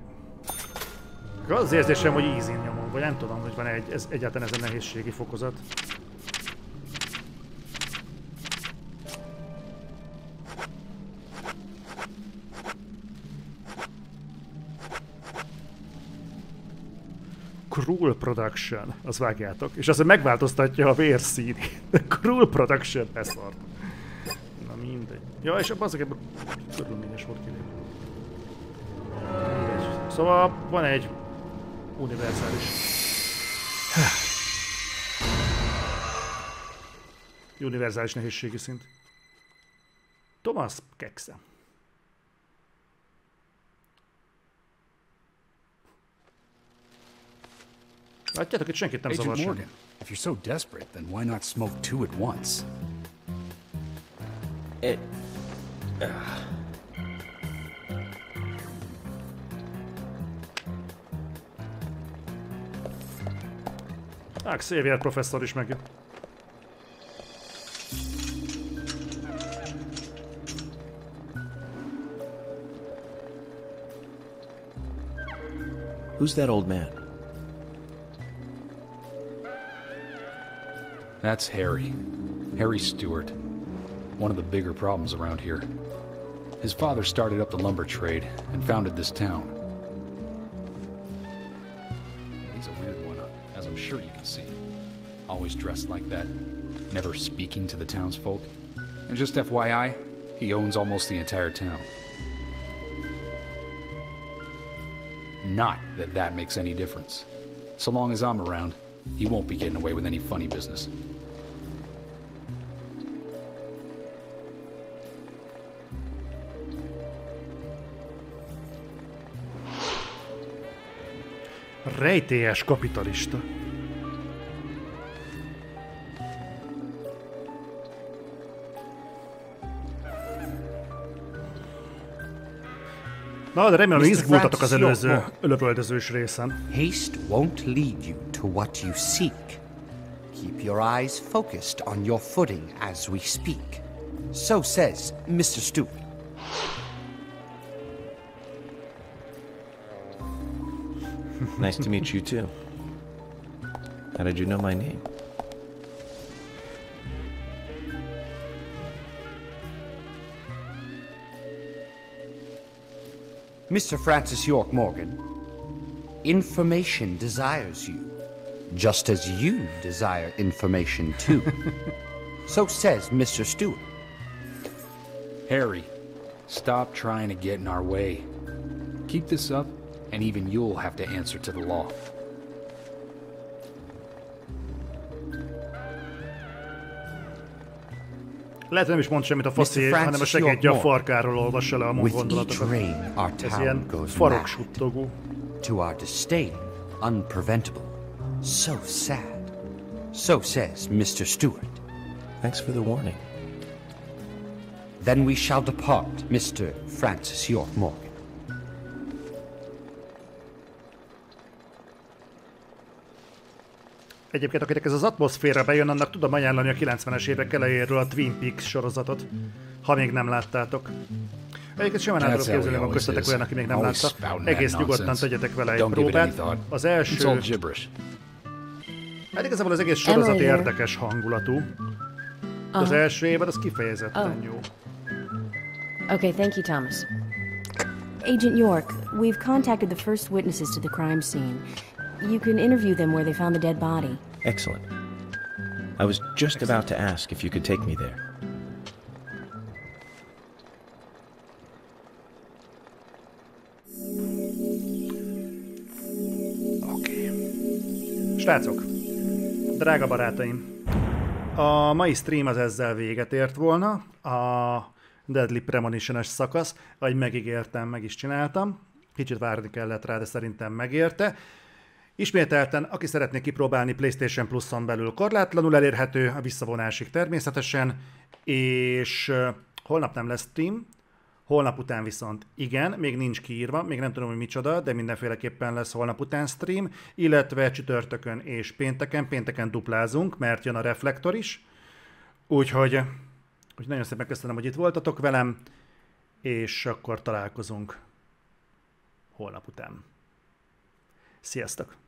A: Az érzésem, hogy easy nyomom, vagy nem tudom, hogy van egyáltalán ez a nehézségi fokozat. Cruel Production, azt vágjátok. És azt megváltoztatja a vérszínét. Cruel Production, beszart. Na mindegy. Ja, és abban azok ebben körülményes volt kilépni. Szóval van egy univerzális. Univerzális nehézségi szint. Thomas Kekse. Látjátok, itt senkit nem zavar semmi.
I: If you're so desperate, then why not smoke two at once?
A: Xavier professzor is megjött.
F: Who's that old man?
I: That's Harry. Harry Stewart. One of the bigger problems around here. His father started up the lumber trade and founded this town. He's a weird one, as I'm sure you can see. Always dressed like that, never speaking to the townsfolk. And just FYI, he owns almost the entire town. Not that that makes any difference. So long as I'm around, he won't be getting away with any funny business.
A: Rejtélyes kapitalista. Na, de remélem, hogy izgultatok az előző lövöldözős részen.
O: Haste won't lead you to what you seek. Keep your eyes focused on your footing as we speak. So says Mr. Stewart.
F: Nice to meet you too. How did you know my name?
O: Mr. Francis York Morgan, information desires you, just as you desire information too. So says Mr. Stewart.
I: Harry, stop trying to get in our way. Keep this up, and even you'll have to answer to the law.
A: Lehet, hogy nem is mond semmit a faszi, hanem a segédje a farkáról olvassa le a gondolatokat. Ez ilyen faroksuttogó.
O: To our disdain, unpreventable. So sad. So says Mr. Stewart.
F: Thanks for the warning.
O: Then we shall depart, Mr. Francis York Morgan.
A: Egyébként, akinek ez az atmoszféra bejön, annak tudom ajánlani a 90-es évek elejéről a Twin Peaks sorozatot, ha még nem láttátok. Egyébként simán el tudok képzelni, van köztetek olyan, aki még nem látta. Egész nyugodtan tegyetek vele egy próbát. Az első... Hát igazából az egész sorozat érdekes hangulatú. Az első évad az kifejezetten jó.
H: Okay, thank you, Thomas.
J: Agent York, we've contacted the first witnesses to the crime scene. You can interview them where they found the dead body.
F: Excellent. I was just about to ask if you could take me there.
A: Srácok, drága barátaim, a mai stream az ezzel véget ért volna, a Deadly Premonition-es szakasz, ahogy megígértem, meg is csináltam, kicsit várni kellett rá, de szerintem megérte. Ismételten, aki szeretné kipróbálni, PlayStation Plus-on belül korlátlanul elérhető, a visszavonásig természetesen, és holnap nem lesz stream, holnap után viszont igen, még nincs kiírva, még nem tudom, hogy micsoda, de mindenféleképpen lesz holnap után stream, illetve csütörtökön és pénteken duplázunk, mert jön a reflektor is. Úgyhogy nagyon szépen köszönöm, hogy itt voltatok velem, és akkor találkozunk holnap után. Sziasztok!